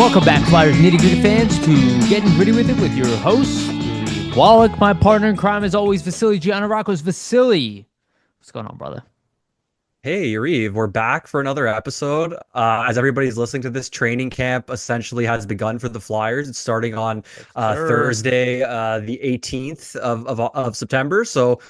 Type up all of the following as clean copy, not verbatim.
Welcome back, Flyers Nitty Gritty fans, to Getting Gritty with It with your host, Wolok, my partner in crime, as always, Vasili Gianarakos. Vasili, what's going on, brother? Hey, Yariv, we're back for another episode. As everybody's listening to this, training camp essentially has begun for the Flyers. It's starting on Yes, sir. Thursday, the 18th of September. So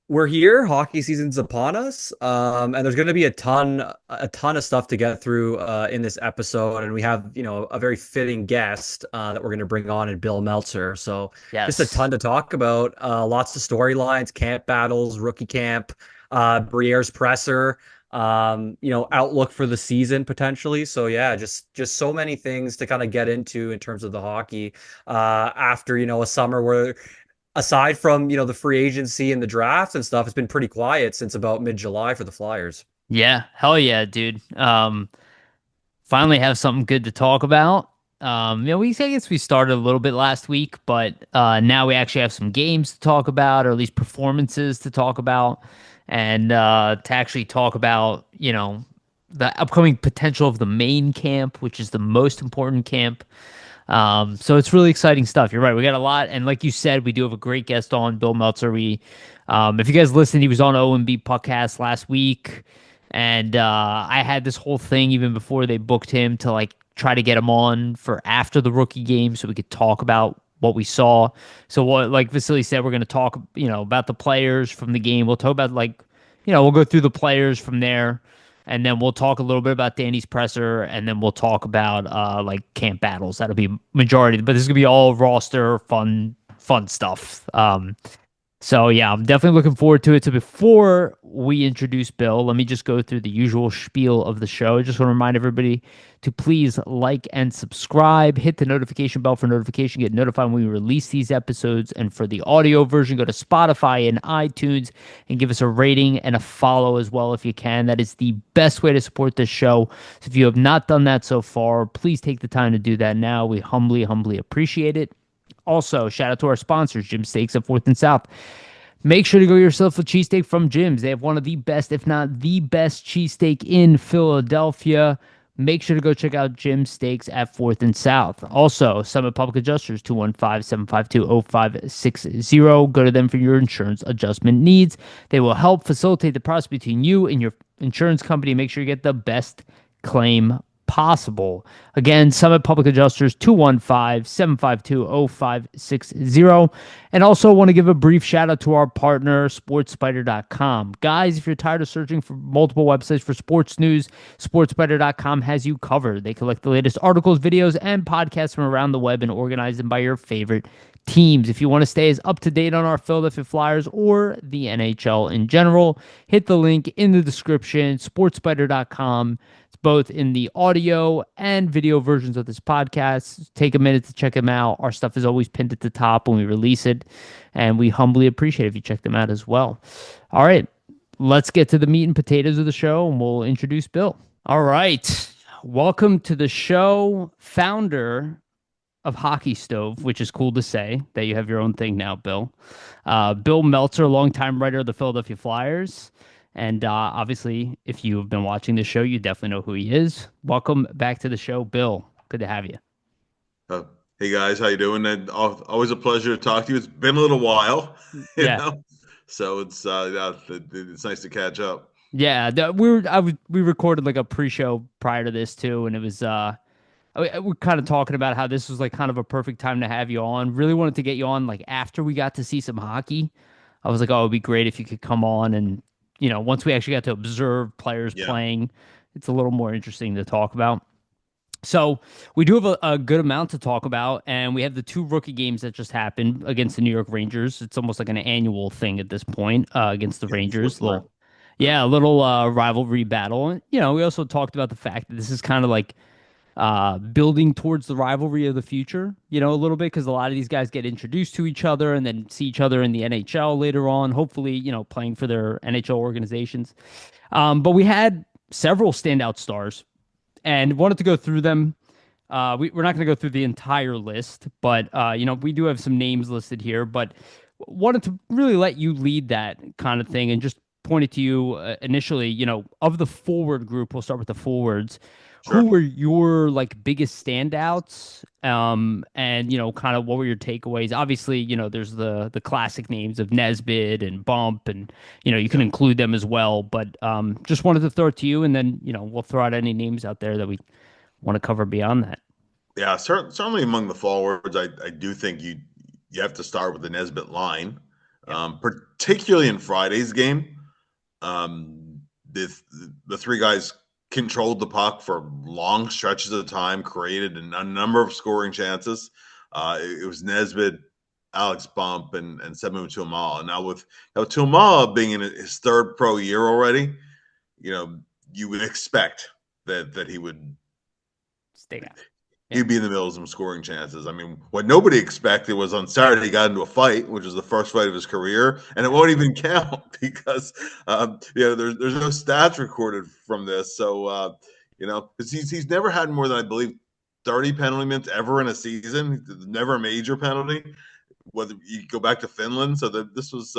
we're here. Hockey season's upon us, and there's going to be a ton of stuff to get through in this episode. And we have, a very fitting guest that we're going to bring on in Bill Meltzer. So just a Yes. ton to talk about. Lots of storylines, camp battles, rookie camp, Briere's presser, outlook for the season potentially. So yeah, just so many things to kind of get into in terms of the hockey after a summer where aside from, the free agency and the draft and stuff, it's been pretty quiet since about mid-July for the Flyers. Yeah, hell yeah, dude. Finally have something good to talk about. I guess we started a little bit last week, but now we actually have some games to talk about, or at least performances to talk about, and to actually talk about, the upcoming potential of the main camp, which is the most important camp. So it's really exciting stuff. You're right. We got a lot. And like you said, we do have a great guest on, Bill Meltzer. If you guys listened, he was on OMB podcast last week. And I had this whole thing even before they booked him to like try to get him on for after the rookie game so we could talk about what we saw. So what, like Vasily said, we're going to talk, about the players from the game. We'll talk about we'll go through the players from there. And then we'll talk a little bit about Danny's presser, and then we'll talk about like camp battles. That'll be majority, but this is gonna be all roster fun stuff. So yeah, I'm definitely looking forward to it. So before we introduce Bill, let me just go through the usual spiel of the show. I just want to remind everybody to please like and subscribe, hit the notification bell for notification, get notified when we release these episodes. And for the audio version, go to Spotify and iTunes and give us a rating and a follow as well if you can. That is the best way to support this show. So if you have not done that so far, please take the time to do that now. We humbly appreciate it. Also, shout out to our sponsors, Jim Steaks at 4th and South. Make sure to go yourself a cheesesteak from Jim's. They have one of the best, if not the best, cheesesteak in Philadelphia. Make sure to go check out Jim Steaks at 4th and South. Also, Summit Public Adjusters, 215-752-0560. Go to them for your insurance adjustment needs. They will help facilitate the process between you and your insurance company. Make sure you get the best claim possible. Again, Summit Public Adjusters, 215-752-0560. And also want to give a brief shout out to our partner, SportsSpider.com. Guys, if you're tired of searching for multiple websites for sports news, SportsSpider.com has you covered. They collect the latest articles, videos, and podcasts from around the web and organize them by your favorite teams. If you want to stay as up to date on our Philadelphia Flyers or the NHL in general, hit the link in the description, SportsSpider.com. Both in the audio and video versions of this podcast. Take a minute to check them out. Our stuff is always pinned at the top when we release it, and we humbly appreciate it if you check them out as well. All right, let's get to the meat and potatoes of the show, and we'll introduce Bill. All right, welcome to the show, founder of Hockey Stove, which is cool to say that you have your own thing now, Bill. Bill Meltzer, longtime writer of the Philadelphia Flyers. And obviously, if you've been watching the show, you definitely know who he is. Welcome back to the show, Bill. Good to have you. Uh, hey guys, how you doing? And always a pleasure to talk to you. It's been a little while, Yeah. so it's it's nice to catch up. Yeah, we recorded like a pre-show prior to this too, and it was we're kind of talking about how this was like kind of a perfect time to have you on. Really wanted to get you on like after we got to see some hockey. I was like, oh, it'd be great if you could come on and once we actually got to observe players Yeah. playing, it's a little more interesting to talk about. So we do have a good amount to talk about, and we have the two rookie games that just happened against the New York Rangers. It's almost like an annual thing at this point against the Rangers. A little rivalry battle. And, we also talked about the fact that this is kind of like building towards the rivalry of the future, a little bit, because a lot of these guys get introduced to each other and then see each other in the NHL later on, hopefully, playing for their NHL organizations. But we had several standout stars and wanted to go through them. We're not going to go through the entire list, but, we do have some names listed here, but wanted to really let you lead that kind of thing and just pointed to you initially, of the forward group, we'll start with the forwards. Who Sure. were your like biggest standouts? And kind of what were your takeaways? Obviously, there's the classic names of Nesbitt and Bump, and you can Yeah. include them as well. But just wanted to throw it to you, and then we'll throw out any names out there that we want to cover beyond that. Yeah, certainly among the forwards, I do think you have to start with the Nesbitt line, Yep. particularly in Friday's game. Um, the the three guys controlled the puck for long stretches of time, created a number of scoring chances. It was Nesbitt, Alex Bump, and Semu Tuamala. Now with Tuamala being in his third pro year already, you know you would expect that he would Stay out. Yeah. he'd be in the middle of some scoring chances. I mean, what nobody expected was on Saturday he got into a fight, which was the first fight of his career, and it won't even count because there's no stats recorded from this. So 'cause he's never had more than I believe 30 penalty minutes ever in a season, never a major penalty. Whether you go back to Finland, so that this was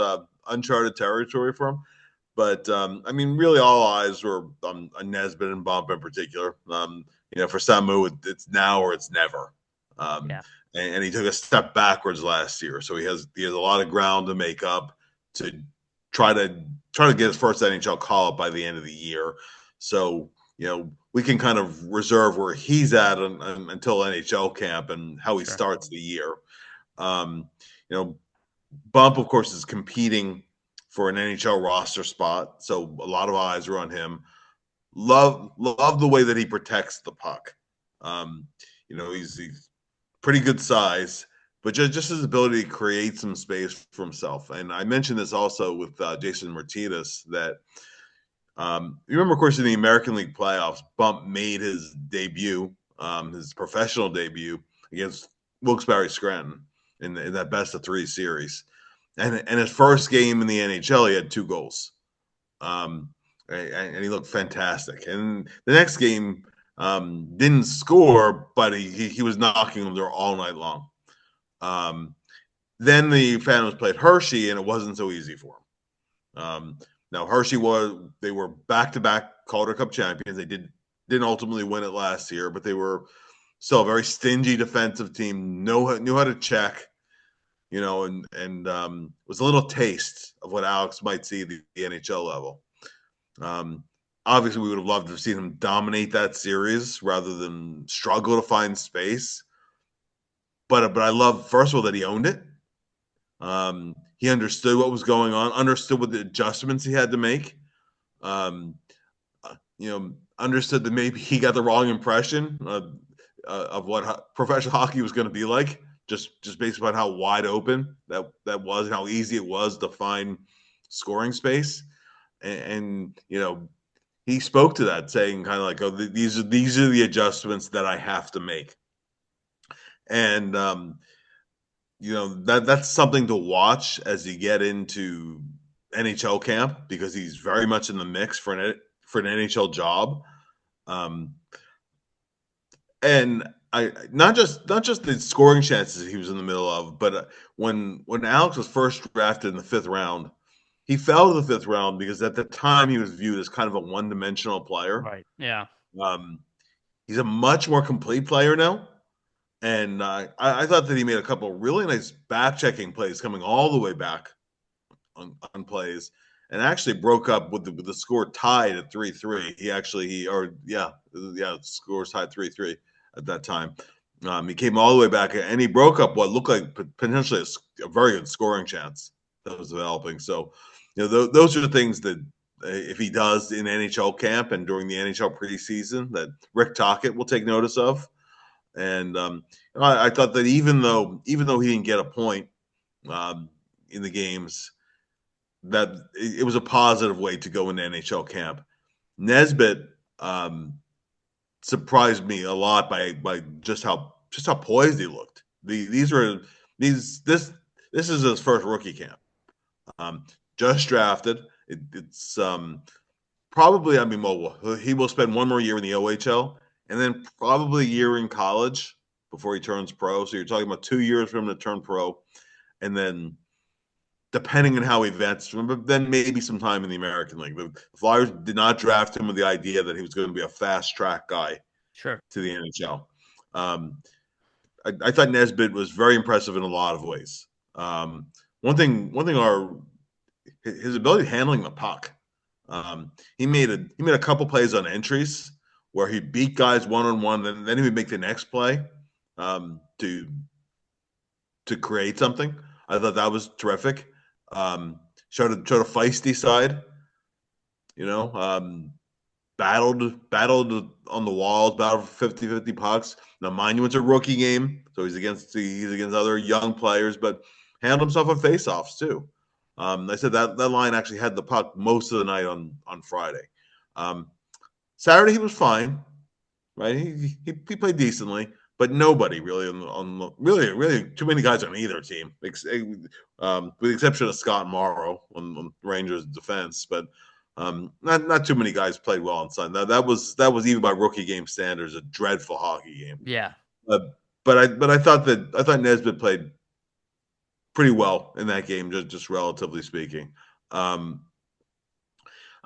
uncharted territory for him. But I mean, really, all eyes were on Nesbitt and Bump in particular. For Samu, it's now or it's never. Um, Yeah. and he took a step backwards last year, so he has a lot of ground to make up to try to get his first NHL call up by the end of the year. So we can kind of reserve where he's at until NHL camp and how he Sure. starts the year. Um, you know, Bump, of course, is competing for an NHL roster spot, so a lot of eyes are on him. Love the way that he protects the puck. Um, he's pretty good size, but just his ability to create some space for himself. And I mentioned this also with Jason Martinez that you remember, of course, in the American League playoffs, Bump made his debut, his professional debut against Wilkes-Barre Scranton in that best of three series. And his first game in the NHL, he had 2 goals. And he looked fantastic. And the next game, didn't score, but he was knocking them there all night long. Then the Phantoms played Hershey, and it wasn't so easy for him. Now they were back-to-back Calder Cup champions. They didn't ultimately win it last year, but they were still a very stingy defensive team. Knew how to check, and was a little taste of what Alex might see at the NHL level. Obviously, we would have loved to have seen him dominate that series rather than struggle to find space. But I love, first of all, that he owned it. He understood what was going on, understood what the adjustments he had to make. Understood that maybe he got the wrong impression of what professional hockey was going to be like, just based upon how wide open that was and how easy it was to find scoring space. And he spoke to that, saying kind of like, "Oh, these are the adjustments that I have to make." And that's something to watch as you get into NHL camp, because he's very much in the mix for an NHL job. And I not just the scoring chances he was in the middle of, but when Alex was first drafted in the 5th round, he fell to the 5th round because at the time he was viewed as kind of a one-dimensional player. Right. Yeah. He's a much more complete player now. And I thought that he made a couple of really nice back-checking plays coming all the way back on plays, and actually broke up with the score tied at 3-3. The score was tied 3-3 at that time. He came all the way back, and he broke up what looked like potentially a very good scoring chance that was developing. So, those are the things that if he does in NHL camp and during the NHL preseason, that Rick Tocchet will take notice of. And I thought that even though he didn't get a point in the games, that it was a positive way to go into NHL camp. Nesbitt surprised me a lot by just how poised he looked. This is his first rookie camp. Just drafted. It's probably, I mean, well, he will spend one more year in the OHL and then probably a year in college before he turns pro. So you're talking about 2 years for him to turn pro, and then depending on how he vets, but then maybe some time in the American League. The Flyers did not draft him with the idea that he was going to be a fast track guy to the NHL. I thought Nesbitt was very impressive in a lot of ways. One thing, his ability handling the puck. He made a couple plays on entries where he beat guys one-on-one, then he would make the next play to create something. I thought that was terrific. Showed a feisty side, battled on the walls, battled for 50-50 pucks. Now, mind you, it's a rookie game, so he's against other young players, but handled himself on faceoffs too. I said that line actually had the puck most of the night on Friday. Saturday he was fine, right? He played decently, but nobody really really too many guys on either team, with the exception of Scott Morrow on Rangers defense, but not too many guys played well on Sunday. That was even by rookie game standards a dreadful hockey game. Yeah. But I thought Nesbitt played pretty well in that game, just relatively speaking. I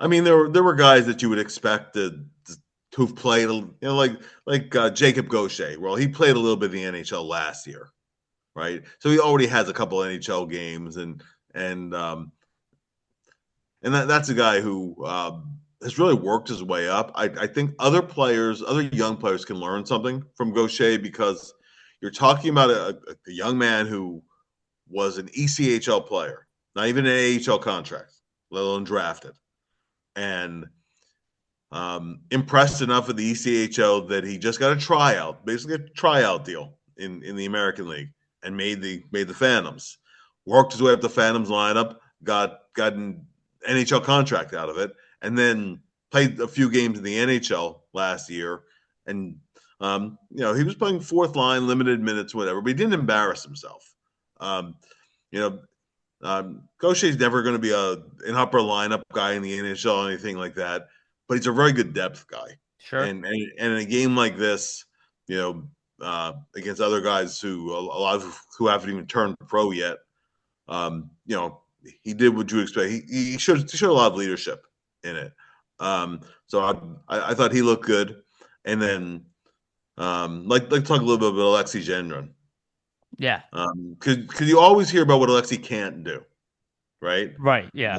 mean, there were guys that you would expect who've played, like Jacob Gaucher. Well, he played a little bit in the NHL last year, right? So he already has a couple NHL games, and that's a guy who has really worked his way up. I think other young players can learn something from Gaucher, because you're talking about a young man who was an ECHL player, not even an AHL contract, let alone drafted, and impressed enough with the ECHL that he just got a tryout, basically a tryout deal in the American League, and made the Phantoms. Worked his way up the Phantoms lineup, got an NHL contract out of it, and then played a few games in the NHL last year. And he was playing fourth line, limited minutes, whatever, but he didn't embarrass himself. Gaucher's never going to be an upper lineup guy in the NHL or anything like that, but he's a very good depth guy. Sure. And in a game like this, against other guys who haven't even turned pro yet, he did what you expect. He showed a lot of leadership in it. So I thought he looked good. And then like talk a little bit about Alexis Gendron. Yeah. Because you always hear about what Alexi can't do, right? Right. Yeah.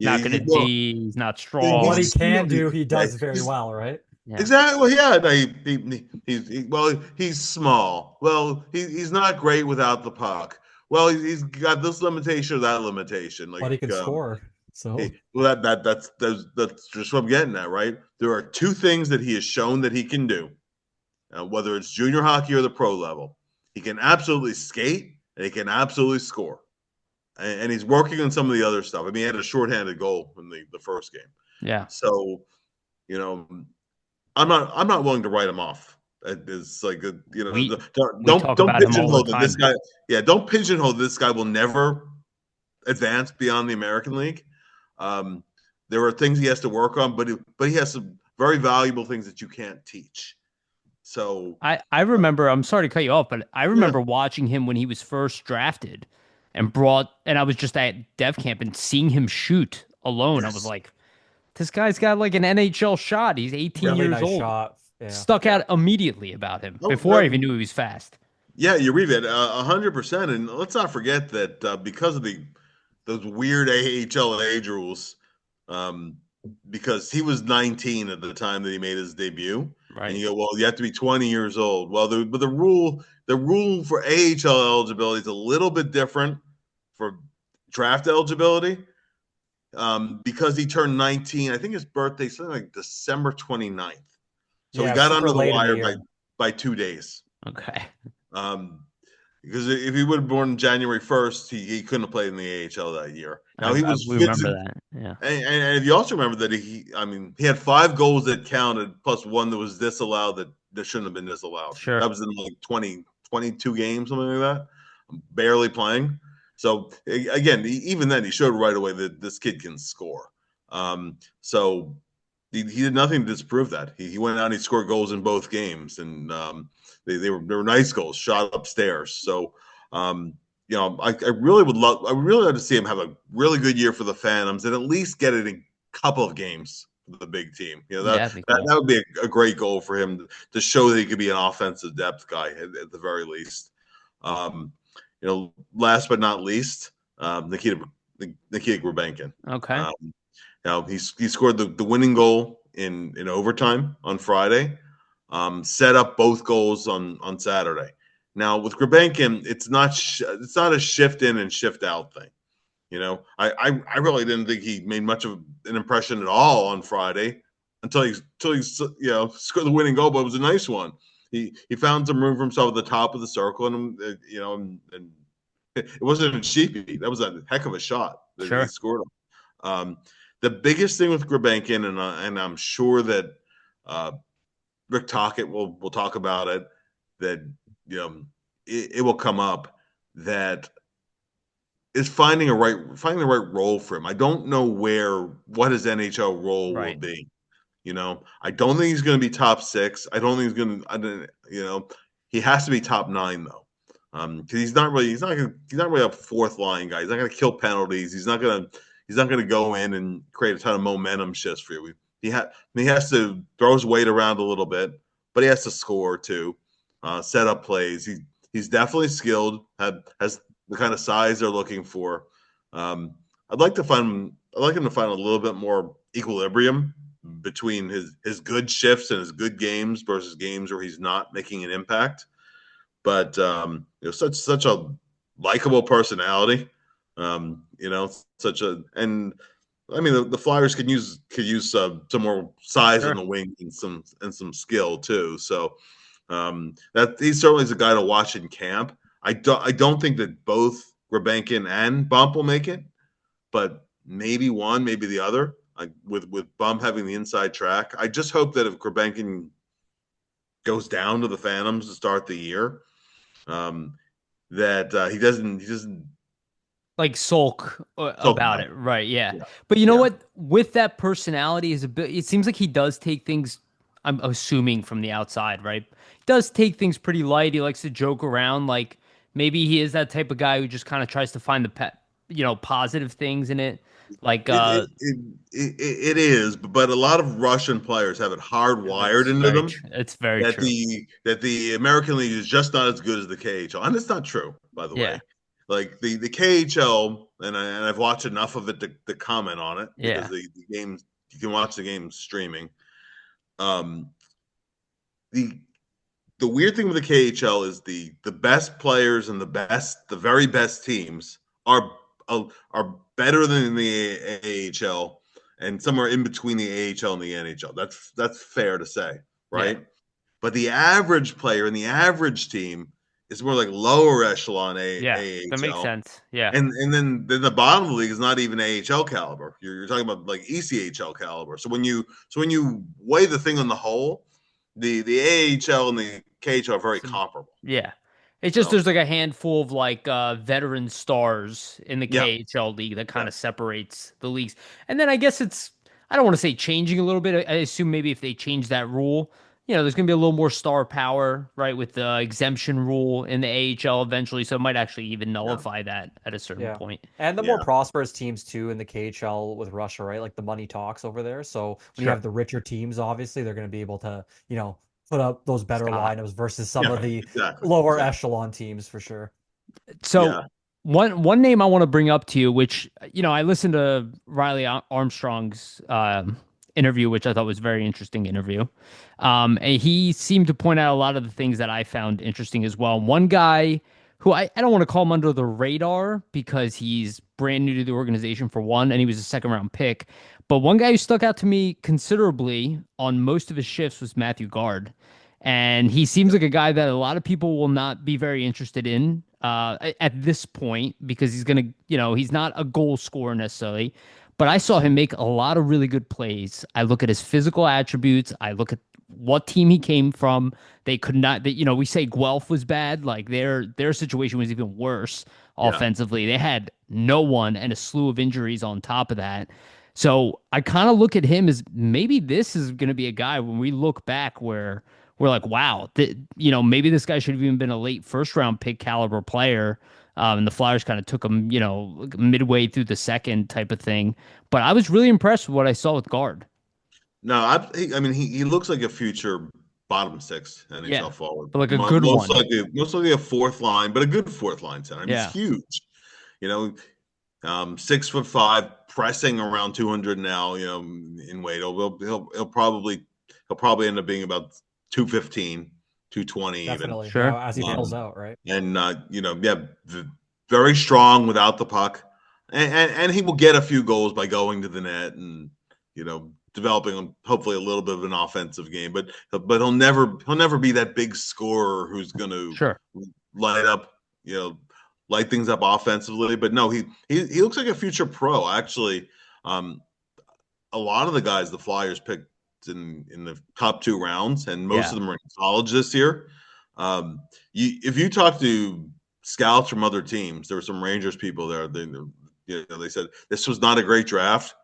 Not good at D. He's not strong. What he can do, he does very well, right? Yeah. Exactly. Well, yeah. No, he's small. Well, he's not great without the puck. Well, he's got this limitation or that limitation. But he can score. So that's just what I'm getting at, right? There are two things that he has shown that he can do, whether it's junior hockey or the pro level. He can absolutely skate, and he can absolutely score. And he's working on some of the other stuff. I mean, he had a shorthanded goal in the first game. Yeah. So, I'm not willing to write him off. It's like don't pigeonhole that this guy. Yeah, don't pigeonhole this guy will never advance beyond the American League. There are things he has to work on, but he has some very valuable things that you can't teach. So I remember, I'm sorry to cut you off, but I remember watching him when he was first drafted and I was just at dev camp and seeing him shoot alone. Yes. I was like, this guy's got like an NHL shot. He's 18 years old. Shot. Yeah. Stuck out immediately about him before I even knew he was fast. Yeah, you read it 100%. And let's not forget that because of those weird AHL age rules, because he was 19 at the time that he made his debut. Right. And you go, well, you have to be 20 years old. Well, but the rule for AHL eligibility is a little bit different for draft eligibility, because he turned 19. I think his birthday something like December 29th. So he got under the wire by 2 days. Okay. Because if he would have born January 1st, he couldn't have played in the AHL that year. Now we remember that. Yeah. And if you also remember that he had 5 goals that counted plus 1 that was disallowed that shouldn't have been disallowed. Sure. That was in like 22 games, something like that. Barely playing. So again, even then he showed right away that this kid can score. So he did nothing to disprove that. He went out and he scored goals in both games, and they were nice goals, shot upstairs. So I really would love, I would really love to see him have a really good year for the Phantoms and at least get it in a couple of games for the big team. Yeah, that'd be That cool. that would be a great goal for him to show that he could be an offensive depth guy at the very least. Um, last but not least, Nikita Grebenkin. Okay. He scored the winning goal in overtime on Friday, set up both goals on Saturday. Now with Grebenkin, it's not a shift in and shift out thing. I really didn't think he made much of an impression at all on Friday until he scored the winning goal, but it was a nice one. He found some room for himself at the top of the circle, and it wasn't a cheapie. That was a heck of a shot that he scored on. The biggest thing with Grebenkin, and I'm sure that Rick Tocchet will talk about it, that it will come up, that is finding the right role for him. I don't know what his NHL role will be. I don't think he's going to be top 6. I don't think he's going to. He has to be top 9 though, because he's not really a fourth line guy. He's not going to kill penalties. He's not going to go in and create a ton of momentum shifts for you. He has to throw his weight around a little bit, but he has to score too, set up plays. He's definitely skilled. Has the kind of size they're looking for. I'd like him to find a little bit more equilibrium between his good shifts and his good games versus games where he's not making an impact. But such a likable personality. And I mean the Flyers could use some more size on the wing and some skill too. So that he certainly is a guy to watch in camp. I don't think that both Grebenkin and Bump will make it, but maybe one, maybe the other. With Bump having the inside track, I just hope that if Grebenkin goes down to the Phantoms to start the year, that he doesn't like sulk about it, right? Yeah. But you know what? With that personality, it seems like he does take things. I'm assuming from the outside, right? He does take things pretty light. He likes to joke around. Like maybe he is that type of guy who just kind of tries to find positive things in it. Like it is, but a lot of Russian players have it hardwired into them. It's very true. That the American League is just not as good as the KHL, and it's not true, by the way. Like the KHL, and I've watched enough of it to comment on it. Because the games, you can watch the games streaming. The weird thing with the KHL is the best players and the very best teams are better than the AHL and somewhere in between the AHL and the NHL. That's fair to say, right? Yeah. But the average player and the average team is more like lower echelon AHL. That makes sense. Yeah. And then the bottom of the league is not even AHL caliber. You're talking about like ECHL caliber. So when you weigh the thing on the whole, the AHL and the KHL are very comparable. Yeah. It's just there's like a handful of like veteran stars in the KHL league that kind of separates the leagues. And then I guess I don't want to say changing a little bit. I assume maybe if they change that rule, there's going to be a little more star power, right, with the exemption rule in the AHL eventually. So it might actually even nullify that at a certain point. And the more prosperous teams too in the KHL with Russia, right? Like the money talks over there. So when you have the richer teams, obviously they're going to be able to, put up those better lineups versus some of the lower echelon teams for sure. So one name I want to bring up to you, which, I listened to Riley Armstrong's interview, which I thought was a very interesting interview. And he seemed to point out a lot of the things that I found interesting as well. One guy who I don't want to call him under the radar because he's brand new to the organization for one, and he was a second round pick. But one guy who stuck out to me considerably on most of his shifts was Matthew Gard. And he seems like a guy that a lot of people will not be very interested in at this point because he's going to, he's not a goal scorer necessarily. But I saw him make a lot of really good plays. I look at his physical attributes. I look at what team he came from. They could not, we say Guelph was bad. Like their situation was even worse offensively. They had no one and a slew of injuries on top of that. So I kind of look at him as maybe this is going to be a guy when we look back where we're like, wow, maybe this guy should have even been a late first round pick caliber player. And the Flyers kind of took him, midway through the second type of thing. But I was really impressed with what I saw with Gard. No, I mean he looks like a future bottom six Yeah, NHL forward. but like a good one. Most likely a fourth line, but a good fourth line center. I mean, Yeah, he's huge. You know, 6'5", pressing around 200 now. You know, in weight, he'll probably end up being about 215, 220 even. Definitely. sure. As he fills out, right? And very strong without the puck, and he will get a few goals by going to the net and developing hopefully a little bit of an offensive game. But he'll never be that big scorer who's going to Sure. light things up offensively. But no, he looks like a future pro. Actually, a lot of the guys the Flyers picked in the top 2 rounds, and most of them are in college this year. If you talk to scouts from other teams, there were some Rangers people there. They said this was not a great draft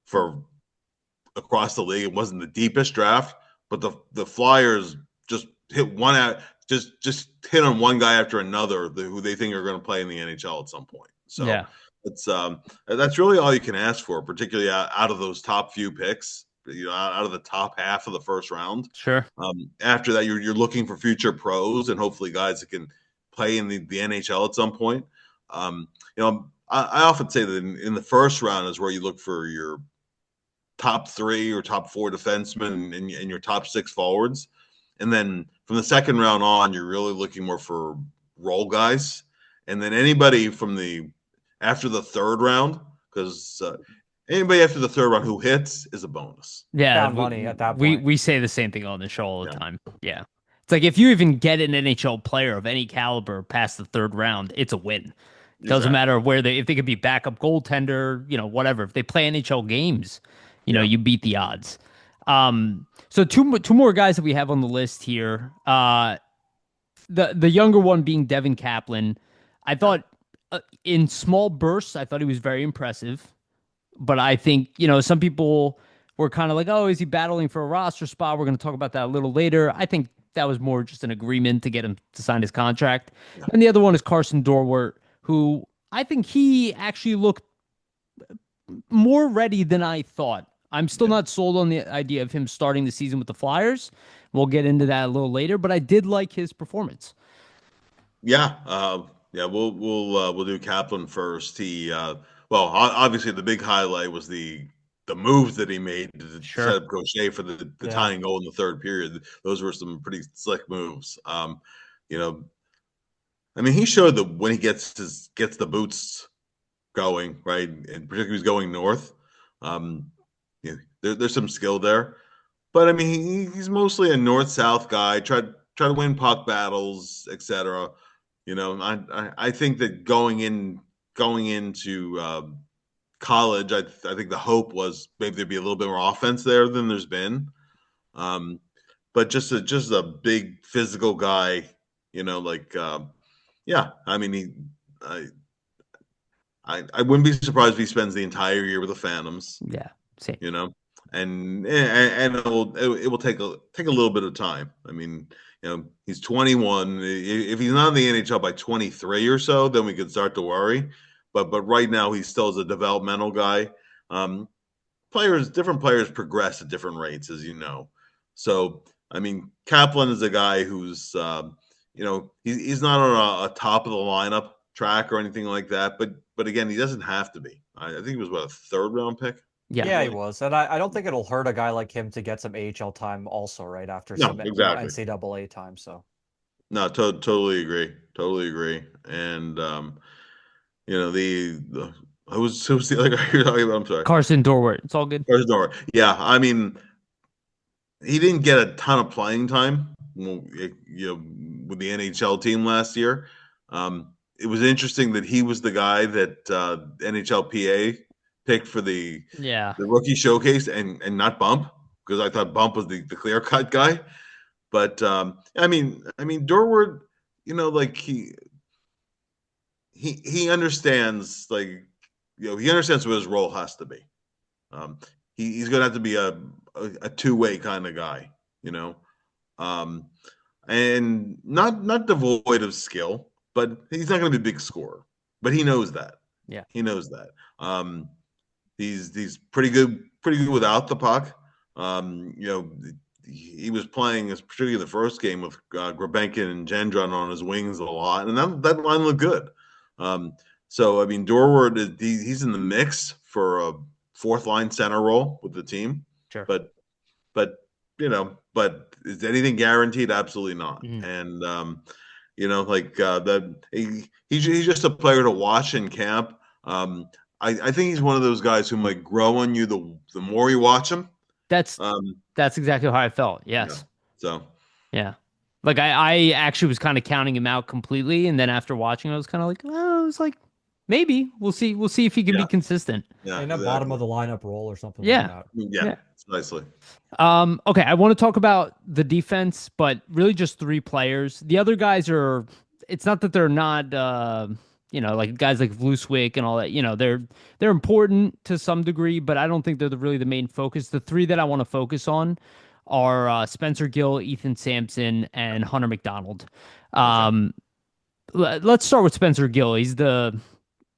for across the league. It wasn't the deepest draft, but the Flyers just hit one out, just hit on one guy after another who they think are going to play in the NHL at some point. So it's that's really all you can ask for, particularly out of those top few picks. Out of the top half of the first round. Sure. After that, you're looking for future pros and hopefully guys that can play in the NHL at some point. I often say that in the first round is where you look for your top 3 or top 4 defensemen and your top 6 forwards. And then from the second round on, you're really looking more for role guys. And then anybody after the third round, because anybody after the third round who hits is a bonus. Yeah, Found money at that point. We say the same thing on the show all the time. Yeah. It's like if you even get an NHL player of any caliber past the third round, it's a win. It doesn't matter if they could be backup goaltender, whatever. If they play NHL games, you beat the odds. So two more guys that we have on the list here. The younger one being Devin Kaplan. I thought in small bursts, I thought he was very impressive. But I think, some people were kind of like, oh, is he battling for a roster spot? We're going to talk about that a little later. I think that was more just an agreement to get him to sign his contract. Yeah. And the other one is Karsen Dorwart, who I think he actually looked more ready than I thought. I'm still not sold on the idea of him starting the season with the Flyers. We'll get into that a little later, but I did like his performance. Yeah. We'll do Kaplan first. He, obviously the big highlight was the moves that he made to set up Gaucher for the tying goal in the third period. Those were some pretty slick moves. He showed that when he gets the boots going, right, and particularly he's going north, there's some skill there. But he's mostly a north-south guy. Try to win puck battles, etc. I think that going into college, I think the hope was maybe there'd be a little bit more offense there than there's been. But just a big physical guy, I wouldn't be surprised if he spends the entire year with the Phantoms. Yeah, same. And it will take a little bit of time. He's 21. If he's not in the NHL by 23 or so, then we could start to worry. But right now, he still is a developmental guy. Different players progress at different rates, as you know. So, Kaplan is a guy who's, he's not on a top of the lineup track or anything like that. But again, he doesn't have to be. I think he was a third round pick. Yeah, he was. And I don't think it'll hurt a guy like him to get some AHL time also, right, after some NCAA time. So, no, totally agree. And, who's the other guy you're talking about? I'm sorry. Karsen Dorwart. It's all good. Karsen Dorwart. Yeah, he didn't get a ton of playing time, with the NHL team last year. It was interesting that he was the guy that NHLPA picked for the rookie showcase and not Bump, because I thought Bump was the clear cut guy. But Dorwart, he understands, he understands what his role has to be. He's going to have to be a two-way kind of guy, and not devoid of skill. but he's not going to be a big scorer. But he knows that. Yeah. He knows that. He's pretty good without the puck. He was playing, particularly the first game, with Grebenkin and Gendron on his wings a lot, and that line looked good. So I mean, Dorwart, he's in the mix for a fourth line center role with the team. Sure. But is anything guaranteed? Absolutely not. Mm. And he's just a player to watch in camp. I think he's one of those guys who might grow on you the more you watch him. That's exactly how I felt. Yes. Yeah. So yeah. Like I actually was kind of counting him out completely, and then after watching, I was kind of like, oh, I was like, maybe we'll see if he can be consistent. Yeah, in a bottom of the lineup role or something. Like that. Yeah. Nicely. Okay, I want to talk about the defense, but really just 3 players. The other guys are. It's not that they're not. Like guys like Vluswick and all that. They're important to some degree, but I don't think they're really the main focus. The 3 that I want to focus on are Spencer Gill, Ethan Sampson, and Hunter McDonald. Let's start with Spencer Gill. He's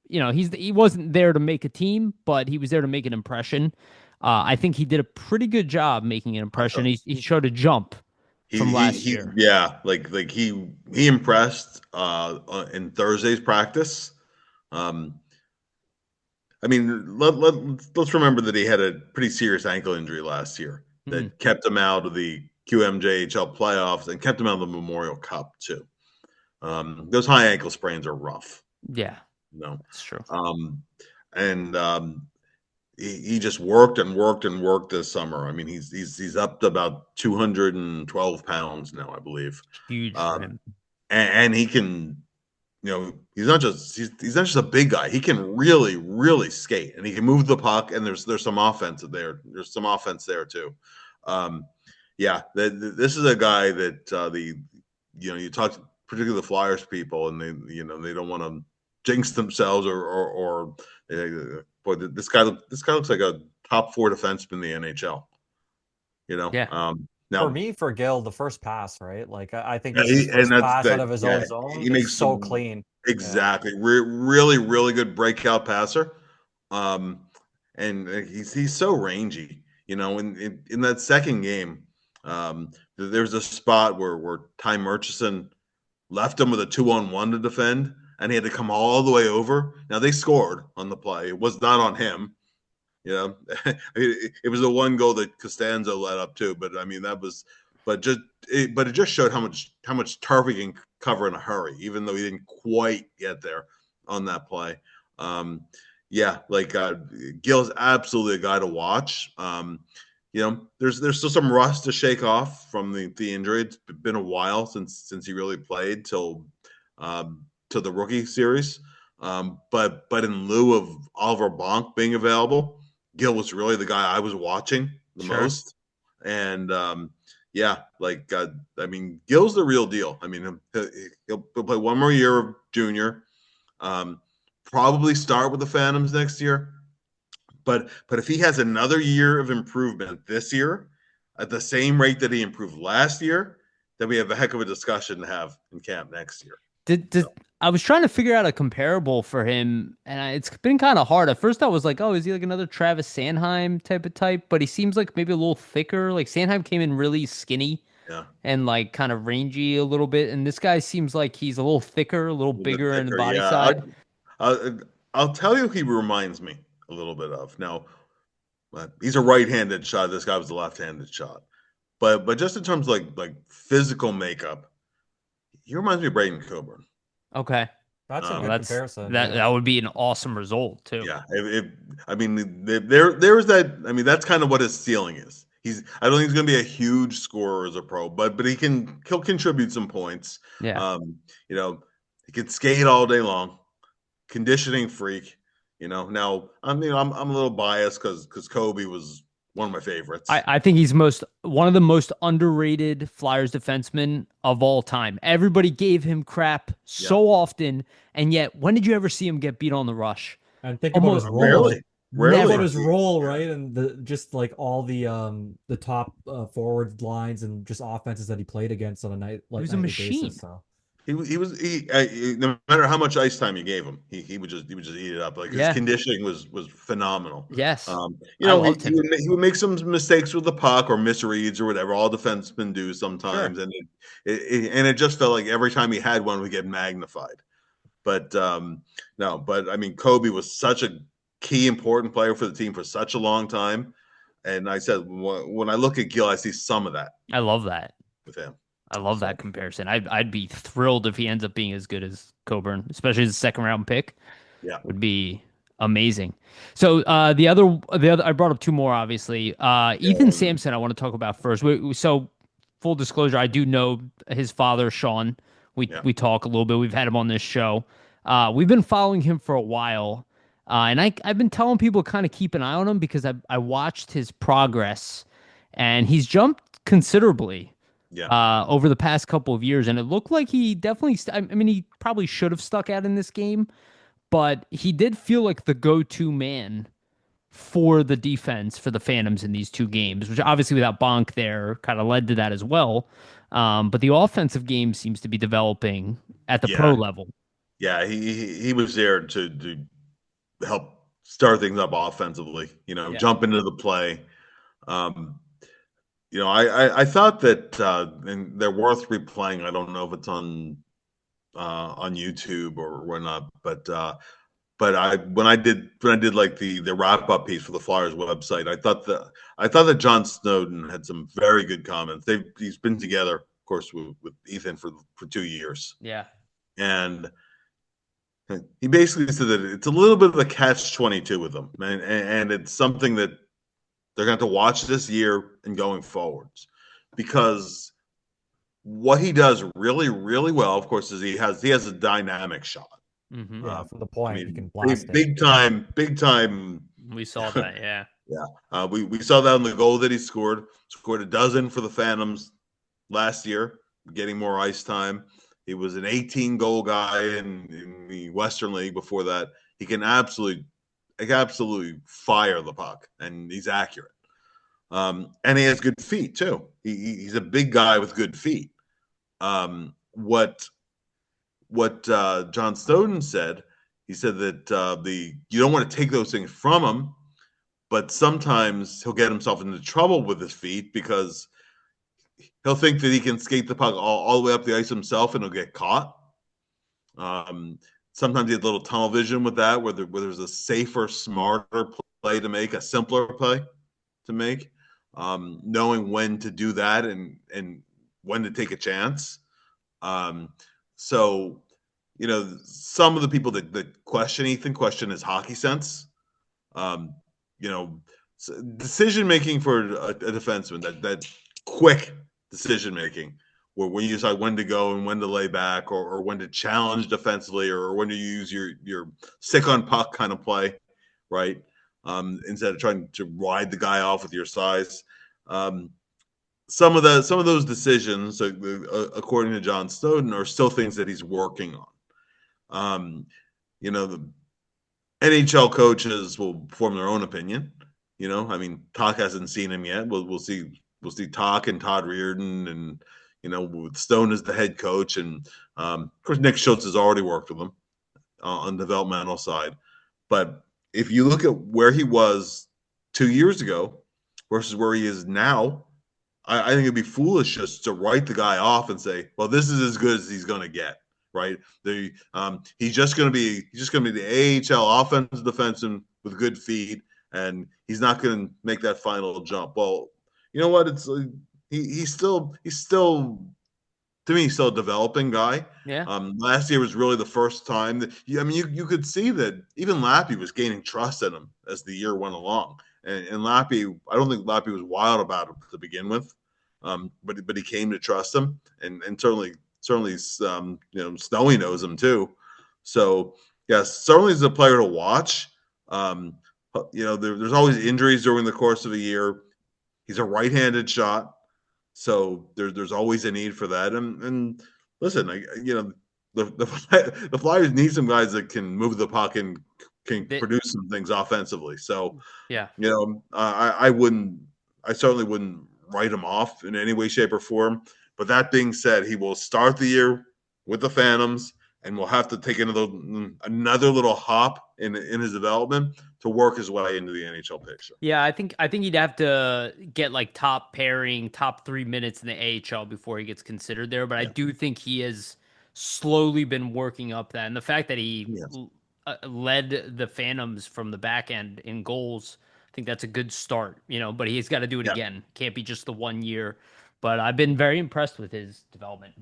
he wasn't there to make a team, but he was there to make an impression. I think he did a pretty good job making an impression. He showed a jump from last year. Yeah, like he impressed in Thursday's practice. I mean, let's remember that he had a pretty serious ankle injury last year that kept him out of the QMJHL playoffs and kept him out of the Memorial Cup too. Those high ankle sprains are rough. Yeah, no, that's true. He just worked and worked and worked this summer. I mean, he's up to about 212 pounds now, I believe. Huge for him. And he can, he's not just a big guy. He can really, really skate, and he can move the puck. And there's some offense there. There's some offense there too. This is a guy that you talk to particularly the Flyers people, and they don't want to jinx themselves or boy, this guy looks like a top 4 defenseman in the NHL. Yeah. Now, for me, for Gill, the first pass, right? Like I think his first pass out of his own zone. He makes so clean. Exactly, really, really good breakout passer. And he's so rangy. In that second game, there's a spot where Ty Murchison left him with a 2-on-1 to defend, and he had to come all the way over. Now, they scored on the play. It was not on him. It was the one goal that Costanzo led up to. But I mean, it just showed how much turf he can cover in a hurry, even though he didn't quite get there on that play. Gill's absolutely a guy to watch. There's still some rust to shake off from the injury. It's been a while since he really played till the rookie series. But in lieu of Oliver Bonk being available, Gill was really the guy I was watching the most. And Gill's the real deal. I mean, he'll play one more year of junior. Probably start with the Phantoms next year. But if he has another year of improvement this year at the same rate that he improved last year, then we have a heck of a discussion to have in camp next year. I was trying to figure out a comparable for him, and it's been kind of hard. At first, I was like, "Oh, is he like another Travis Sanheim type?" But he seems like maybe a little thicker. Like Sanheim came in really skinny, and like kind of rangy a little bit, and this guy seems like he's a little thicker, a little bigger in the body side. I'll tell you, he reminds me a little bit of. Now, he's a right-handed shot. This guy was a left-handed shot, but just in terms of like physical makeup, he reminds me of Braden Coburn. Okay, that's a good comparison. That would be an awesome result too. Yeah, there's that. I mean, that's kind of what his ceiling is. I don't think he's going to be a huge scorer as a pro, but he'll contribute some points. Yeah, he can skate all day long, conditioning freak. Now I'm a little biased because Kobe was one of my favorites. I think he's one of the most underrated Flyers defensemen of all time. Everybody gave him crap so often, and yet when did you ever see him get beat on the rush? And think about his role. Rarely. About his role, right? And just like all the top forward lines and just offenses that he played against on a night. Like, he was a machine. Basis, so. no matter how much ice time you gave him, he would just eat it up. Like his Yeah. conditioning was phenomenal. Yes. You I know, loved him. he would make some mistakes with the puck or misreads or whatever. All defensemen do Sure. sometimes, and it just felt like every time he had one, we get magnified. But no, but I mean, Kobe was such a key important player for the team for such a long time. And I said, when I look at Gil, I see some of that I love that. with him. I love So that comparison. I'd be thrilled if he ends up being as good as Coburn, especially as a second round pick. yeah, Would be amazing. So the other I brought up two more obviously. Ethan yeah, Sampson I want to talk about first. So full disclosure, I do know his father Sean. yeah, We talk a little bit. We've had him on this show. We've been following him for a while. And I've been telling people to kind of keep an eye on him because I watched his progress and he's jumped considerably yeah, over the past couple of years, and it looked like he definitely. I mean, he probably should have stuck out in this game, but he did feel like the go-to man for the defense for the Phantoms in these two games, which obviously without Bonk there kind of led to that as well. But the offensive game seems to be developing at the pro yeah, level. yeah. He was there to help start things up offensively. You know, Yeah. jump into the play. Um, you know, I thought that and they're worth replaying. I don't know if it's on YouTube or whatnot, but when I did like the wrap up piece for the Flyers website, I thought that John Snowden had some very good comments. He's been together, of course, with Ethan for 2 years, Yeah. and he basically said that it's a little bit of a catch-22 with them, and it's something that they're going to have to watch this year and going forwards, because what he does really, really well, of course, is he has a dynamic shot. Mm-hmm. Yeah, Um, from the I point you mean, can blast it. big time. We saw that. Yeah. Yeah, we saw that on the goal that he scored a dozen for the Phantoms last year, getting more ice time. He was an 18 goal guy in the Western League before that. He can absolutely fire the puck, and he's accurate. And he has good feet too. He's a big guy with good feet. What John Snowden said, he said that you don't want to take those things from him, but sometimes he'll get himself into trouble with his feet because he'll think that he can skate the puck all the way up the ice himself and he'll get caught. Sometimes he has a little tunnel vision with that, where there's a safer, smarter play to make, a simpler play to make, knowing when to do that and when to take a chance. So, you know, some of the people that question Ethan question his hockey sense. You know, decision making for a defenseman, that quick decision making, where when you decide when to go and when to lay back, or when to challenge defensively, or when to use your stick on puck kind of play, right? Instead of trying to ride the guy off with your size. Some of those decisions, according to John Snowden, are still things that he's working on. You know, the NHL coaches will form their own opinion. You know, I mean, Talk hasn't seen him yet. We'll see Talk and Todd Reardon, and you know, with Stone as the head coach, and of course Nick Schultz has already worked with him on the developmental side. But if you look at where he was 2 years ago versus where he is now, I think it'd be foolish just to write the guy off and say, well, this is as good as he's going to get. Right? He's just going to be the AHL offensive defenseman with good feet, and he's not going to make that final jump. Well, you know what? It's he's still to me, he's still a developing guy. Yeah. Last year was really the first time that you could see that even Lappy was gaining trust in him as the year went along. And Lappy, I don't think Lappy was wild about him to begin with, but he came to trust him, and certainly you know, Snowy knows him too. So yes, certainly is a player to watch. You know, there's always injuries during the course of a year. He's a right-handed shot, so there's always a need for that. And listen, you know, the Flyers need some guys that can move the puck and can produce some things offensively. So Yeah. you know, I certainly wouldn't write him off in any way, shape, or form. But that being said, he will start the year with the Phantoms, and will have to take another little hop in his development to work his way into the NHL picture. Yeah, I think he'd have to get like top pairing, top 3 minutes in the AHL before he gets considered there. But I Yeah. do think he has slowly been working up that, and the fact that he Yes. led the Phantoms from the back end in goals, I think that's a good start. But he's got to do it Yeah. again. Can't be just the 1 year. But I've been very impressed with his development.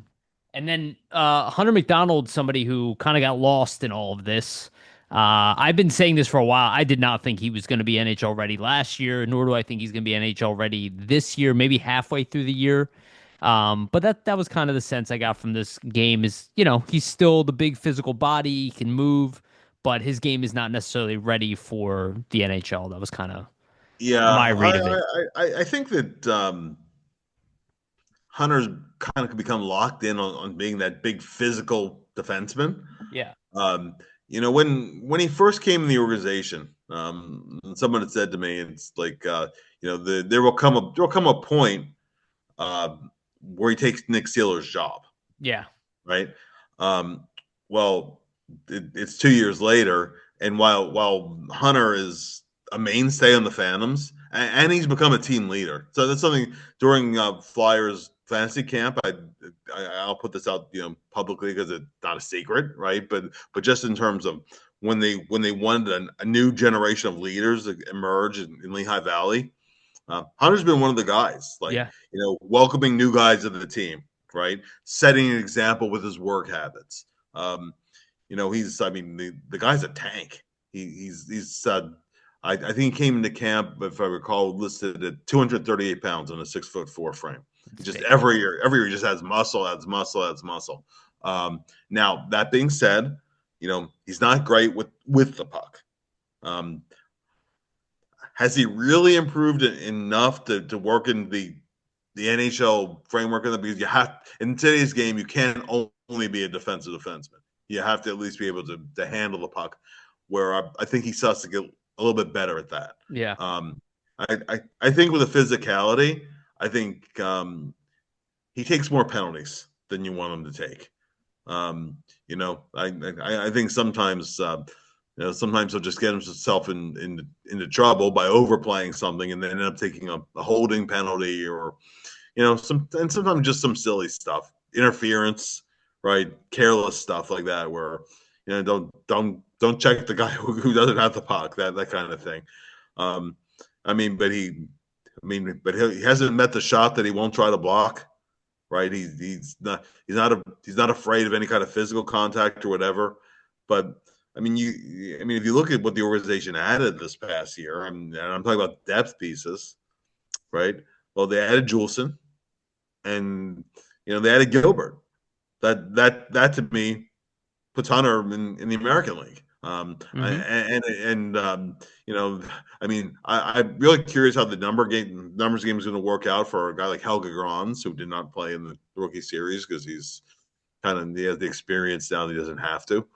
And then Hunter McDonald, somebody who kind of got lost in all of this. I've been saying this for a while. I did not think he was going to be NHL ready last year, nor do I think he's going to be NHL ready this year, maybe halfway through the year. But that was kind of the sense I got from this game is, he's still the big physical body, he can move, but his game is not necessarily ready for the NHL. That was kind of my read of it. I think that Hunter's kind of become locked in on being that big physical defenseman. Yeah. When he first came in the organization, someone had said to me, it's like, there will come a point where he takes Nick Sealer's job. Yeah. Right. Well, it's 2 years later, and while Hunter is a mainstay on the Phantoms, and he's become a team leader, so that's something during Flyers fantasy camp. I'll put this out, publicly because it's not a secret, right? But just in terms of when they wanted a new generation of leaders to emerge in Lehigh Valley, Hunter's been one of the guys, welcoming new guys to the team, right? Setting an example with his work habits. The guy's a tank. I think he came into camp, if I recall, listed at 238 pounds on a 6'4" frame. Just every year he just adds muscle. Now that being said, he's not great with the puck. Has he really improved enough to work in the NHL framework? Because you have, in today's game, you can't only be a defensive defenseman. You have to at least be able to handle the puck. Where I think he starts to get a little bit better at that. Yeah. I think with the physicality, I think he takes more penalties than you want him to take. I think sometimes sometimes he'll just get himself into trouble by overplaying something and then end up taking a holding penalty or sometimes just some silly stuff, interference, right? Careless stuff like that where don't check the guy who doesn't have the puck, that kind of thing. But he hasn't met the shot that he won't try to block, right? He's not afraid of any kind of physical contact or whatever. But if you look at what the organization added this past year, and I'm talking about depth pieces, right? Well, they added Juleson, and they added Gilbert. That to me puts Hunter in the American League. I'm really curious how the numbers game is going to work out for a guy like Helge Grans, who did not play in the rookie series because he has the experience now that he doesn't have to.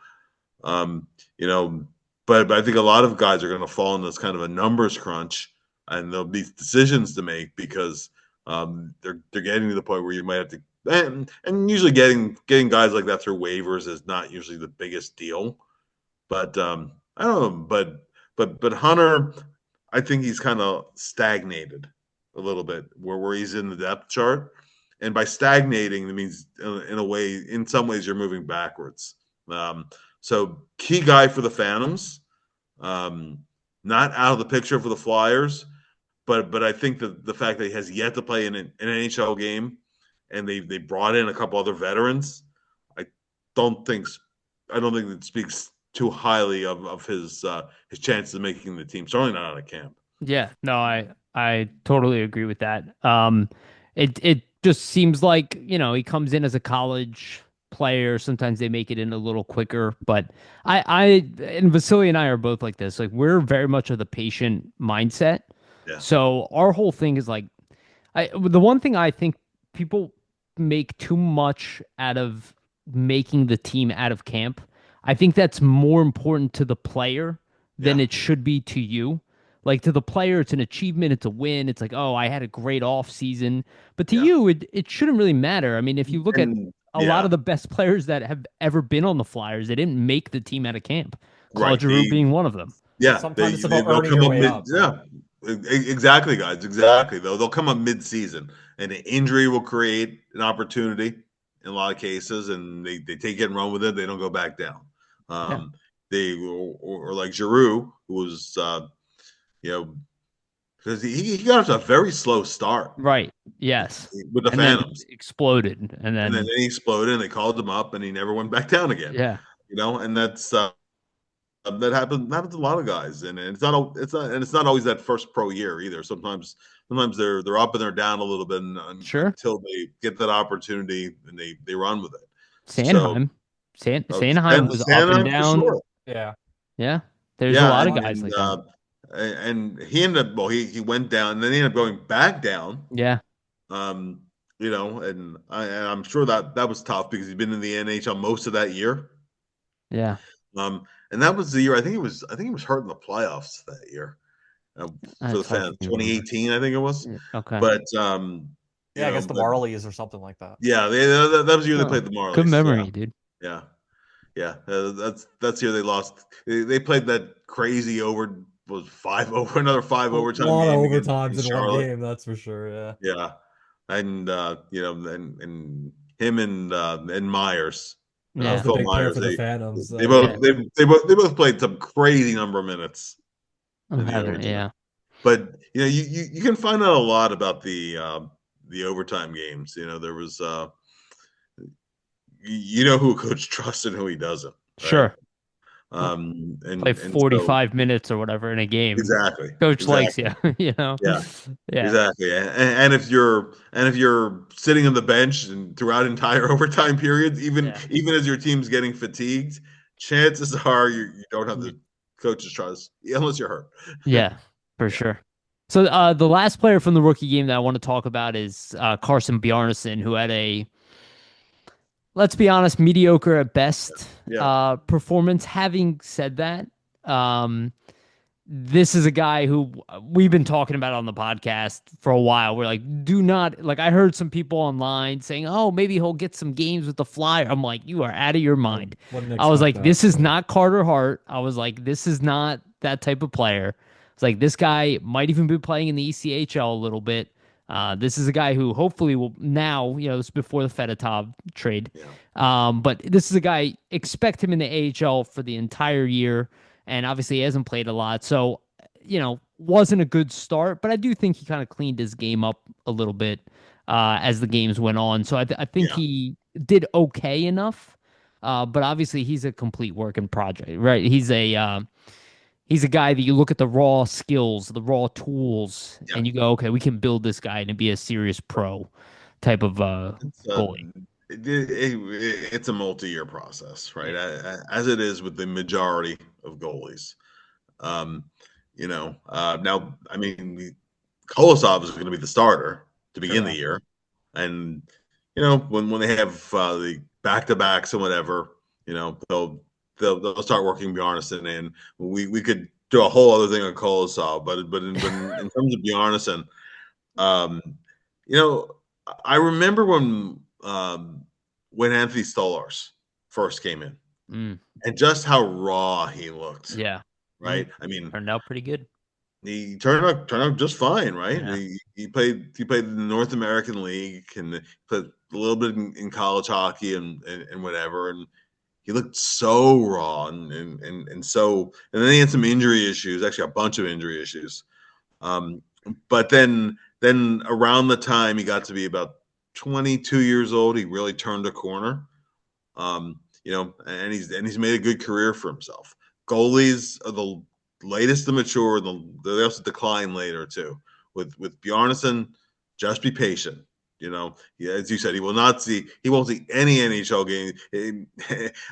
But I think a lot of guys are going to fall in this kind of a numbers crunch, and there'll be decisions to make because they're getting to the point where you might have to. And usually getting guys like that through waivers is not usually the biggest deal. But I don't know. But Hunter, I think he's kind of stagnated a little bit where he's in the depth chart. And by stagnating, it means in some ways you're moving backwards. So key guy for the Phantoms, not out of the picture for the Flyers, but I think that the fact that he has yet to play in an NHL game, and they brought in a couple other veterans, I don't think it speaks too highly of his chances of making the team. Certainly not out of camp. Yeah, no, I totally agree with that. It just seems like he comes in as a college player. Sometimes they make it in a little quicker, but I and Vasili and I are both like this. Like we're very much of the patient mindset. Yeah. So our whole thing is like, the one thing I think people make too much out of making the team out of camp. I think that's more important to the player than it should be to you. Like to the player, it's an achievement, it's a win. It's like, oh, I had a great off season. But to you, it shouldn't really matter. I mean, if you look at a lot of the best players that have ever been on the Flyers, they didn't make the team out of camp. Claude Right. Giroux being one of them. Sometimes it's about They'll earning come your up way mid. up. Yeah, exactly, guys. Exactly. They'll come up mid-season, and an injury will create an opportunity in a lot of cases, and they take it and run with it. They don't go back down. Yeah. They or like Giroux, who was you know, because he got off to a very slow start. Right. Yes. With the And then Phantoms. exploded. And And then then he exploded, and they called him up, and he never went back down again. yeah. And that's that happens a lot of guys, and it's not always that first pro year either. Sometimes they're up and they're down a little bit Sure. until they get that opportunity and they run with it. Sanheim. Sanheim was up and down. Sure. Yeah. Yeah. There's a lot of guys like that. And he ended up he went down, and then he ended up going back down. Yeah. And I'm sure that was tough because he's been in the NHL most of that year. Yeah. And that was the year I think he was hurt in the playoffs that year for the fans. 2018, I think it was. Okay. But I guess the Marlies or something like that. Yeah, that was the year they played the Marlies. Good memory, dude. Yeah. That's the year they lost. They played that crazy another 5 overtime. A lot of overtimes in one game, that's for sure. Yeah. Yeah, and and him and Myers. That was the big pair for the Phantoms. They both played some crazy number of minutes. Yeah. But you can find out a lot about the overtime games. There was who a coach trusts and who he doesn't. Right? Sure. And play 45 minutes or whatever in a game. Exactly. Coach likes you. Yeah. Exactly. And if you're sitting on the bench and throughout entire overtime periods, even as your team's getting fatigued, chances are you don't have the coach's trust unless you're hurt. Yeah, for sure. So the last player from the rookie game that I want to talk about is Carson Bjarnason, who had a, let's be honest, mediocre at best performance. Having said that, this is a guy who we've been talking about on the podcast for a while. We're like, I heard some people online saying, oh, maybe he'll get some games with the Flyer. I'm like, you are out of your mind. I was like, this is not Carter Hart. I was like, this is not that type of player. It's like, this guy might even be playing in the ECHL a little bit. This is a guy who hopefully will now, this is before the Fedotov trade. Yeah. But this is a guy, expect him in the AHL for the entire year. And obviously he hasn't played a lot. So, wasn't a good start, but I do think he kind of cleaned his game up a little bit as the games went on. So I think he did okay enough. But obviously he's a complete work in project, right? He's a guy that you look at the raw skills, the raw tools, and you go, okay, we can build this guy and be a serious pro type of goalie. It's a multi-year process, right? As it is with the majority of goalies. Now, I mean, Kolosov is going to be the starter to begin the year. And, when they have the back-to-backs and whatever, they'll start working Bjarnason in. We could do a whole other thing on Kolosov, but in terms of Bjarnason, I remember when Anthony Stolarz first came in, and just how raw he looked. Yeah, right. I mean, turned out pretty good. He turned out just fine, right? Yeah. He played in the North American League and played a little bit in college hockey and whatever, and he looked so raw and then he had some injury issues, actually a bunch of injury issues. But then around the time he got to be about 22 years old, he really turned a corner. And he's made a good career for himself. Goalies are the latest to mature, they also decline later too. With Bjarnason, just be patient. As you said, he won't see any NHL game.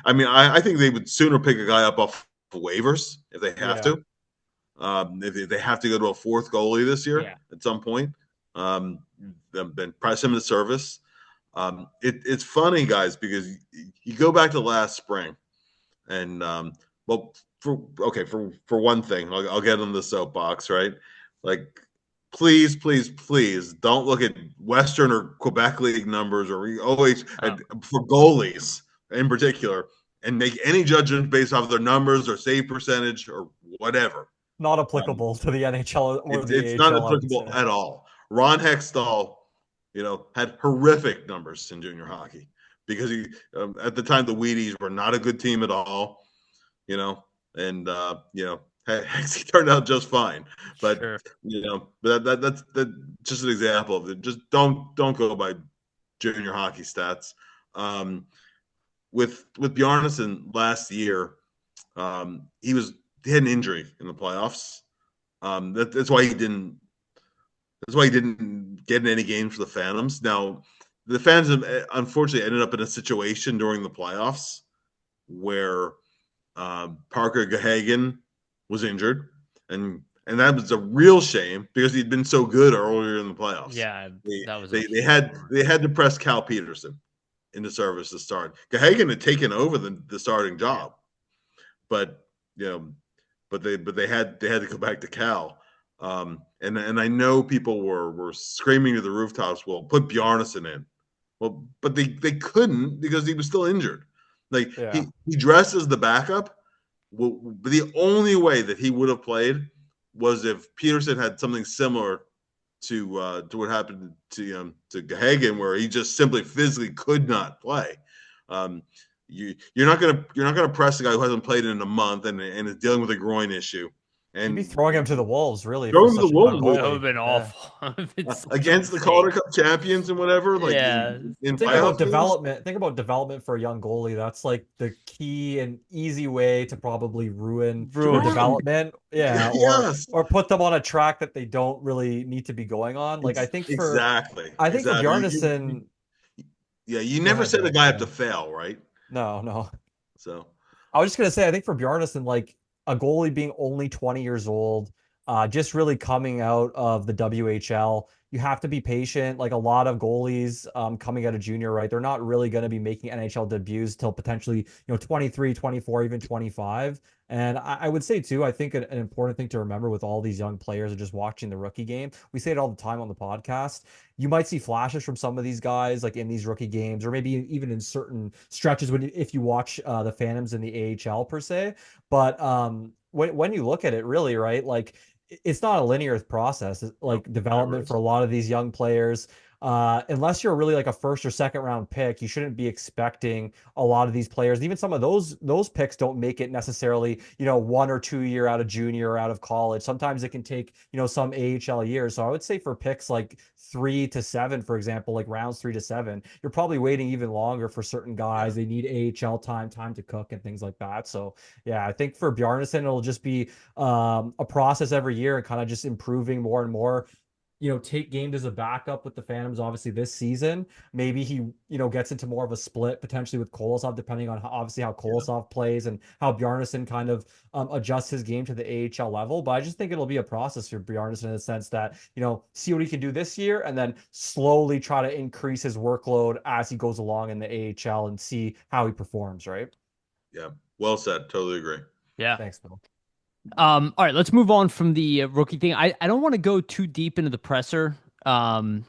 I mean, I think they would sooner pick a guy up off waivers if they have to. If they have to go to a fourth goalie this year at some point, then press him to service. It's funny, guys, because you go back to last spring, and for one thing, I'll get on the soapbox, right? Like, please, please, please don't look at Western or Quebec League numbers or for goalies in particular and make any judgment based off their numbers or save percentage or whatever. Not applicable to the NHL or the It's not AHL, I would applicable say. at all. Ron Hextall, had horrific numbers in junior hockey because he at the time the Wheaties were not a good team at all, and he turned out just fine. But Sure. that's just an example of it. Just don't go by junior hockey stats. With Bjarnason last year, he had an injury in the playoffs. That's why he didn't. That's why he didn't get in any games for the Phantoms. Now, the Phantoms unfortunately ended up in a situation during the playoffs where Parker Gahagan was injured, and that was a real shame because he'd been so good earlier in the playoffs. Yeah, that was they had to press Cal Peterson into service to start. Gahagan had taken over the starting job, but they had to go back to Cal. And I know people were screaming to the rooftops, well, put Bjarnason in. Well, but they couldn't because he was still injured. Like he dressed as the backup. Well, the only way that he would have played was if Peterson had something similar to what happened to Gahagan, where he just simply physically could not play. You're not gonna press a guy who hasn't played in a month and is dealing with a groin issue. And you'd be throwing him to the wolves, really. Throwing him to the wolves that would have been awful. against the Calder Cup champions and whatever. Like in think about development. Think about development for a young goalie. That's like the key and easy way to probably ruin their development. Yeah, or put them on a track that they don't really need to be going on. Like I think for Bjarnason, you never set a guy up to fail, right? No. So I was just gonna say, I think for Bjarnason, like a goalie being only 20 years old, just really coming out of the WHL, you have to be patient. Like a lot of goalies coming out of junior, right? They're not really going to be making NHL debuts till potentially, 23, 24, even 25. And I would say too, I think an important thing to remember with all these young players are just watching the rookie game. We say it all the time on the podcast. You might see flashes from some of these guys like in these rookie games, or maybe even in certain stretches if you watch the Phantoms in the AHL per se. But when you look at it, really, right, like it's not a linear process. Like development for a lot of these young players. Unless you're really like a first or second round pick, you shouldn't be expecting a lot of these players. Even some of those picks don't make it necessarily, 1 or 2 year out of junior or out of college. Sometimes it can take, some AHL years. So I would say for picks like 3 to 7, for example, like rounds 3 to 7, you're probably waiting even longer for certain guys. They need AHL time to cook and things like that. So yeah, I think for Bjarnason, it'll just be a process every year and kind of just improving more and more. Take games as a backup with the Phantoms, obviously this season. Maybe he, gets into more of a split potentially with Kolosov, depending on how Kolosov plays and how Bjarnason kind of adjusts his game to the AHL level. But I just think it'll be a process for Bjarnason in the sense that, see what he can do this year and then slowly try to increase his workload as he goes along in the AHL and see how he performs, right? Yeah. Well said. Totally agree. Yeah. Thanks, Bill. All right, let's move on from the rookie thing. I don't want to go too deep into the presser, but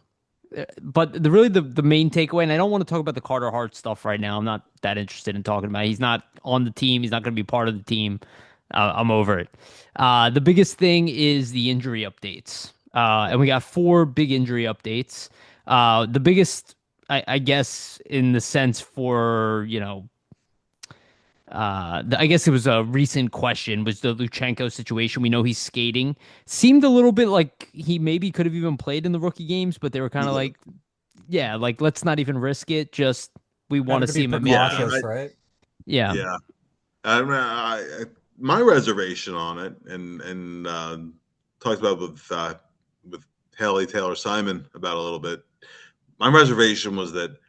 the main takeaway, and I don't want to talk about the Carter Hart stuff right now. I'm not that interested in talking about it. He's not on the team. He's not going to be part of the team. I'm over it. The biggest thing is the injury updates, and we got 4 big injury updates. The biggest, I guess, in the sense for I guess it was a recent question, was the Luchanko situation. We know he's skating. Seemed a little bit like he maybe could have even played in the rookie games, but they were kind of like, let's not even risk it. Just we want to see him cautious, right? Yeah. Yeah. My reservation on it, and talked about with Haley Taylor Simon about a little bit. My reservation was that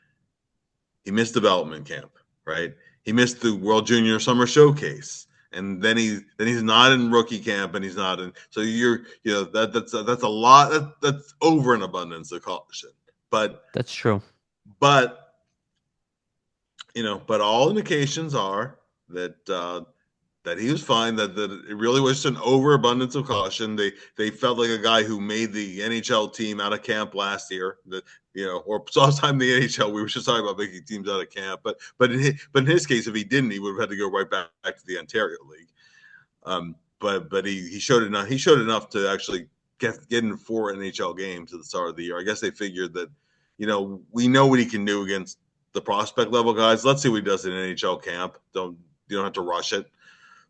he missed development camp, right? He missed the World Junior Summer Showcase, and then he's not in rookie camp, and he's not in. So that's a lot. That's over an abundance of caution. But that's true. But all indications are that that he was fine, that it really was an overabundance of caution. They felt like a guy who made the NHL team out of camp last year, that or sometime in the NHL. We were just talking about making teams out of camp, but in his case, if he didn't, he would have had to go right back to the Ontario League. But he showed enough. He showed enough to actually get in 4 NHL games at the start of the year. I guess they figured that, we know what he can do against the prospect level guys. Let's see what he does in NHL camp. You don't have to rush it.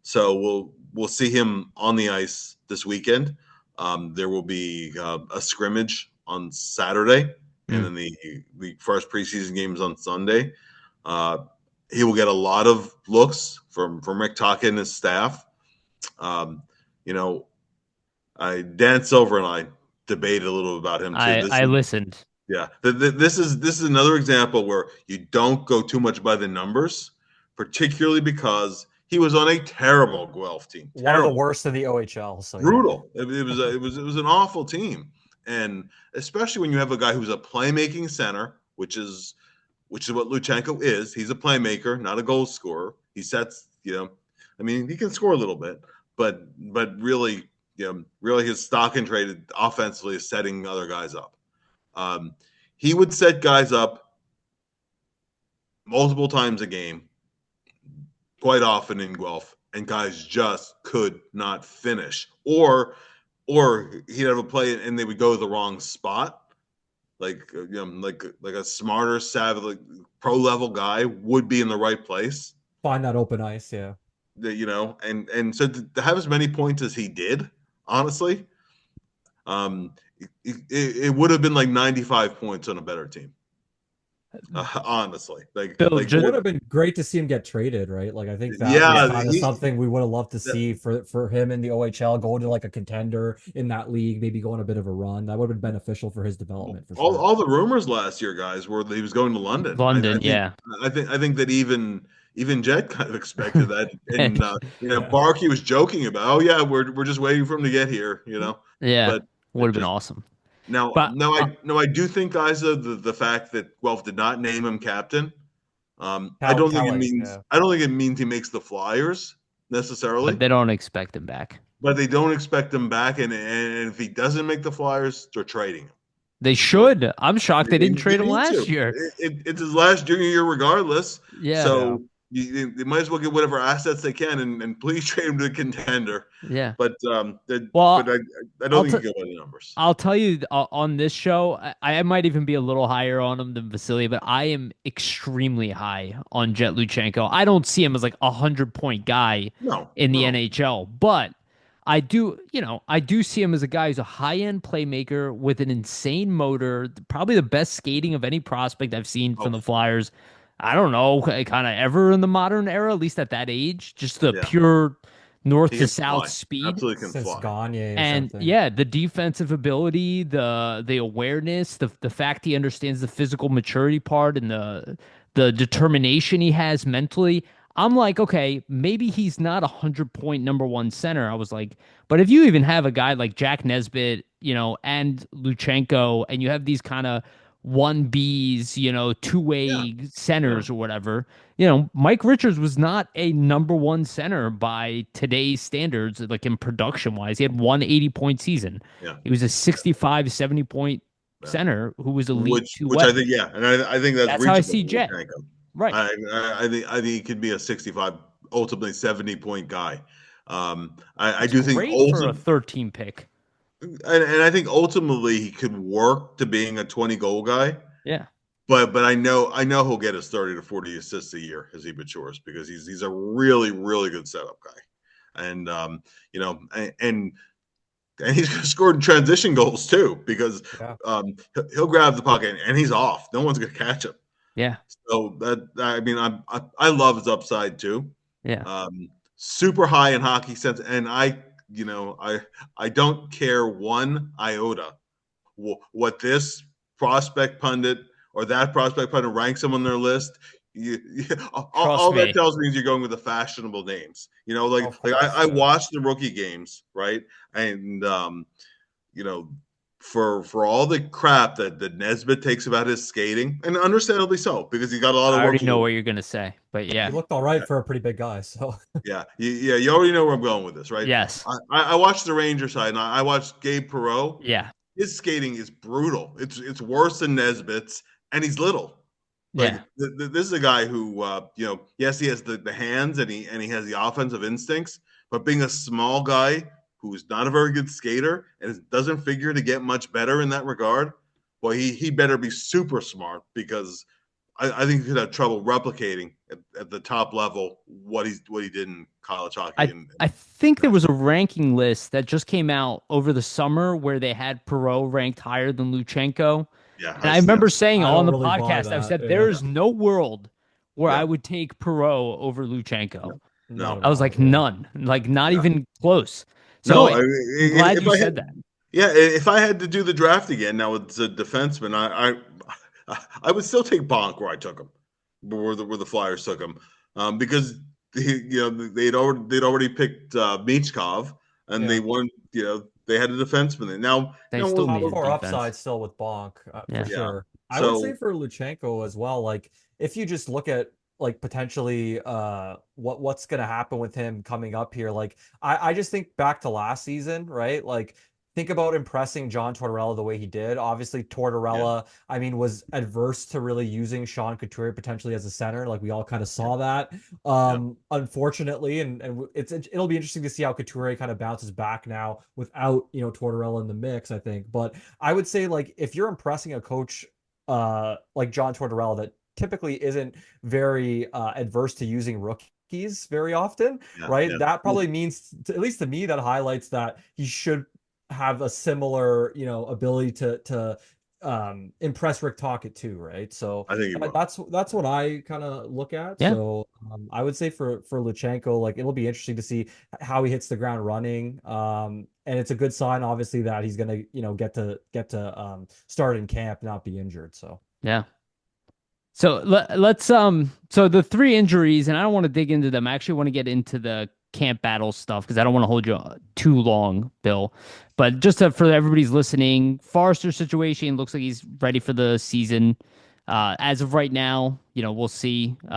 So we'll see him on the ice this weekend. There will be a scrimmage on Saturday, and then the first preseason game is on Sunday. He will get a lot of looks from Rick Tocchet and his staff. Dan Silver and I debated a little about him too. I listened. Yeah, this is another example where you don't go too much by the numbers, particularly because he was on a terrible Guelph team. One of the worst in the OHL. So brutal. Yeah. It was an awful team, and especially when you have a guy who's a playmaking center, which is what Luchanko is. He's a playmaker, not a goal scorer. He sets. He can score a little bit, but really, really his stock and trade offensively is setting other guys up. He would set guys up multiple times a game, quite often in Guelph, and guys just could not finish. Or he'd have a play and they would go to the wrong spot. Like a smarter, savvy, pro level guy would be in the right place. Find that open ice, yeah. And so to have as many points as he did, honestly, it would have been like 95 points on a better team. Honestly, it would have been great to see him get traded, right? Like I think that was kind of something we would have loved to see for him in the OHL, going to like a contender in that league, maybe going a bit of a run. That would have been beneficial for his development. For sure. All the rumors last year, guys, were that he was going to London. I think that even Jett kind of expected that, and Barkey was joking about, oh yeah, we're just waiting for him to get here, but would have been awesome. I do think, guys, the fact that Guelph did not name him captain, I don't think it means he makes the Flyers necessarily. But they don't expect him back. But they don't expect him back, and if he doesn't make the Flyers, they're trading him. They should. I'm shocked they didn't trade him last year. It's his last junior year, regardless. Yeah. So. They might as well get whatever assets they can and please trade him to a contender. Yeah. But I don't think you go by the numbers. I'll tell you on this show, I might even be a little higher on him than Vasili, but I am extremely high on Jett Luchanko. I don't see him as like 100-point guy in the NHL, but I do see him as a guy who's a high-end playmaker with an insane motor, probably the best skating of any prospect I've seen from the Flyers. I don't know, kind of ever in the modern era, at least at that age, just the pure north to south speed. Absolutely can Since fly. Gagne and the defensive ability, the awareness, the fact he understands the physical maturity part and the determination he has mentally. I'm like, okay, maybe he's not 100-point number one center. I was like, but if you even have a guy like Jack Nesbitt, and Luchanko, and you have these kind of 1Bs, two-way centers or whatever. Mike Richards was not a number one center by today's standards, like in production-wise. He had 180-point season. Yeah. He was a 65, 70-point center who was elite which I think, and I think that's how I see Jett. Right. I think he could be a 65, ultimately 70-point guy. I do think great for a 13 pick. And I think ultimately he could work to being a 20-goal guy. Yeah. But I know he'll get his 30 to 40 assists a year as he matures, because he's a really, really good setup guy. And and he's scored in transition goals too, because he'll grab the puck and he's off. No one's gonna catch him. Yeah. So I love his upside too. Yeah. Super high in hockey sense, and I don't care one iota what this prospect pundit or that prospect pundit ranks him on their list. All that tells me is you're going with the fashionable names. I watch the rookie games, right? And for all the crap that Nesbitt takes about his skating, and understandably so, because he got a lot I of work already to know do. what you're gonna say, but He yeah, looked all right for a pretty big guy. So You already know where I'm going with this, right? yes, I watched the Ranger side, and I watched Gabe Perreault. yeah, His skating is brutal. It's worse than Nesbitt's, and he's little. Like yeah. this is a guy who, yes, he has the hands and he has the offensive instincts, but being a small guy who's not a very good skater and doesn't figure to get much better in that regard, well, he better be super smart, because I think he could have trouble replicating at the top level what he did in college hockey. I And I think there was a ranking list that just came out over the summer where they had Perot ranked higher than Luchanko. yeah, And I remember saying I on don't the really buy podcast, I that. said there is no world where I yeah, would take Perot over Luchanko. no, Not no, at I was all. like Yeah. none, like not yeah. even close. So No. I'm glad If you I said had, that. yeah, if I had to do the draft again, now it's a defenseman, I would still take Bonk where I took him, where the Flyers took him, because they'd already picked Michkov, and Yeah. they wanted, they had a defenseman. And They still Top needed four defense. upside still with Bonk, for Yeah. yeah, sure. I would say so for Luchanko as well, like if you just look at like potentially what's gonna happen with him coming up here, like I just think back to last season, right? Like think about impressing John Tortorella the way he did. Obviously, yeah, Tortorella, I mean, was adverse to really using Sean Couturier potentially as a center. Like we all kind of saw that. yeah, Unfortunately, and it'll be interesting to see how Couturier kind of bounces back now without Tortorella in the mix. I think, but I would say like if you're impressing a coach like John Tortorella that typically isn't very adverse to using rookies very often, yeah, right? yeah. That Well, probably means, at least to me, that highlights that he should have a similar, ability to impress Rick Tocchet too, right? So I think he will. that's what I kind of look at. Yeah. So I would say for Luchanko, like it'll be interesting to see how he hits the ground running. And it's a good sign, obviously, that he's gonna, get to start in camp, not be injured. So Yeah. So let's so the three injuries, and I don't want to dig into them. I actually want to get into the camp battle stuff because I don't want to hold you too long, Bill. But just for everybody's listening, Forrester's situation looks like he's ready for the season. As of right now, we'll see in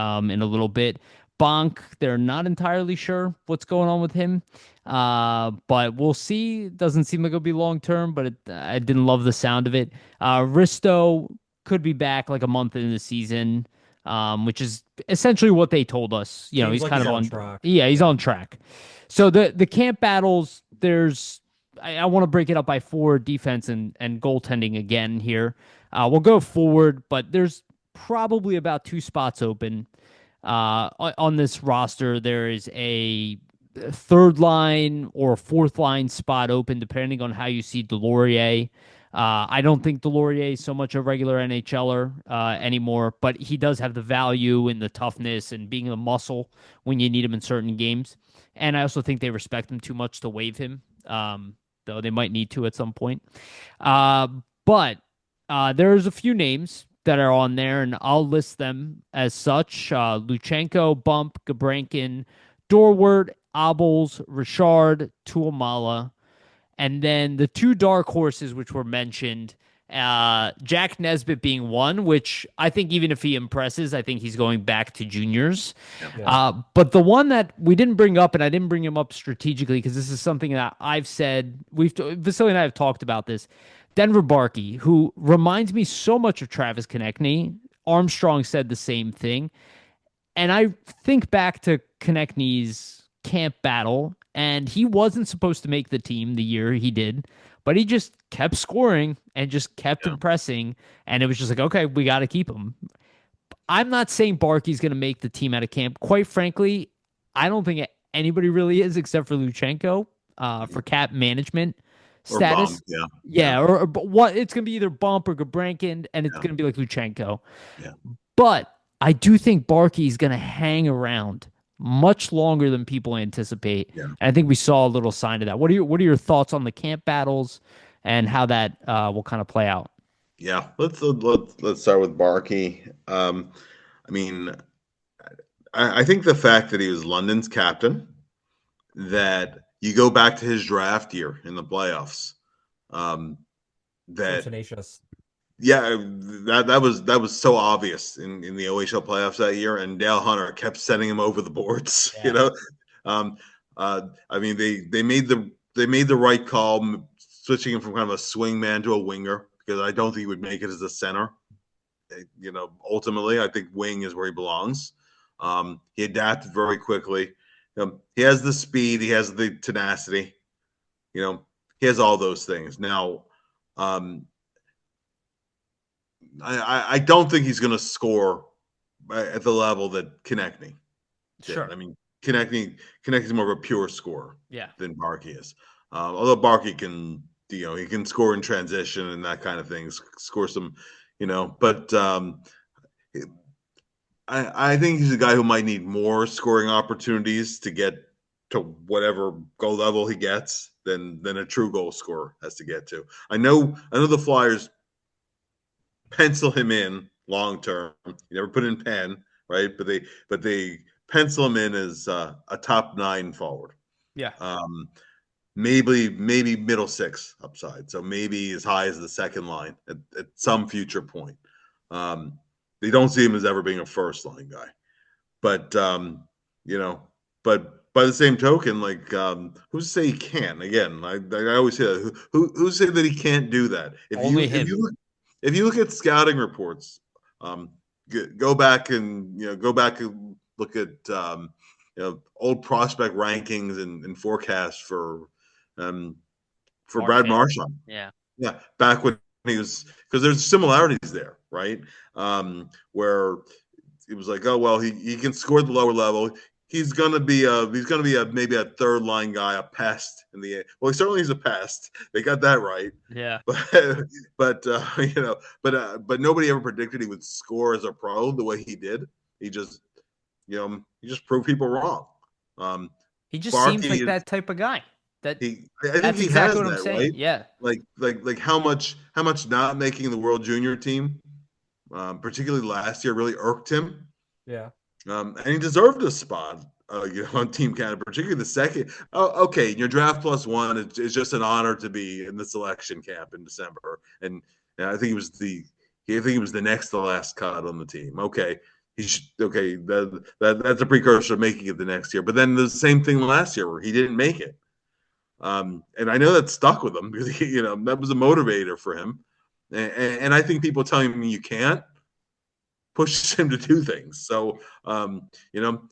a little bit. Bonk, they're not entirely sure what's going on with him. But we'll see. Doesn't seem like it'll be long term, but I didn't love the sound of it. Risto could be back like a month into the season, which is essentially what they told us. seems He's like kind he's of on on, track. yeah, he's on track. So the camp battles, I want to break it up by forward, defense, and goaltending again here. We'll go forward, but there's probably about two spots open. On this roster, there is a third line or fourth line spot open, depending on how you see Delorier. I don't think Delorier is so much a regular NHLer anymore, but he does have the value and the toughness and being a muscle when you need him in certain games. And I also think they respect him too much to waive him, though they might need to at some point. But there's a few names that are on there, and I'll list them as such. Luchanko, Bump, Gabrankin, Dorwart, Abels, Richard, Tuamala, and then the two dark horses which were mentioned, Jack Nesbitt being one, which I think even if he impresses, I think he's going back to juniors. Yeah. But the one that we didn't bring up, and I didn't bring him up strategically because this is something that I've said, Vasili and I have talked about this. Denver Barkey, who reminds me so much of Travis Konechny. Armstrong said the same thing. And I think back to Konechny's camp battle, and he wasn't supposed to make the team the year he did, but he just kept scoring and just kept Yeah. impressing. And it was just like, okay, we got to keep him. I'm not saying Barkey's going to make the team out of camp. Quite frankly, I don't think anybody really is except for Luchanko for cap management Or Bonk, status. yeah. Yeah, or what it's going to be either Bump or Gabrankin, and it's Yeah. going to be like Luchanko. Yeah. But I do think Barkey's going to hang around much longer than people anticipate. Yeah. And I think we saw a little sign of that. What are your thoughts on the camp battles and how that will kind of play out? Yeah, let's start with Barkey. I mean, I think the fact that he was London's captain, that you go back to his draft year in the playoffs, So that tenacious. yeah, that was so obvious in the OHL playoffs that year, and Dale Hunter kept sending him over the boards. Yeah. Um, I mean they made the right call, switching him from kind of a swing man to a winger, because I don't think he would make it as a center. Ultimately, I think wing is where he belongs. He adapted very quickly. He has the speed, he has the tenacity. He has all those things. Now, I don't think he's going to score at the level that Konechny did. Sure. I mean, Konechny's more of a pure scorer than Barkey is. Although Barkey can, he can score in transition and that kind of thing, score some, but I think he's a guy who might need more scoring opportunities to get to whatever goal level he gets than a true goal scorer has to get to. I know the Flyers pencil him in long term. You never put in pen, right? But they pencil him in as a top 9 forward. Yeah. Maybe middle 6 upside. So maybe as high as the second line at some future point. They don't see him as ever being a first line guy. But but by the same token, like who's to say he can't? Again, I always say that. Who's to say that he can't do that? If you look at scouting reports, go back and look at old prospect rankings and forecasts for Brad Marchand. Yeah, back when he was, because there's similarities there, right? Where it was like, oh well, he can score at the lower level. He's gonna be maybe a third line guy, a pest in the. Well, he certainly is a pest. They got that right. Yeah. But nobody ever predicted he would score as a pro the way he did. He just proved people wrong. He just seems like that type of guy. I think he exactly has what that, I'm saying. right? Yeah. Like how much not making the World Junior team, particularly last year, really irked him. Yeah. And he deserved a spot, on Team Canada, particularly the second. Oh, okay, your draft +1 is just an honor to be in the selection camp in December, and I think he was the next to last cut on the team. Okay, that's a precursor to making it the next year. But then the same thing last year where he didn't make it, and I know that stuck with him because that was a motivator for him, and I think people telling him you can't pushes him to do things. So, now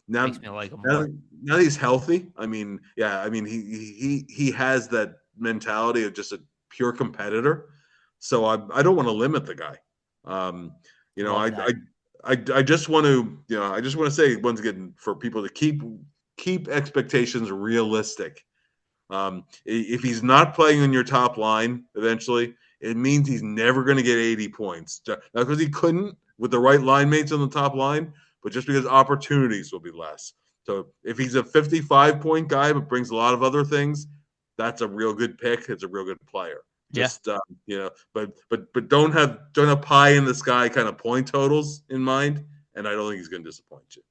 makes me like him more. Now he's healthy. I mean, he has that mentality of just a pure competitor. So I don't want to limit the guy. I just want to say once again for people to keep expectations realistic. If he's not playing on your top line eventually, it means he's never going to get 80 points. Not because he couldn't with the right line mates on the top line, but just because opportunities will be less. So if he's a 55-point guy but brings a lot of other things, that's a real good pick. It's a real good player. Just but don't have pie in the sky kind of point totals in mind, and I don't think he's going to disappoint you.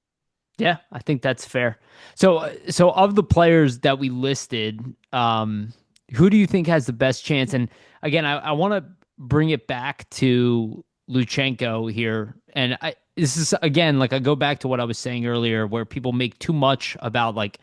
Yeah, I think that's fair. So of the players that we listed, who do you think has the best chance? And again, I want to bring it back to Luchanko here. And this is, again, like I go back to what I was saying earlier, where people make too much about like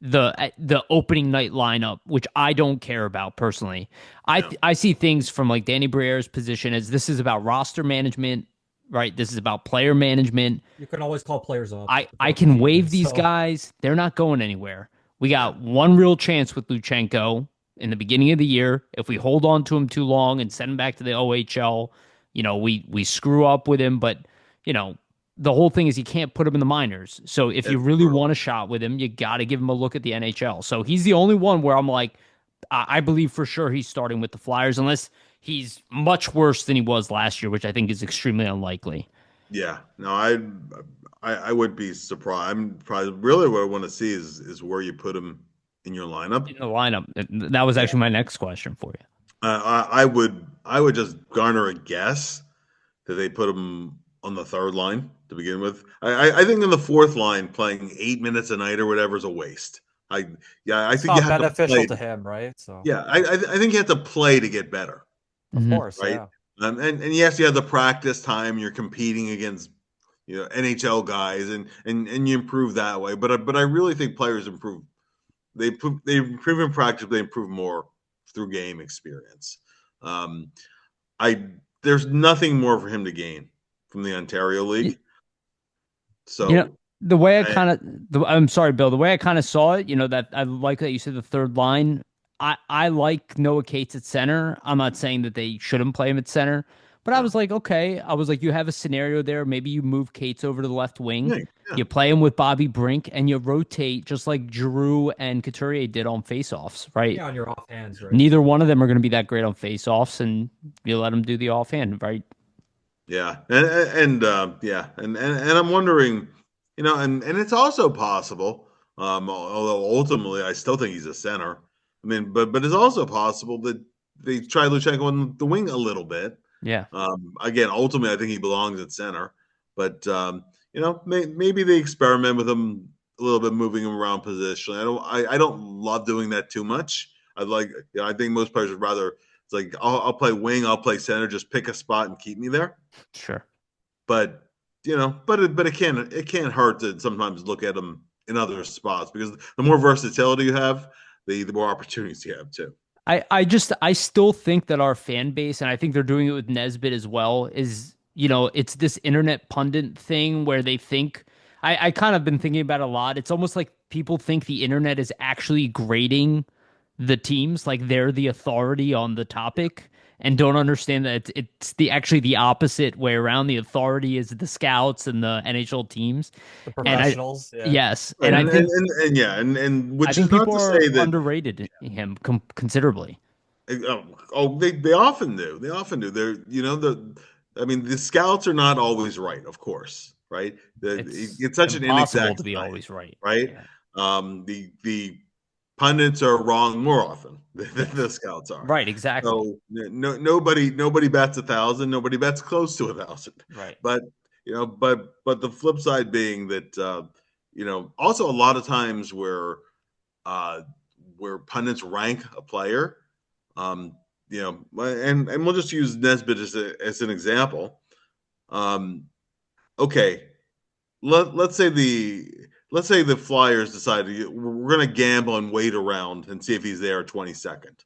the opening night lineup, which I don't care about personally. I see things from like Danny Briere's position as this is about roster management, right? This is about player management. You can always call players up. I can waive these guys. They're not going anywhere. We got one real chance with Luchanko in the beginning of the year. If we hold on to him too long and send him back to the OHL, we screw up with him. But, the whole thing is you can't put him in the minors. So if you really want a shot with him, you got to give him a look at the NHL. So he's the only one where I'm like, I believe for sure he's starting with the Flyers, unless he's much worse than he was last year, which I think is extremely unlikely. Yeah, no, I would be surprised. I'm probably really what I want to see is where you put him in your lineup. In the lineup, that was actually my next question for you. I would just garner a guess that they put him on the third line to begin with. I think in the fourth line, playing 8 minutes a night or whatever is a waste. I think it's you not have beneficial to him, right? So I think you have to play to get better. Of course, right? yeah. And yes, you have the practice time. You're competing against NHL guys, and you improve that way. But I really think players improve. They improve in practice. They improve more through game experience. Um, I There's nothing more for him to gain from the Ontario Y- League. You know, So the way I I, kind of, I'm sorry, Bill, the way I kind of saw it, that I like that you said the third line. I like Noah Cates at center. I'm not saying that they shouldn't play him at center, but I yeah, was like, okay. I was like, you have a scenario there. Maybe you move Cates over to the left wing. yeah, yeah. You play him with Bobby Brink and you rotate just like Giroux and Couturier did on faceoffs, right? Yeah, on your offhands, right? Neither one of them are going to be that great on faceoffs, and you let them do the offhand, right? Yeah, yeah, and I'm wondering, and it's also possible. Although ultimately, I still think he's a center. I mean, but it's also possible that they try Luchanko on the wing a little bit. Yeah, Again, ultimately, I think he belongs at center. But maybe they experiment with him a little bit, moving him around positionally. I don't love doing that too much. I think most players would rather. It's like I'll play wing, I'll play center, just pick a spot and keep me there. sure. But it can't hurt to sometimes look at them in other spots, because the more versatility you have, the more opportunities you have too. I still think that our fan base, and I think they're doing it with Nesbitt as well, is it's this internet pundit thing where they think I kind of been thinking about it a lot. It's almost like people think the internet is actually grading the teams, like they're the authority on the topic, and don't understand that it's the actually the opposite way around. The authority is the scouts and the NHL teams. The And professionals, yeah. yes, Right, and and yeah, and I which is think not people to are say that. underrated him considerably. They often do. They often do. I mean, the scouts are not always right, of course, right? It's It's such an impossible inexact to be science, always right. right? Yeah. The pundits are wrong more often than the Yes. scouts are. Right, exactly. So nobody bets 1,000. Nobody bets close to 1,000. Right. But but the flip side being that also a lot of times uh, where pundits rank a player, um, and we'll just use Nesbitt as an example. Um, okay, let's say the Flyers decide we're going to gamble and wait around and see if he's there 22nd.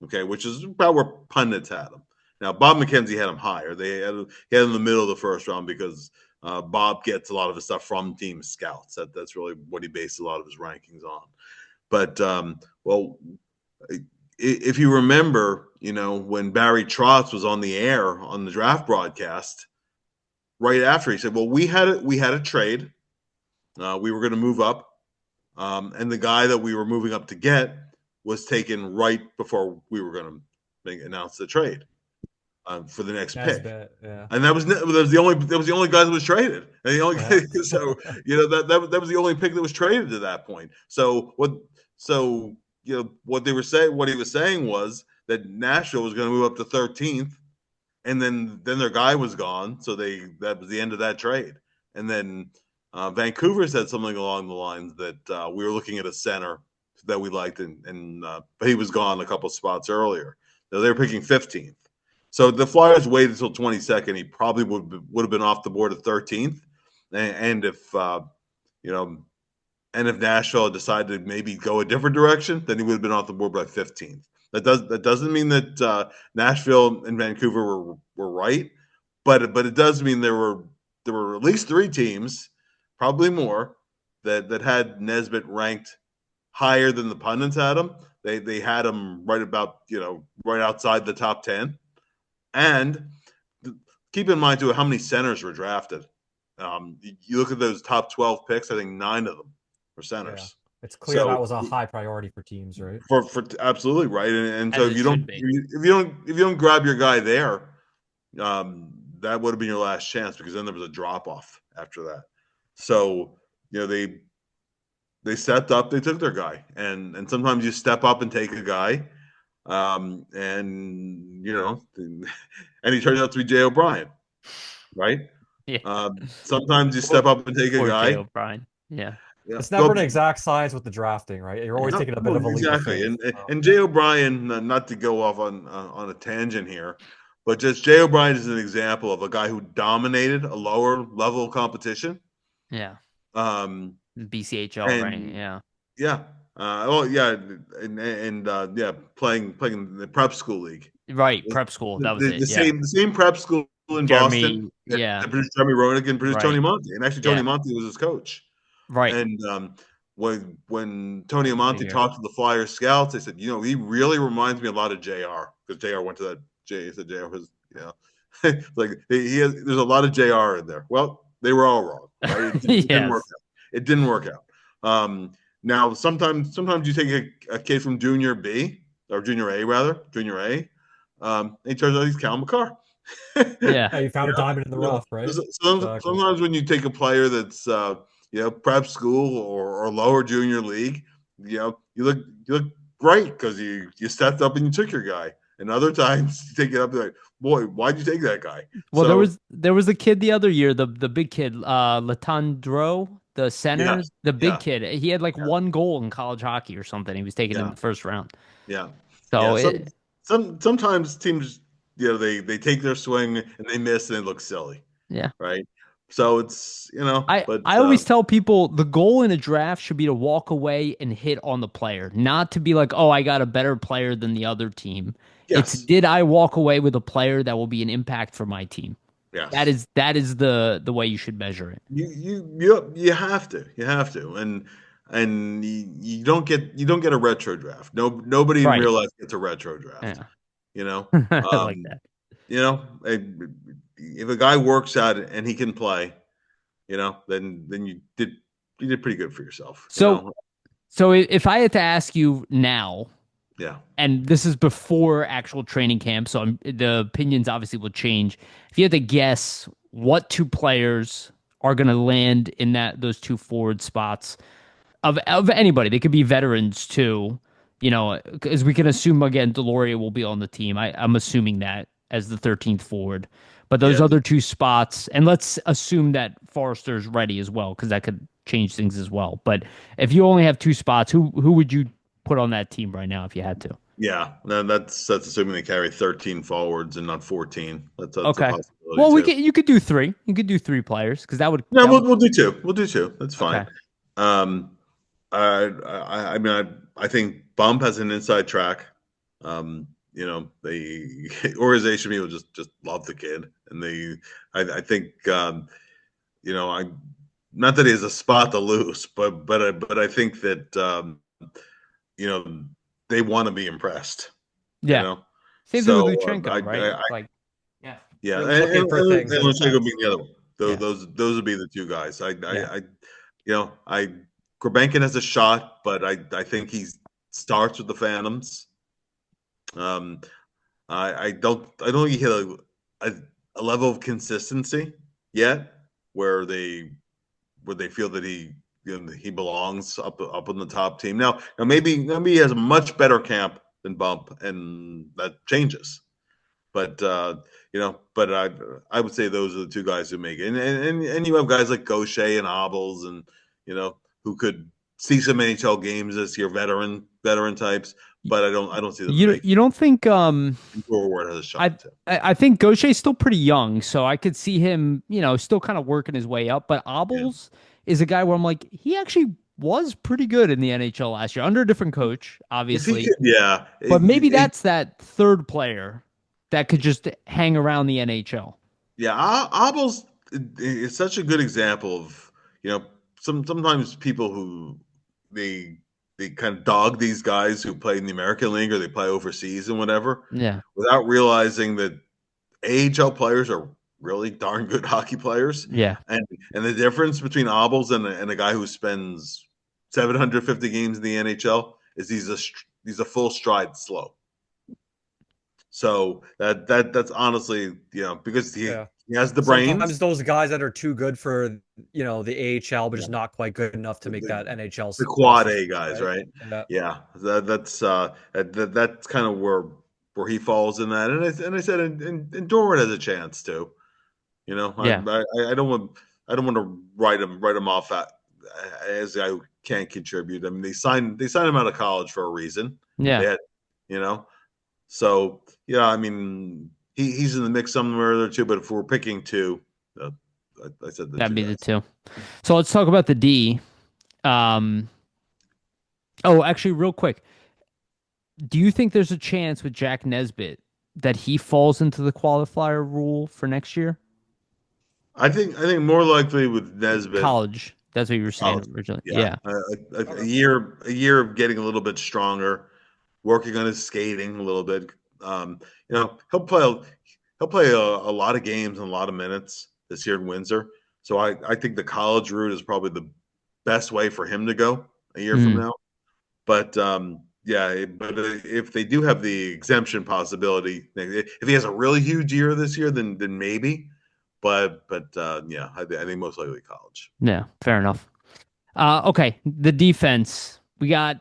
Okay, which is about where pundits had him. Now Bob McKenzie had him higher. He had him in the middle of the first round because Bob gets a lot of his stuff from team scouts. That's really what he based a lot of his rankings on. But well, if you remember, when Barry Trotz was on the air on the draft broadcast, right after he said, "Well, we had a trade. We were going to move up, and the guy that we were moving up to get was taken right before we were going to announce the trade for the next pick." Nesbitt, yeah. And that was the only guy that was traded, and the only Yeah. so that was the only pick that was traded to that point. What they were saying, what he was saying was that Nashville was going to move up to 13th, and then their guy was gone, so that was the end of that trade. And then Vancouver said something along the lines that we were looking at a center that we liked, and but he was gone a couple spots earlier. So they were picking 15th. So the Flyers waited until 22nd. He probably would have been off the board at 13th, and you know, if Nashville had decided to maybe go a different direction, then he would have been off the board by 15th. That doesn't mean that Nashville and Vancouver were right, but it does mean there were at least three teams, probably more, that had Nesbitt ranked higher than the pundits had him. They had him right about right outside the top 10. And keep in mind too how many centers were drafted. You look at those top 12 picks. I think 9 of them were Yeah. centers. It's clear that So was a high priority for teams, right? for absolutely right. And so As if it you don't should be. if you don't grab your guy there, that would have been your last chance, because then there was a drop off after that. So they stepped up, they took their guy, and sometimes you step up and take a guy, and and he turns out to be Jay O'Brien, right? Yeah. Sometimes you step up and take a Poor Jay guy, O'Brien. Yeah. Yeah. It's never Well, an exact science with the drafting, right? You're always Yeah. no, taking a bit well, of a leap of exactly. faith. And Jay O'Brien, not to go off on a tangent here, but just Jay O'Brien is an example of a guy who dominated a lower level competition. Yeah. Um, BCHL, right? and Yeah. yeah, well, yeah, and yeah, playing in the prep school league. Right. Prep school. That was it. Yeah. The same prep school in Boston Jeremy. that, Yeah. that produced Jeremy Roenick and produced Tony Right. Monty, and actually Tony Yeah. Monty was his coach. Right. And when Tony Good for Amonte you. talked to the Flyers scouts, they said, he really reminds me a lot of JR, because JR went to that. He said JR was, like there's a lot of JR in there. Well, they were all wrong, right? It didn't work Yes. out. It didn't work out. Now sometimes you take a kid from junior B or junior A rather, junior A, and he turns out he's Cal McCarr. Yeah. Yeah, you found a diamond in the rough, right? Exactly. Sometimes when you take a player that's prep school or lower junior league, you look great because you stepped up and you took your guy. And other times you take it up like, boy, why'd you take that guy? Well, So there was a kid the other year, the big kid, Latandro, the yeah, center, the big yeah, kid. He had like yeah, one goal in college hockey or something. He was taken in yeah, the first round. yeah, yeah. So it, Sometimes teams, they take their swing and they miss and they look silly, yeah. right? So it's but I always tell people the goal in a draft should be to walk away and hit on the player, not to be like, oh, I got a better player than the other team. It's yes, did I walk away with a player that will be an impact for my team? yes. That is the way you should measure it. You have to, and you don't get a retro draft. Nobody in Right. real life gets a retro draft. Yeah. You know, I like um, that. if a guy works out and he can play, then you did pretty good for yourself. So if I had to ask you now, Yeah, and this is before actual training camp, so the opinions obviously will change. If you had to guess what two players are going to land in those two forward spots of anybody, they could be veterans too. As we can assume again, Deloria will be on the team. I'm assuming that as the 13th forward, but those yeah, other two spots, and let's assume that Forrester's ready as well, because that could change things as well. But if you only have two spots, who would you put on that team right now if you had to? yeah. That's assuming they carry 13 forwards and not 14. That's a Okay. possibility Well, too. you could do three. You could do three players because No, that would we'll do two. We'll do two. That's okay. fine. Um, I mean, I think Bump has an inside track. The organization people just love the kid, and I think, I not that he has a spot to lose, but I think that, you know, they want to be impressed. You Yeah. know, Same thing with so Luchanko, right? It's like yeah. yeah, You're and looking for things in a Luchanko being sense. the other one. Those Yeah. those would be the two guys. Yeah. I Grebenkin has a shot, but I think he starts with the Phantoms. Um, I don't think he hit a level of consistency yet where they feel that he belongs up on the top team. Now maybe he has a much better camp than Bump, and that changes. But but I would say those are the two guys who make it, and you have guys like Gaucher and Obels, and who could see some NHL games as your veteran types. But I don't see them make You don't think Dorwart has a I shot too. I think Gaucher's still pretty young, so I could see him, still kind of working his way up. But Yeah, Obels is a guy where I'm like, he actually was pretty good in the NHL last year under a different coach, if he obviously. could, yeah, But maybe that's that third player that could just hang around the NHL. yeah. Obels is such a good example of sometimes people who they they kind of dog these guys who play in the American League or they play overseas and whatever, Yeah. without realizing that AHL players are really darn good hockey players, Yeah. and the difference between Obels and a guy who spends 750 games in the NHL is he's a full stride slow. So that's honestly, because Yeah. he has the Sometimes brains, those guys that are too good for, the AHL, but Yeah. just not quite good enough to make the, that NHL the quad roster A spot, guys, right? right? Yeah. Yeah, that's kind of where he falls in that. And I said, and Dorwart has a chance too. Yeah. I don't want to write him off as I can't contribute. I mean, they signed him out of college for a reason. They Yeah, had, you know, so yeah. I mean, he's in the mix somewhere or other too. But if we're picking two, uh, I said the that'd two be the guys. two. So let's talk about the D. Um, oh, actually, real quick, do you think there's a chance with Jack Nesbitt that he falls into the qualifier rule for next year? I think more likely with Nesbitt. College. That's what you were saying College. originally. Yeah, Yeah. a year of getting a little bit stronger, working on his skating a little bit. He'll play a lot of games and a lot of minutes this year in Windsor. So I think the college route is probably the best way for him to go a year from Mm, now. But yeah, but if they do have the exemption possibility, if he has a really huge year this year, then maybe. But yeah, I think most likely college. yeah, fair enough. Okay, the defense. We got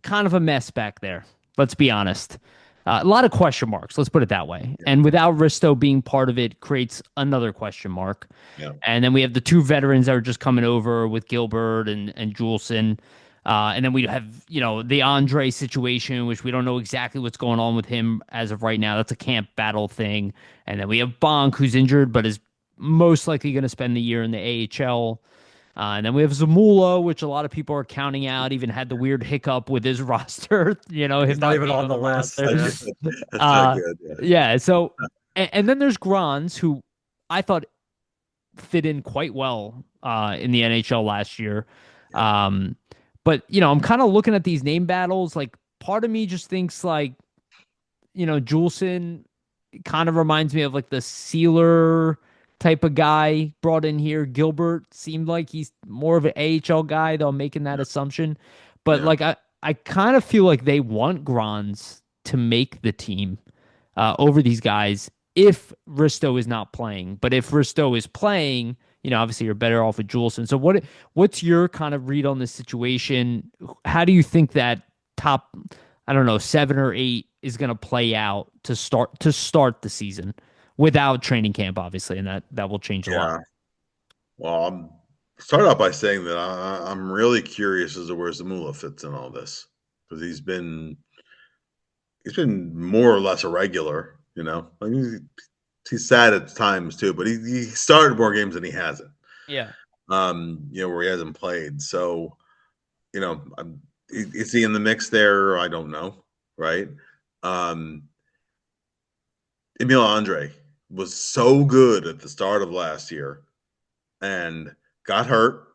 kind of a mess back there. Let's be honest. A lot of question marks. Let's put it that way. Yeah, And without Risto being part of it, creates another question mark. yeah, And then we have the two veterans that are just coming over with Gilbert and Juleson. And then we have, the Andre situation, which we don't know exactly what's going on with him as of right now. That's a camp battle thing. And then we have Bonk, who's injured, but is most likely going to spend the year in the AHL. And then we have Zamula, which a lot of people are counting out, even had the weird hiccup with his roster, He's him not not even being on the list. roster. Yeah. that's not Uh, good. Yeah. yeah. So, and then there's Grans, who I thought fit in quite well in the NHL last year. Yeah. But I'm kind of looking at these name battles. Like, part of me just thinks like, Juleson kind of reminds me of like the sealer type of guy brought in here. Gilbert seemed like he's more of an AHL guy, though I'm making that assumption. But Yeah. like I kind of feel like they want Grans to make the team over these guys if Risto is not playing. But if Risto is playing, obviously you're better off with Juleson. So what's your kind of read on this situation? How do you think that top, I don't know, 7 or 8 is going to play out to start the season without training camp, obviously, and that will change a lot. Yeah. Well, I'm start out by saying that I'm really curious as to where Zamula fits in all this because he's been more or less a regular. I mean, he's sad at times too, but he started more games than he hasn't. Yeah. Where he hasn't played. So, is he in the mix there? I don't know. Right. Um, Emil Andre was so good at the start of last year and got hurt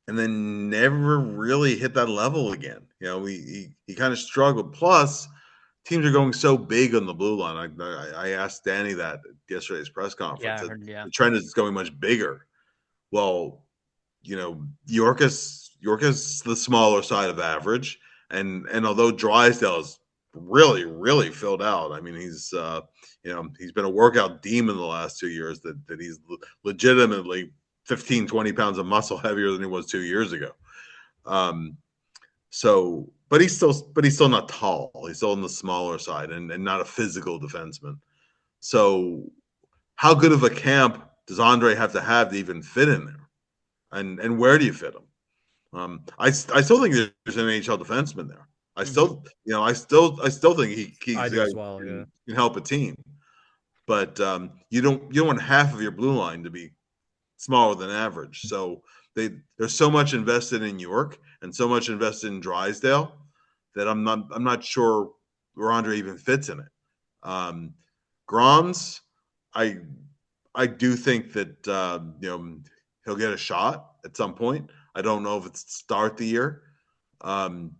and then never really hit that level again. He kind of struggled. Plus, teams are going so big on the blue line. I asked Danny that at yesterday's press conference. Yeah, I That heard, yeah. the trend is going much bigger. Well, York is the smaller side of average, and although Drysdale is really, really filled out. I mean, he's been a workout demon the last 2 years. That he's legitimately 15, 20 pounds of muscle heavier than he was 2 years ago. But he's still not tall. He's still on the smaller side and not a physical defenseman. So how good of a camp does Andre have to even fit in there? And where do you fit him? I still think there's an NHL defenseman there. I still think he's I a do guy as well. who Yeah. can help a team. But you don't want half of your blue line to be smaller than average. So there's so much invested in York and so much invested in Drysdale that I'm not sure where Andre even fits in it. Grom's, I do think that he'll get a shot at some point. I don't know if it's to start the year, but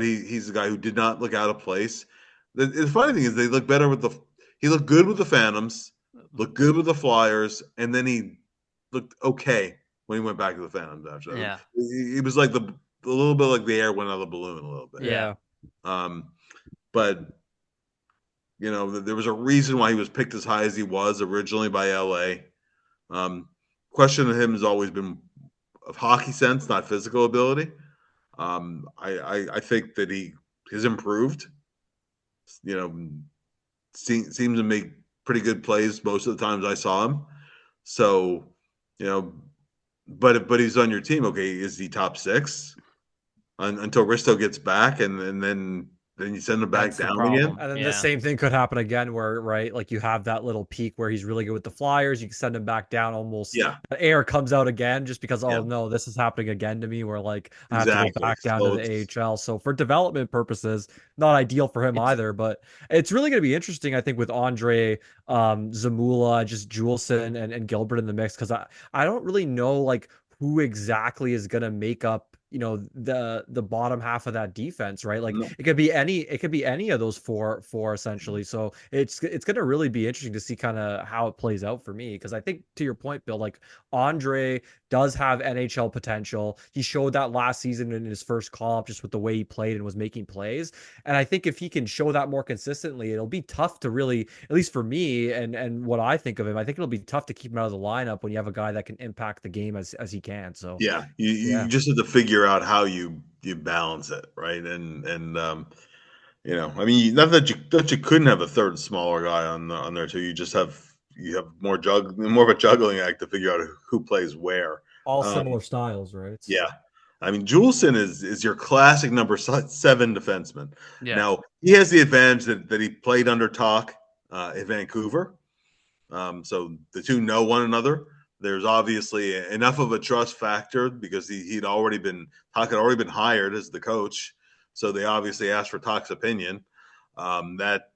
he's a guy who did not look out of place. The funny thing is they look better he looked good with the Phantoms, looked good with the Flyers, and then he looked okay when he went back to the Phantoms after that. Yeah. It was like a little bit like the air went out of the balloon a little bit. Yeah. But there was a reason why he was picked as high as he was originally by LA. Question of him has always been of hockey sense, not physical ability. I think that he has improved. Seems to make pretty good plays most of the times I saw him. So, but he's on your team. Okay, is he top six until Risto gets back, and then you send him back That's the down again? problem. And then the Yeah. same thing could happen again where, right, like you have that little peak where he's really good with the Flyers. You can send him back down almost. Yeah, The air comes out again just because, yeah, oh no, this is happening again to me where like I have to go exactly. back down to So the it's AHL. So for development purposes, not ideal for him It's either. But it's really going to be interesting, I think, with Andre, Zamula, just Juleson and Gilbert in the mix because I don't really know like who exactly is going to make up the bottom half of that defense, right? Like no, it could be any of those four essentially. So it's going to really be interesting to see kind of how it plays out for me because I think to your point, Bill, like Andre does have NHL potential. He showed that last season in his first call up just with the way he played and was making plays. And I think if he can show that more consistently, it'll be tough to really, at least for me and what I think of him, I think it'll be tough to keep him out of the lineup when you have a guy that can impact the game as he can. So yeah, you yeah. just have to figure out how you balance it, right? I mean, not that you couldn't have a third smaller guy on there too. You have more of a juggling act to figure out who plays where. All Um, similar styles, right? yeah, I mean, Juleson is your classic number seven defenseman. yeah. Now he has the advantage that he played under Talk in Vancouver, so the two know one another. There's obviously enough of a trust factor because Talk had already been hired as the coach, so they obviously asked for Talk's opinion. That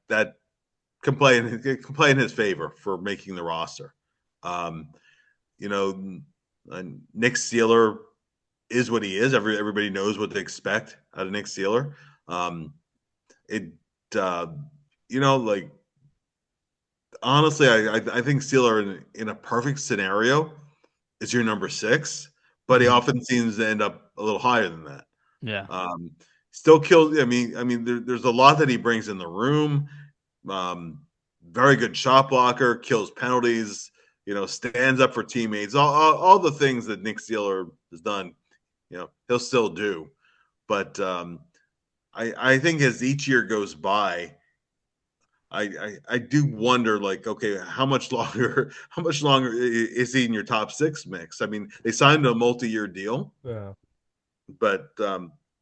can play in his favor for making the roster. Um, you know, Nick Seeler is what he is. Everybody knows what to expect out of Nick Seeler. It uh, like honestly, I think Steeler in a perfect scenario is your number six, but he Mhm. often seems to end up a little higher than that. Yeah. Still kills. There's a lot that he brings in the room. Um, Very good shot blocker, kills penalties. Stands up for teammates. All the things that Nick Steeler has done. He'll still do. But I think as each year goes by, I do wonder, like, okay, how much longer is he in your top six mix? I mean, they signed a multi-year deal, Yeah. but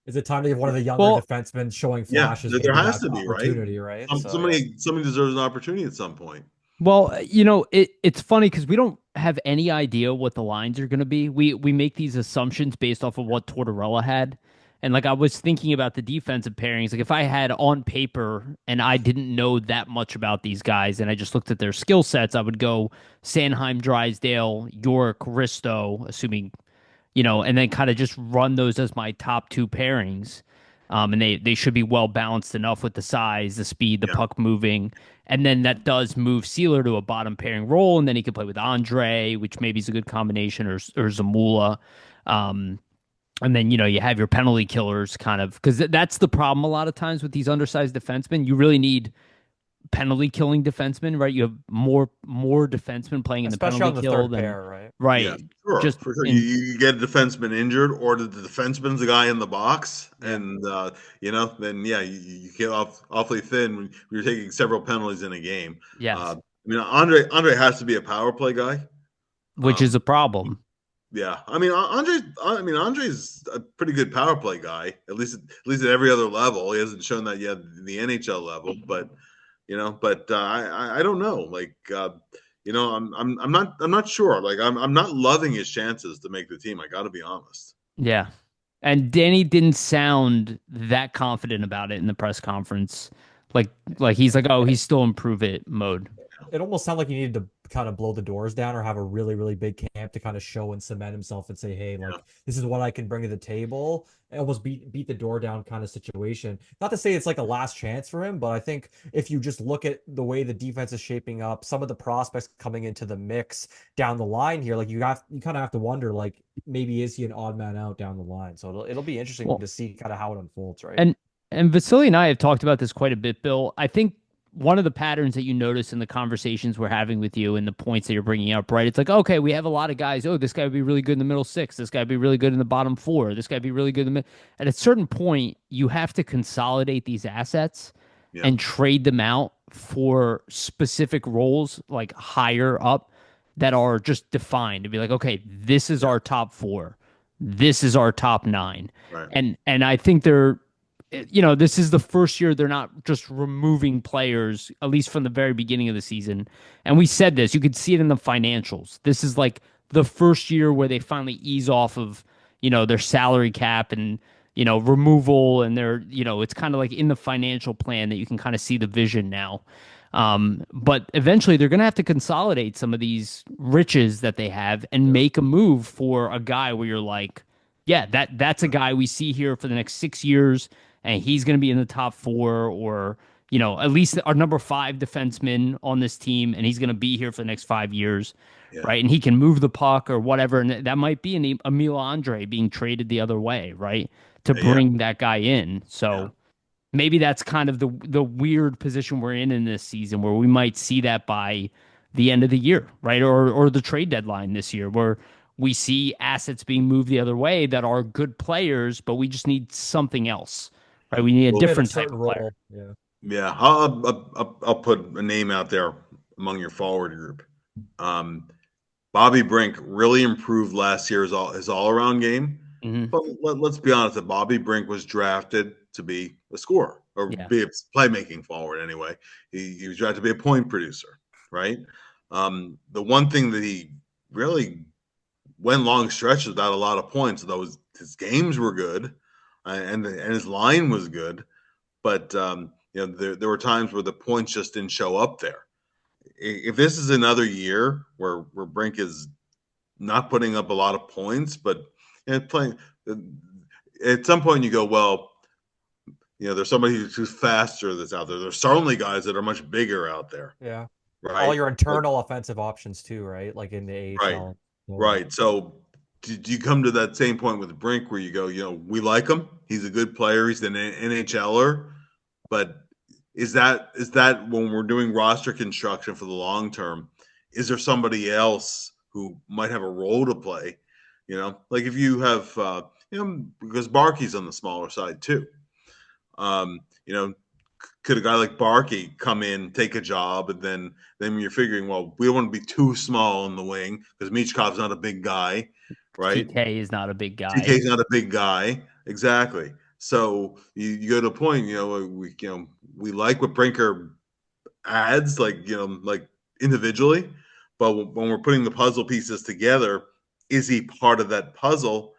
Is it time to give one of the younger Well, defensemen showing yeah, flashes there maybe has that to be, right? opportunity, right? So yeah. Somebody deserves an opportunity at some point. Well, it's funny because we don't have any idea what the lines are going to be. We make these assumptions based off of what Tortorella had. And like I was thinking about the defensive pairings, like if I had on paper and I didn't know that much about these guys and I just looked at their skill sets, I would go Sanheim, Drysdale, York, Risto, assuming and then kind of just run those as my top two pairings. And they should be well balanced enough with the size, the speed, the Yeah, puck moving. And then that does move Sealer to a bottom pairing role, and then he can play with Andre, which maybe is a good combination, or Zamula. Um, and then you have your penalty killers, kind of, because that's the problem a lot of times with these undersized defensemen. You really need penalty killing defensemen, right? You have more defensemen playing in the Especially penalty on the kill third than pair, right? yeah, right. sure, Just for sure. in You get a defenseman injured, or the defenseman's the guy in the box, Yeah. and then yeah, you get awfully thin when you're taking several penalties in a game. yes, Andre has to be a power play guy. which is Um, a problem. Yeah, Andre's a pretty good power play guy. At least at every other level. He hasn't shown that yet at the NHL level, but I don't know. Like, I'm not sure. Like, I'm not loving his chances to make the team. I got to be honest. Yeah. And Danny didn't sound that confident about it in the press conference. Like he's like, oh, he's still in prove it mode. It almost sounded like he needed to kind of blow the doors down or have a really, really big camp to kind of show and cement himself and say, hey, Yeah, like this is what I can bring to the table. And almost beat the door down kind of situation. Not to say it's like a last chance for him, but I think if you just look at the way the defense is shaping up, some of the prospects coming into the mix down the line here, like you kind of have to wonder, like maybe is he an odd man out down the line? So it'll be interesting Well, to see kind of how it unfolds, right? and and Vasili and I have talked about this quite a bit, Bill. I think one of the patterns that you notice in the conversations we're having with you and the points that you're bringing up, right? It's like, okay, we have a lot of guys. Oh, this guy would be really good in the middle six. This guy would be really good in the bottom four. This guy would be really good in the mid. At a certain point, you have to consolidate these assets yeah, and trade them out for specific roles, like higher up. that are just defined to be like, okay, this is Yeah. our top four, this is our top nine, Right. and I think they're, this is the first year they're not just removing players, at least from the very beginning of the season. And we said this, you could see it in the financials. This is like the first year where they finally ease off of, their salary cap and, removal, and it's kind of like in the financial plan that you can kind of see the vision now. But eventually they're going to have to consolidate some of these riches that they have and Yeah. make a move for a guy where you're like, yeah, that's a guy we see here for the next 6 years, and he's going to be in the top four, or at least our number five defenseman on this team, and he's going to be here for the next 5 years, Yeah. right? And he can move the puck or whatever, and that might be an Emil Andre being traded the other way, right, to Yeah. bring that guy in. So. Yeah. Maybe that's kind of the weird position we're in this season, where we might see that by the end of the year, right? Or the trade deadline this year, where we see assets being moved the other way that are good players, but we just need something else, right? We need a Well, In a different type certain of player. role. Yeah. Yeah, I'll put a name out there among your forward group. Bobby Brink really improved last year his all around game. Hmm. But let's be honest, that Bobby Brink was drafted to be a scorer or Yeah. be a playmaking forward anyway. He was drafted to be a point producer, right? The one thing that he really went long stretches without a lot of points, though his games were good, and his line was good, but there were times where the points just didn't show up there. If this is another year where Brink is not putting up a lot of points, but playing at some point you go, well, there's somebody who's faster that's out there. There's certainly guys that are much bigger out there. Yeah. Right. All your internal offensive options too, right? Like in the Right. AHL. Right. So did you come to that same point with Brink where you go, we like him. He's a good player. He's an NHLer. But is that when we're doing roster construction for the long term, is there somebody else who might have a role to play? Like if you have, because Barkey's on the smaller side too. Could a guy like Barkey come in, take a job, and then you're figuring, well, we don't want to be too small in the wing because Michkov's not a big guy, right? TK is not a big guy. TK's not a big guy, exactly. So you go to a point, we like what Brinker adds, like individually, but when we're putting the puzzle pieces together, is he part of that puzzle?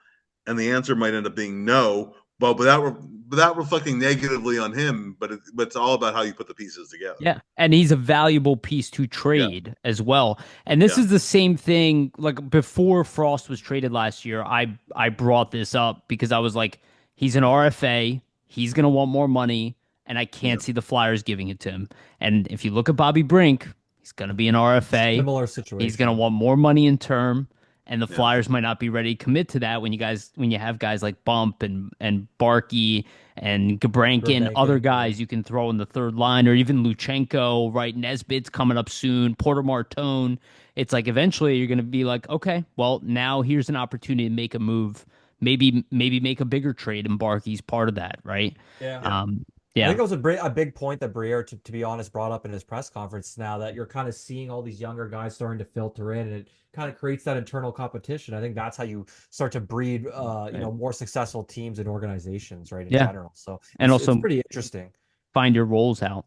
And the answer might end up being no, but without reflecting negatively on him, but it's all about how you put the pieces together. Yeah, and he's a valuable piece to trade as well. And this is the same thing. Like before Frost was traded last year, I brought this up because I was like, he's an RFA, he's gonna want more money, and I can't see the Flyers giving it to him. And if you look at Bobby Brink, he's gonna be an RFA. Similar situation. He's gonna want more money in term. And the Flyers might not be ready to commit to that when you have guys like Bump and Barkey and Gabrankin, other guys you can throw in the third line, or even Luchanko, right? Nesbitt's coming up soon, Porter Martone. It's like eventually you're going to be like, okay, well, now here's an opportunity to make a move, maybe make a bigger trade, and Barkey's part of that, right? Yeah. Yeah. I think it was a big point that Briere, to be honest, brought up in his press conference now, that you're kind of seeing all these younger guys starting to filter in, and it kind of creates that internal competition. I think that's how you start to breed, more successful teams and organizations, right, in general. So it's pretty interesting. Find your roles out.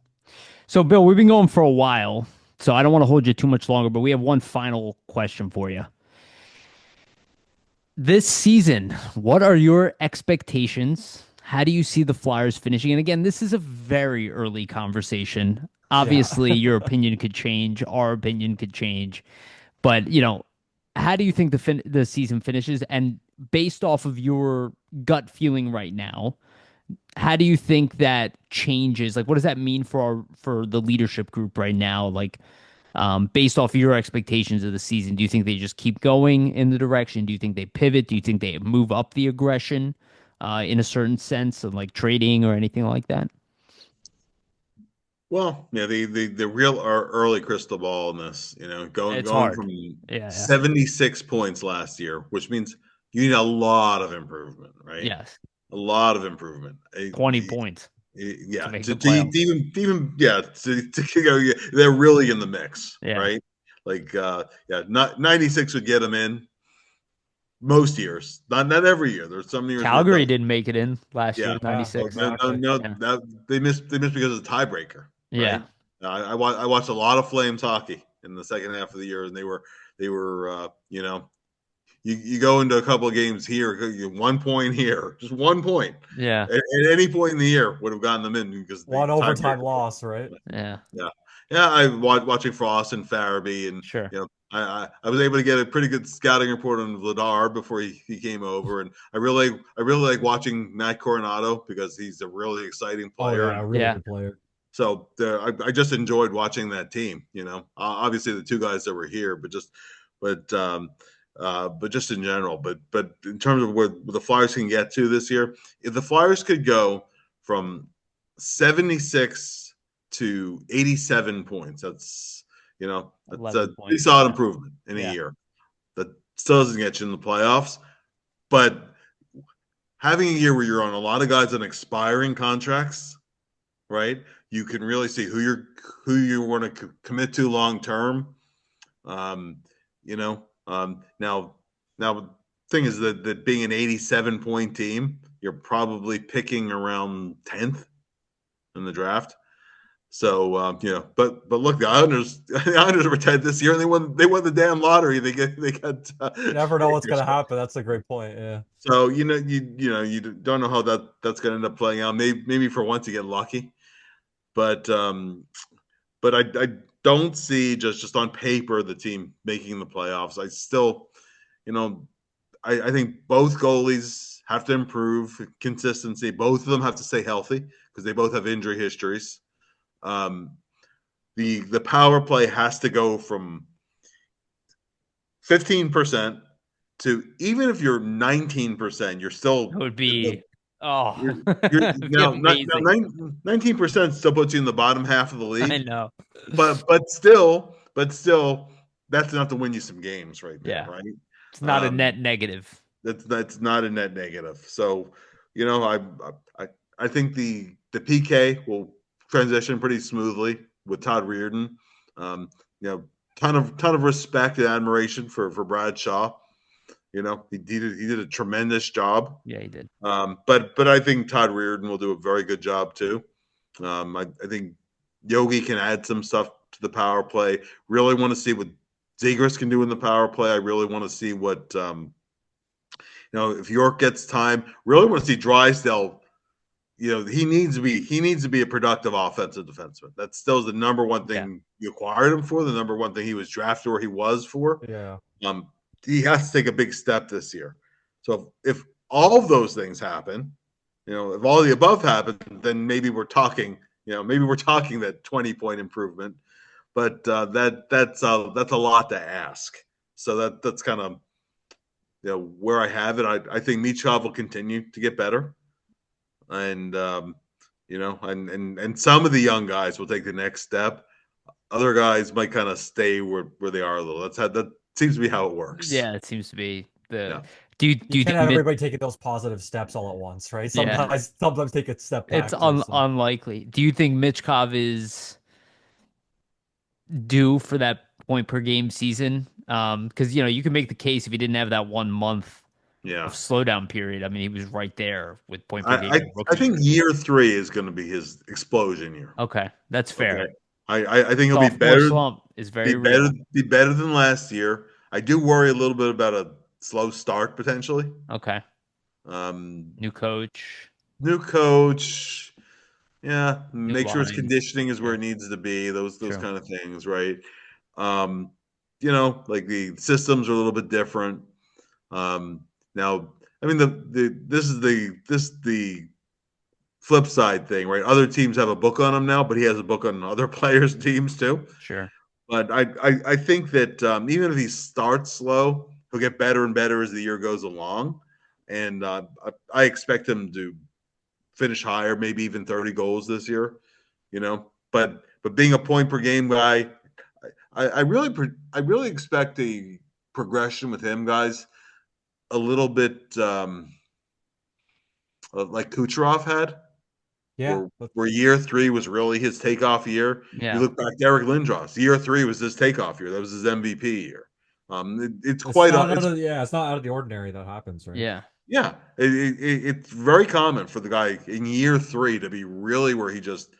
So, Bill, we've been going for a while, so I don't want to hold you too much longer, but we have one final question for you. This season, what are your expectations? How do you see the Flyers finishing? And again, this is a very early conversation. Obviously, your opinion could change. Our opinion could change. But, how do you think the season finishes? And based off of your gut feeling right now, how do you think that changes? Like, what does that mean for the leadership group right now? Like, based off of your expectations of the season, do you think they just keep going in the direction? Do you think they pivot? Do you think they move up the aggression? In a certain sense of like trading or anything like that? Well, the real early crystal ball in this, going from 76 points last year, which means you need a lot of improvement, right? Yes, a lot of improvement. 20 points. To even they're really in the mix, right? Not 96 would get him in most years. Not every year. There's some years where it Calgary doesn't. didn't make it in last year, Yeah, 96. exactly. No, Yeah. they missed because of the tiebreaker, Yeah. right? I watched a lot of Flames hockey in the second half of the year, and they were you go into a couple of games here, 1 point here, just 1 point. Yeah. At any point in the year would have gotten them in because the One overtime tiebreaker. loss, right? Yeah. Yeah, yeah. I watching Frost and Farabee, and Sure. I was able to get a pretty good scouting report on Vladar before he came over, and I really like watching Matt Coronado because he's a really exciting player. Oh yeah, a really good player. So I just enjoyed watching that team. Obviously the two guys that were here, but just in general. But in terms of where the Flyers can get to this year, if the Flyers could go from 76 to 87 points, that's a pretty solid improvement in a year. That still doesn't get you in the playoffs, but having a year where you're on a lot of guys on expiring contracts, right? You can really see who you want to commit to long term. Now the thing is that being an 87 point team, you're probably picking around 10th in the draft. So but look, the Islanders were 10th this year, and they won the damn lottery. They got. You never know what's going to happen. That's a great point. Yeah. So you don't know how that's going to end up playing out. Maybe for once you get lucky, but I don't see just on paper the team making the playoffs. I still, I think both goalies have to improve consistency. Both of them have to stay healthy because they both have injury histories. The power play has to go from 15% to, even if you're 19%, you're still. It would be now 19% still puts you in the bottom half of the league. I know, but still, that's enough to win you some games, right there, right? It's not a net negative. That's not a net negative. So, I think the PK will transition pretty smoothly with Todd Reardon. Ton of respect and admiration for Brad Shaw. He did a tremendous job. Yeah, he did. But I think Todd Reardon will do a very good job too. I think Yogi can add some stuff to the power play. Really want to see what Zegras can do in the power play. I really want to see what if York gets time. Really want to see Drysdale. He needs to be a productive offensive defenseman. That still is the number one thing you acquired him for. The number one thing he was drafted where he was for. Yeah. He has to take a big step this year. So if all of those things happen, if all the above happen, then maybe we're talking. That 20-point improvement. But that's a lot to ask. So that's kind of where I have it. I think Michkov will continue to get better, and and some of the young guys will take the next step. Other guys might kind of stay where they are a little. That seems to be how it works. Yeah, it seems to be the. Yeah. Do you can't have everybody taking those positive steps all at once, right? Sometimes take a step back. It's unlikely. Do you think Michkov is due for that point per game season? Because you can make the case if he didn't have that 1 month of slowdown period. I mean, he was right there with point per game. I think year 3 is going to be his explosion year. Okay, that's fair. Okay. I think he'll be better. Slump is very real. Be better than last year. I do worry a little bit about a slow start potentially. Okay. New coach. Yeah, make sure his conditioning is where it needs to be. Those kind of things, right? Like the systems are a little bit different. Now, I mean, this is the flip side thing, right? Other teams have a book on him now, but he has a book on other players' teams too. Sure. But I think that even if he starts slow, he'll get better and better as the year goes along, and I expect him to finish higher, maybe even 30 goals this year. But being a point per game guy, I really expect a progression with him, guys, a little bit like Kucherov had. Yeah. where year 3 was really his takeoff year. You Yeah. look back, Derek Lindros, year 3 was his takeoff year. That was his MVP year. It's It's quite not it's it's not out of the ordinary that happens, right? Yeah. yeah, it's very common for the guy in year 3 to be really where he just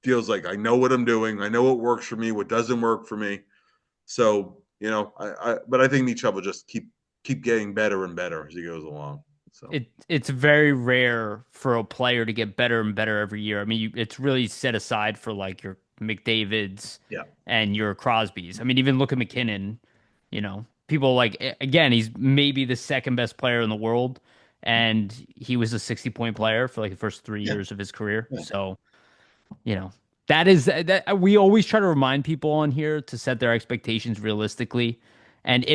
feels like I know what I'm doing, I know what works for me, what doesn't work for me. So but I think Nichelle will just keep getting better and better as he goes along. So It's very rare for a player to get better and better every year. I mean, it's really set aside for like your McDavids yeah, and your Crosbys. I mean, even look at McKinnon, people like again, he's maybe the second best player in the world, and he was a 60-point player for like the first 3 years of his career. yeah. So, you know, that is that we always try to remind people on here to set their expectations realistically. And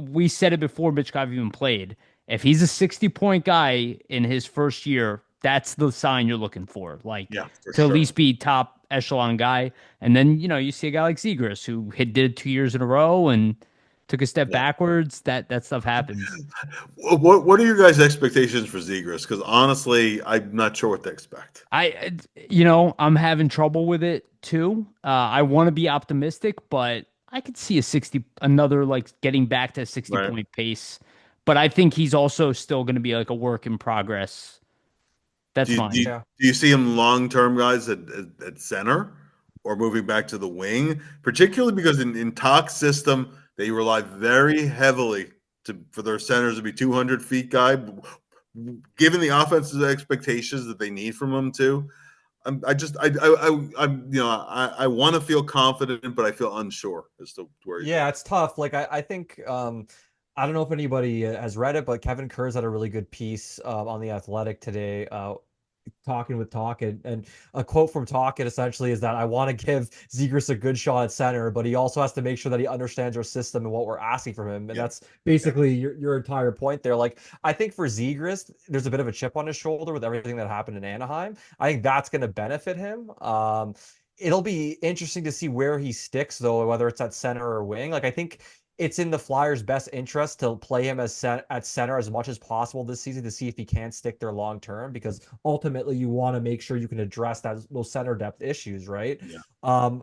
we said it before Mitchkov even played, if he's a 60-point guy in his first year, that's the sign you're looking for. Like Yeah, for to at sure. least be top echelon guy. And then, you see a guy like Zegras who did it 2 years in a row and took a step Yeah. backwards. That stuff happens. What are your guys' expectations for Zegras? Because honestly, I'm not sure what to expect. I'm having trouble with it too. I want to be optimistic, but I could see another like getting back to a 60 Right. point pace. But I think he's also still going to be like a work in progress. That's Do you, fine. do you, Yeah. do you see him long term, guys, at center or moving back to the wing? Particularly because in Talk's system, they rely very heavily for their centers to be 200 feet guy. Given the offensive expectations that they need from him too, I want to feel confident, but I feel unsure as to where he's Yeah, going. it's tough. Like I think I don't know if anybody has read it, but Kevin Kurz had a really good piece on the Athletic today, talking with Talk, and a quote from Talk it essentially is that I want to give Zegras a good shot at center, but he also has to make sure that he understands our system and what we're asking from him. And Yeah, that's basically your entire point there. Like I think for Zegras, there's a bit of a chip on his shoulder with everything that happened in Anaheim. I think that's going to benefit him. It'll be interesting to see where he sticks, though, whether it's at center or wing. Like I think it's in the Flyers' best interest to play him at center as much as possible this season to see if he can stick there long term, because ultimately you want to make sure you can address those center depth issues, right? yeah.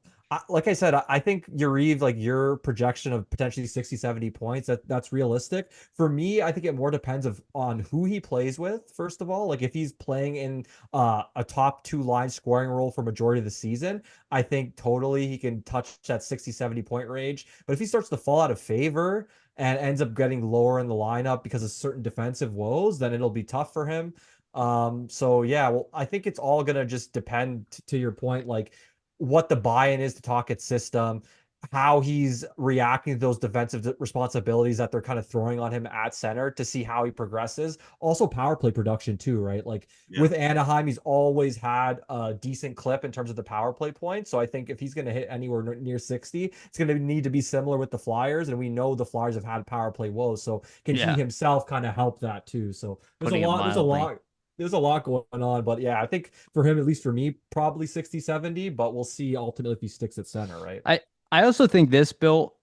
Like I said, I think Yariv, like your projection of potentially 60, 70 points, that's realistic. For me, I think it more depends on who he plays with, first of all. Like if he's playing in a top two line scoring role for majority of the season, I think totally he can touch that 60, 70 point range. But if he starts to fall out of favor and ends up getting lower in the lineup because of certain defensive woes, then it'll be tough for him. So yeah, well, I think it's all gonna just depend to your point, like what the buy-in is to Talkett's system, how he's reacting to those defensive responsibilities that they're kind of throwing on him at center to see how he progresses. Also, power play production too, right? Like Yeah. with Anaheim, he's always had a decent clip in terms of the power play points. So I think if he's going to hit anywhere near 60, it's going to need to be similar with the Flyers. And we know the Flyers have had power play woes. So can he Yeah. himself kind of help that too? So Putting it mildly. there's a lot going on, but yeah, I think for him, at least for me, probably 60, 70, but we'll see ultimately if he sticks at center, right? I also think this, Bill,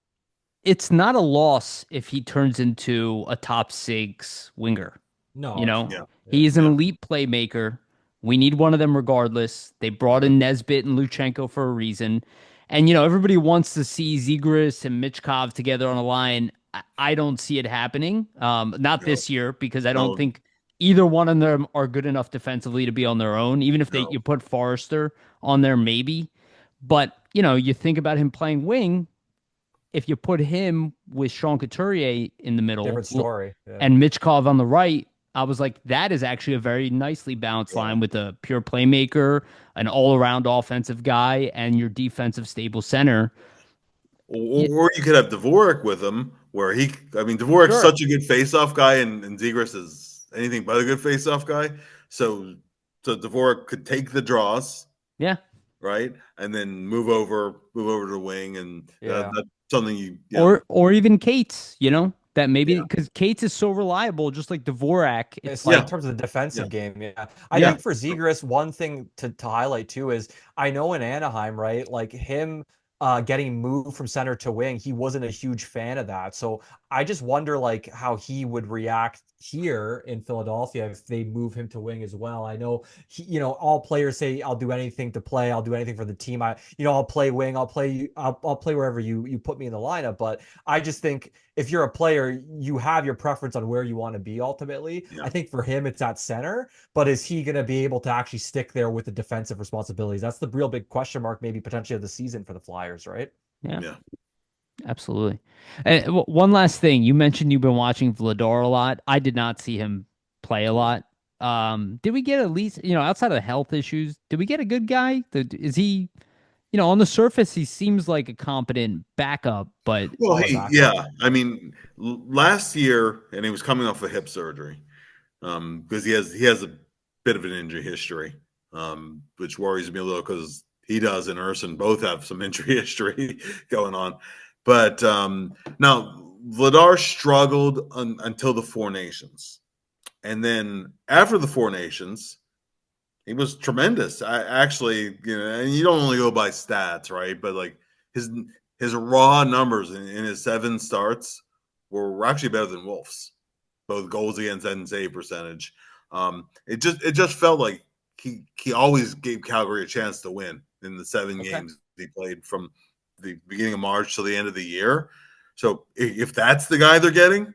it's not a loss if he turns into a top six winger. No, You know, Yeah. he is an Yeah. elite playmaker. We need one of them regardless. They brought in Nesbitt and Luchanko for a reason. And, everybody wants to see Zegras and Michkov together on a line. I don't see it happening. Not No, this year, because I don't no, think either one of them are good enough defensively to be on their own. Even if no. you put Forrester on there, maybe. But, you think about him playing wing. If you put him with Sean Couturier in the middle different story. Yeah. and Michkov on the right, I was like, that is actually a very nicely balanced Yeah. line with a pure playmaker, an all-around offensive guy, and your defensive stable center. Or you could have Dvorak with him, where Dvorak's Sure. such a good face-off guy, and Zegras is anything but a good face-off guy. So Dvorak could take the draws, Yeah. right, and then move over to the wing, and Yeah. that's something Or even Cates, that maybe Yeah. because Cates is so reliable, just like Dvorak. It's Especially like, in terms of the defensive Yeah. game, yeah. I Yeah. think for Zegras, one thing to highlight too is I know in Anaheim, right? Like him getting moved from center to wing, he wasn't a huge fan of that. So I just wonder like how he would react here in Philadelphia if they move him to wing as well. I know all players say I'll do anything to play, I'll do anything for the team. I'll play wing, I'll play wherever you put me in the lineup. But I just think if you're a player, you have your preference on where you want to be ultimately. Yeah. I think for him it's at center, but is he going to be able to actually stick there with the defensive responsibilities? That's the real big question mark, maybe potentially of the season for the Flyers, right? Yeah. Absolutely. And one last thing, you mentioned you've been watching Vladar a lot. I did not see him play a lot. Did we get at least, outside of the health issues, did we get a good guy? Is he, on the surface, he seems like a competent backup, but Well, I mean, last year, and he was coming off a hip surgery, because he has a bit of an injury history, which worries me a little because he does and Urson both have some injury history going on. But now Vladar struggled until the Four Nations, and then after the Four Nations, he was tremendous. I actually, and you don't only go by stats, right? But like his raw numbers in his 7 starts were actually better than Wolf's, both goals against and save percentage. It just felt like he always gave Calgary a chance to win in the 7 games he played from the beginning of March to the end of the year. So if that's the guy they're getting,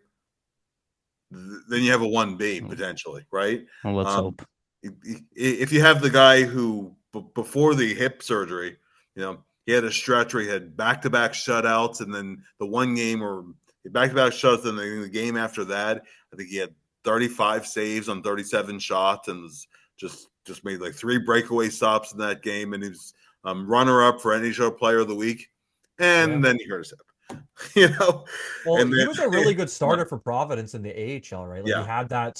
then you have a 1B potentially, right? Well, let's hope. If you have the guy who before the hip surgery, he had a stretch where he had back-to-back shutouts, and then the one game or back-to-back shuts, and then the game after that, I think he had 35 saves on 37 shots, and was just made like 3 breakaway stops in that game, and he was runner-up for NHL Player of the Week, and then he hurt his hip. Well, and he was a really good starter for Providence in the AHL, right? Like he had that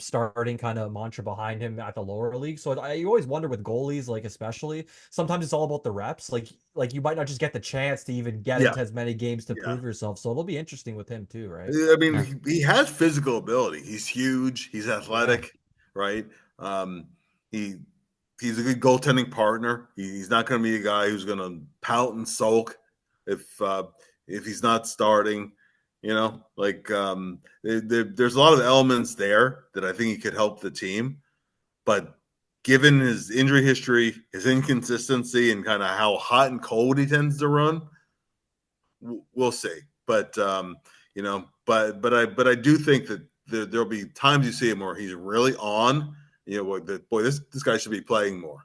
starting kind of mantra behind him at the lower league. So you always wonder with goalies, like especially sometimes it's all about the reps. Like you might not just get the chance to even get into as many games to prove yourself. So it'll be interesting with him too, right? I mean, he has physical ability. He's huge. He's athletic, right? He's a good goaltending partner. He's not going to be a guy who's going to pout and sulk if he's not starting. There's a lot of elements there that I think he could help the team. But given his injury history, his inconsistency, and kind of how hot and cold he tends to run, we'll see. But I do think that there'll be times you see him where he's really on. This guy should be playing more.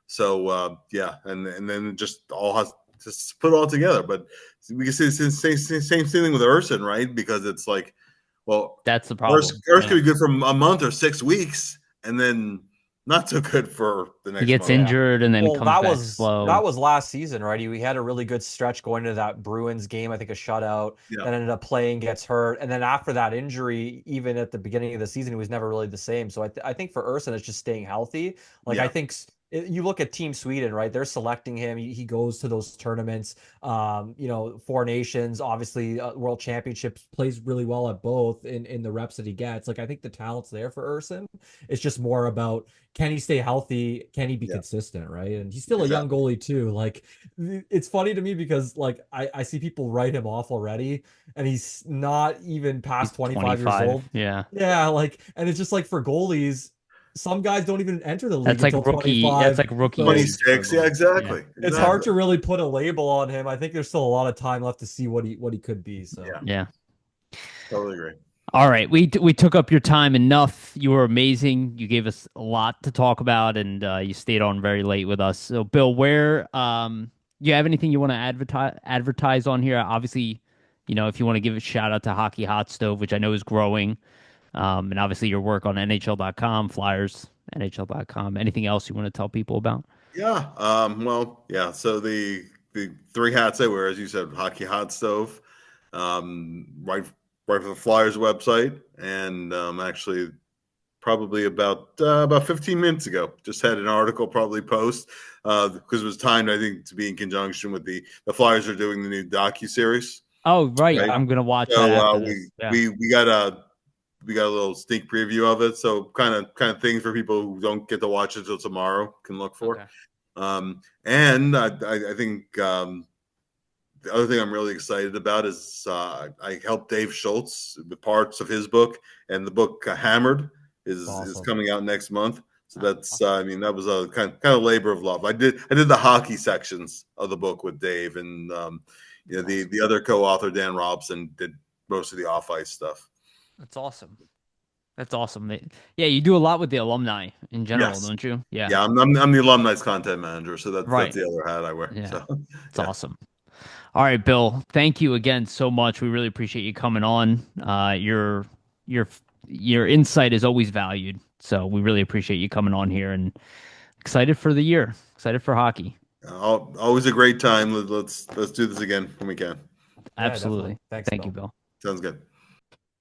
So and then just all has to put it all together. But we can see the same thing with Urson, right? Because it's like, well, that's the problem. Urson could be good for a month or 6 weeks, and then not so good for the next. He gets month. injured and then comes back slow. That was last season, right? He had a really good stretch going into that Bruins game. I think a shutout. Then ended up playing, gets hurt, and then after that injury, even at the beginning of the season, he was never really the same. So I think for Urson, it's just staying healthy. I think. You look at Team Sweden, right? They're selecting him. He goes to those tournaments. Four Nations, obviously, World Championships, plays really well at both in the reps that he gets. I think the talent's there for Urson. It's just more about, can he stay healthy? Can he be consistent, right? And he's still a young goalie too. It's funny to me because I see people write him off already, and he's not even past 25 years old. Yeah. And it's just for goalies. Some guys don't even enter the league until rookie. 25. That's like rookie. 26. Yeah, exactly. It's hard to really put a label on him. I think there's still a lot of time left to see what he could be. So yeah. Totally agree. All right, we took up your time enough. You were amazing. You gave us a lot to talk about, and you stayed on very late with us. So, Bill, where you have anything you want to advertise on here? Obviously, if you want to give a shout out to Hockey Hot Stove, which I know is growing. And obviously your work on NHL.com, Flyers, NHL.com. Anything else you want to tell people about? Yeah. So the 3 hats I wear, as you said, Hockey Hot Stove, right for the Flyers website, and actually probably about 15 minutes ago, just had an article probably post because it was timed, I think, to be in conjunction with the Flyers are doing the new docuseries. Oh, right. I'm gonna watch that. After we got a little sneak preview of it, so kind of things for people who don't get to watch it till tomorrow can look for. And I think the other thing I'm really excited about is I helped Dave Schultz with parts of his book, and the book Hammered is Awesome. coming out next month. So that's I mean that was a kind of labor of love. I did the hockey sections of the book with Dave, and the other co-author Dan Robson did most of the off ice stuff. That's awesome. That's awesome. Yeah, you do a lot with the alumni in general, Yes, don't you? Yeah. yeah, I'm the alumni's content manager, so that's Right. the other hat I wear. Yeah. So It's yeah. awesome. All right, Bill. Thank you again so much. We really appreciate you coming on. Your your insight is always valued. So we really appreciate you coming on here and excited for the year. Excited for hockey. Always a great time. Let's do this again when we can. Yeah, definitely. Absolutely. Thanks, Thank you, Bill. Bill. Sounds good.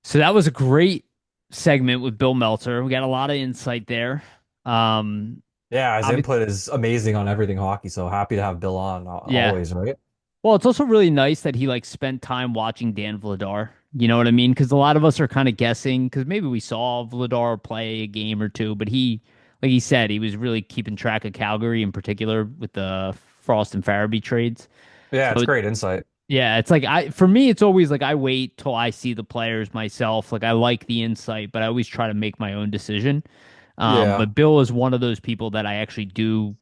So that was a great segment with Bill Meltzer. We got a lot of insight there. Um, Yeah, his obvi- input is amazing on everything hockey. So happy to have Bill on yeah. always, right? Well, it's also really nice that he like spent time watching Dan Vladar. You know what I mean? Because a lot of us are kind of guessing because maybe we saw Vladar play a game or two, but he, like he said, he was really keeping track of Calgary in particular with the Frost and Farabee trades. Yeah, So it's great insight. yeah, it's like for me, it's always like I wait till I see the players myself. Like I like the insight, but I always try to make my own decision. Yeah. But Bill is one of those people that I actually do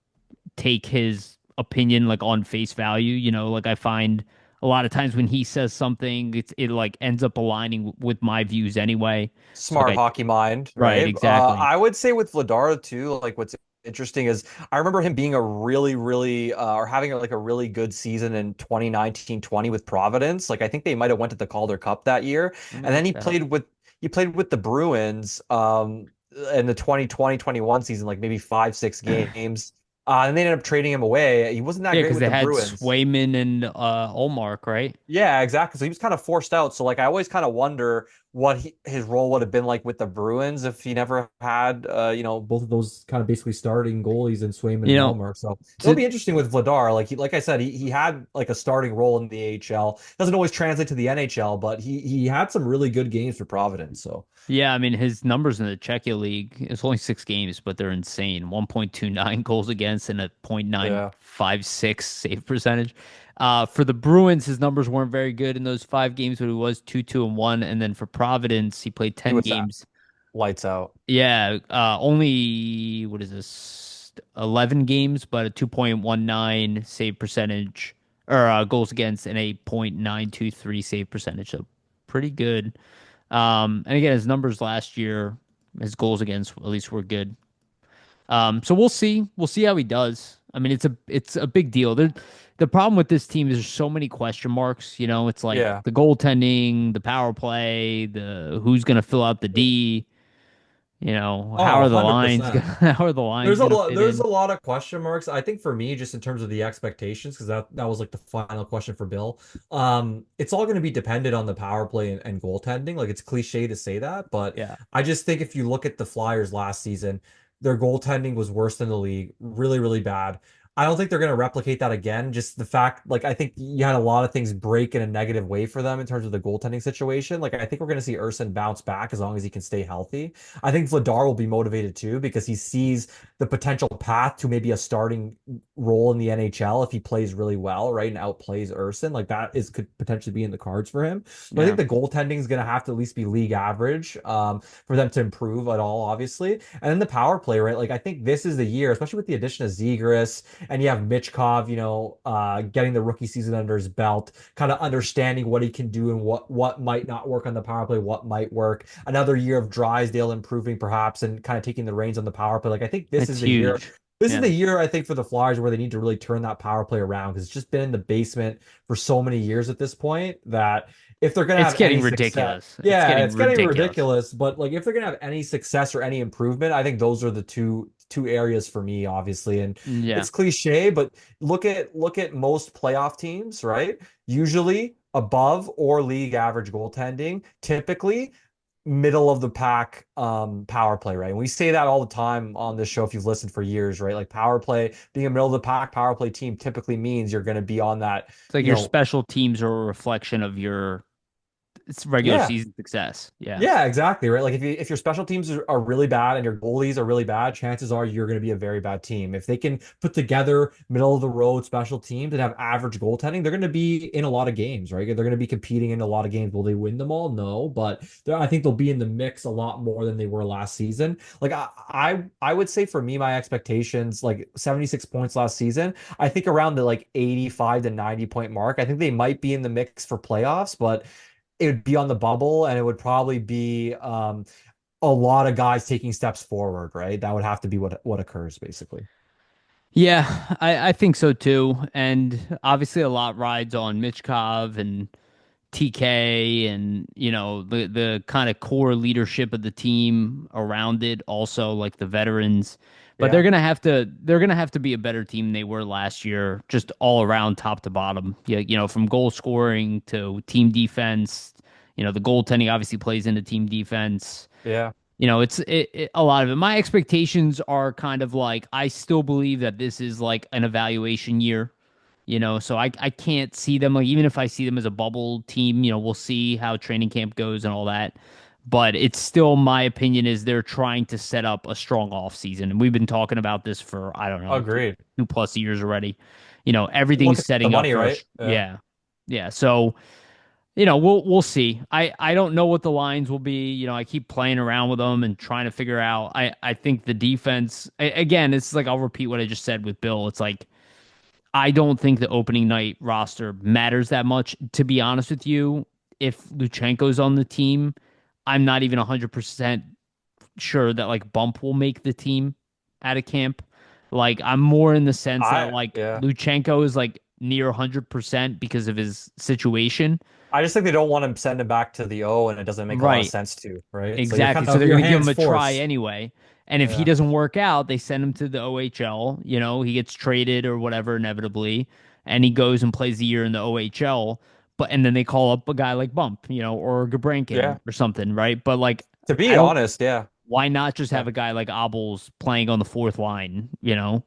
take his opinion like on face value. You know, like I find a lot of times when he says something, it like ends up aligning with my views anyway. So Smart like hockey mind, right, right? exactly. I would say with Vladar too, like what's interesting is I remember him being a really or having like a really good season in 2019-20 with Providence. Like I think they might have went to the Calder Cup that year. Let me And then look that up. he played with the Bruins in the 2020-21 season, like maybe 5, 6 games. And they ended up trading him away. He wasn't that Yeah, great because with they the had Bruins. Swayman and Olmark, right? Yeah, exactly. So he was kind of forced out. So like I always kind of wonder what his role would have been like with the Bruins if he never had both of those kind of basically starting goalies in Swayman You and know, Elmer. So it'll to be interesting with Vladar. Like I said, he had like a starting role in the AHL. Doesn't always translate to the NHL, but he had some really good games for Providence. So yeah, I mean his numbers in the Czechia league, it's only 6 games, but they're insane. 1.29 goals against and a yeah. 0.956 save percentage. For the Bruins, his numbers weren't very good in those 5 games, but he was 2-2-1. And then for Providence, he played He 10 was games. lights out. Yeah, only what is this? 11 games, but a 2.19 save percentage or goals against and a 0.923 save percentage. So pretty good. And again, his numbers last year, his goals against at least were good. So we'll see. We'll see how he does. I mean, it's a big deal. The problem with this team is there's so many question marks. You know, it's like Yeah. the goaltending, the power play, the who's gonna fill out the D. You know, how Oh, are the lines 100%. gonna how are the lines gonna fit There's in? a lot of question marks. I think for me, just in terms of the expectations, because that was like the final question for Bill. It's all going to be dependent on the power play and goaltending. Like it's cliche to say that, but Yeah. I just think if you look at the Flyers last season, their goaltending was worse than the league, really bad. I don't think they're going to replicate that again. Just the fact, like, I think you had a lot of things break in a negative way for them in terms of the goaltending situation. Like, I think we're going to see Urson bounce back as long as he can stay healthy. I think Vladar will be motivated too because he sees the potential path to maybe a starting role in the NHL if he plays really well, right, and outplays Urson. Like that is could potentially be in the cards for him. So I think Yeah. the goaltending is going to have to at least be league average for them to improve at all, obviously. And then the power play, right? Like I think this is the year, especially with the addition of Zegras and you have Michkov, getting the rookie season under his belt, kind of understanding what he can do and what might not work on the power play, what might work. Another year of Drysdale improving perhaps and kind of taking the reins on the power play. Like I think this It's is the year. huge. This is Yeah. the year I think for the Flyers where they need to really turn that power play around because it's just been in the basement for so many years at this point that if they're gonna It's have getting any success, ridiculous. It's yeah, getting it's getting ridiculous. ridiculous. But like if they're gonna have any success or any improvement, I think those are the two areas for me, obviously. And Yeah. it's cliche, but look at most playoff teams, right? Usually above or league average goaltending, typically middle of the pack power play, right? And we say that all the time on this show if you've listened for years, right? Like power play, being a middle of the pack power play team typically means you're going to be on that, It's like you your know, special teams are a reflection of your it's regular Yeah. season success. Yeah. Yeah, exactly, right? Like if your special teams are really bad and your goalies are really bad, chances are you're going to be a very bad team. If they can put together middle of the road special teams and have average goaltending, they're going to be in a lot of games, right? They're going to be competing in a lot of games. Will they win them all? No, but I think they'll be in the mix a lot more than they were last season. Like I would say for me, my expectations, like 76 points last season, I think around the like 85 to 90 point mark. I think they might be in the mix for playoffs, but it would be on the bubble and it would probably be a lot of guys taking steps forward, right? That would have to be what occurs basically. Yeah, I think so too. And obviously a lot rides on Michkov and TK and the kind of core leadership of the team around it, also like the veterans. But Yeah. they're gonna have to be a better team than they were last year, just all around top to bottom. Yeah, from goal scoring to team defense. The goaltending obviously plays into team defense. Yeah. A lot of it. My expectations are kind of like I still believe that this is like an evaluation year, so I can't see them like even if I see them as a bubble team, we'll see how training camp goes and all that. But it's still my opinion is they're trying to set up a strong off season. And we've been talking about this for I don't know, Agreed. 2+ years already. Everything's Look at the setting up money, for right? Yeah. yeah. Yeah. So we'll see. I don't know what the lines will be. I keep playing around with them and trying to figure out. I think the defense again, it's like I'll repeat what I just said with Bill. It's like I don't think the opening night roster matters that much. To be honest with you, if Luchanko's on the team, I'm not even 100% sure that like Bump will make the team out of camp. Like I'm more in the sense that I like yeah. Luchanko is like near 100% because of his situation. I just think they don't want to send him back to the O and it doesn't make a lot of Right. sense to, right? So you're Exactly. kind So of they're your going to give him hands a try forced. anyway. And if he Yeah. doesn't work out, they send him to the OHL. He gets traded or whatever inevitably, and he goes and plays a year in the OHL. And then they call up a guy like Bump, or Gabrankin Yeah. or something, right? But like, To I be don't. honest, yeah. Why not just have Yeah. a guy like Obels playing on the fourth line, He wasn't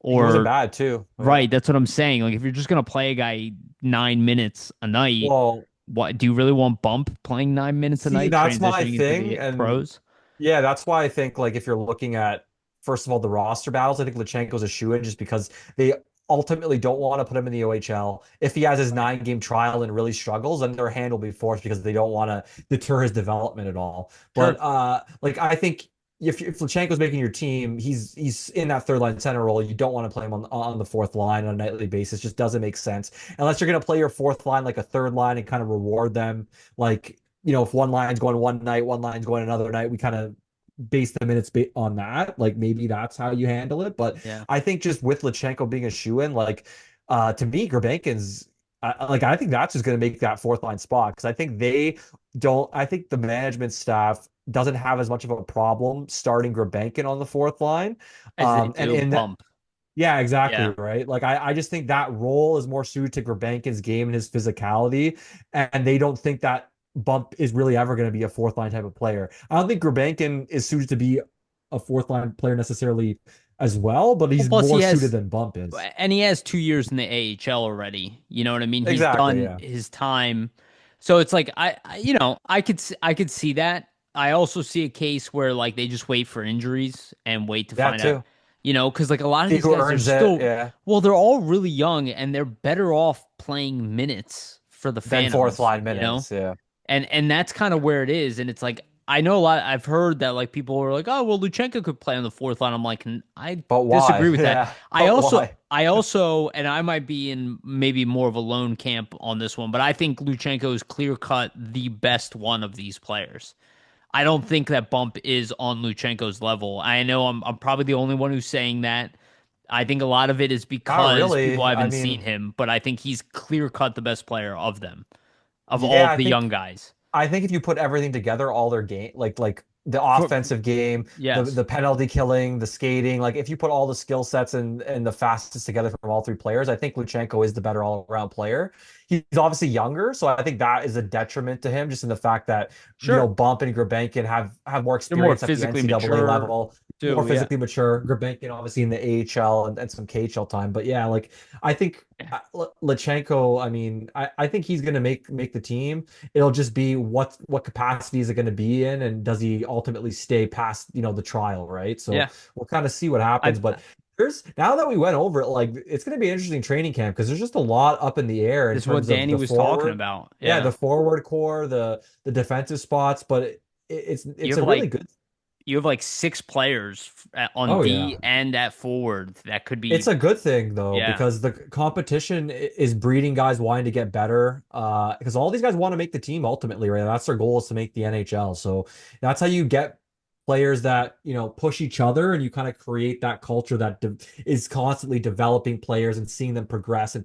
Or bad too. Yeah. right? That's what I'm saying. Like, if you're just gonna play a guy 9 minutes a night, Well, what do you really want Bump playing 9 minutes a see, night, that's my transitioning into thing. the And pros? yeah, that's why I think like if you're looking at first of all the roster battles, I think Luchenko's a shoe-in just because they ultimately don't want to put him in the OHL. If he has his 9 game trial and really struggles, then their hand will be forced because they don't want to deter his development at all. But Sure. like I think if Luchenko's making your team, he's in that third line center role. You don't want to play him on the fourth line on a nightly basis. Just doesn't make sense unless you're going to play your fourth line like a third line and kind of reward them like if one line's going one night, one line's going another night, we kind of base the minutes on that. Like maybe that's how you handle it. But Yeah. I think just with Luchenko being a shoe-in, like to me, Grebenkin's like I think that's just going to make that fourth line spot because I think they don't. I think the management staff doesn't have as much of a problem starting Grebenkin on the fourth line. As they And do in that, Bump. yeah, exactly, Yeah. right? Like I just think that role is more suited to Grebenkin's game and his physicality, and they don't think that Bump is really ever going to be a fourth line type of player. I don't think Grebenkin is suited to be a fourth line player necessarily as well, but Well, he's plus more suited than Bump is. and he has 2 years in the AHL already. You know what I mean? He's Exactly, done yeah. his time. So it's like I could see that. I also see a case where like they just wait for injuries and wait to That find out, too. because like a lot of See these who guys are earns it, still yeah. well, they're all really young and they're better off playing minutes for the Then fourth Phantoms, line minutes, yeah. and that's kind of where it is. And it's like I know a lot. I've heard that like people are like, oh well, Luchenko could play on the fourth line. I'm like, I But disagree why? with that. Yeah. But why? And I might be in maybe more of a lone camp on this one, but I think Luchenko is clear cut the best one of these players. I don't think that Bump is on Luchenko's level. I know I'm probably the only one who's saying that. I think a lot of it is Not because people really. I haven't seen mean, him, but I think he's clear cut the best player of them, of all yeah, of the young guys. I think if you put everything together, all their game, like the For offensive game, the yes, penalty killing, the skating, like if you put all the skill sets and the fastest together from all three players, I think Luchenko is the better all around player. He's obviously younger, so I think that is a detriment to him, just in the fact that sure. Bump and Grebenkin have more They're more experience at the physically NCAA mature. level. more too. Yeah. physically mature. Grebenkin obviously in the AHL and some KHL time. But yeah, like I think Luchanko, I mean, I think he's gonna make the team. It'll just be what capacity is it gonna be in, and does he ultimately stay past, the trial, right? So Yeah. we'll kind of see what happens. I But there's now that we went over it, like it's gonna be an interesting training camp because there's just a lot up in the air in This is what terms of Danny the was talking forward. about. Yeah, Yeah. the forward core, the defensive spots, but You it's have a really like good. you have like six players on Oh yeah. D and at forward that could It's be. a good thing though, Yeah. because the competition is breeding guys wanting to get better. Because all these guys want to make the team ultimately, right? That's their goal is to make the NHL. So that's how you get players that, push each other and you kind of create that culture that is constantly developing players and seeing them progress,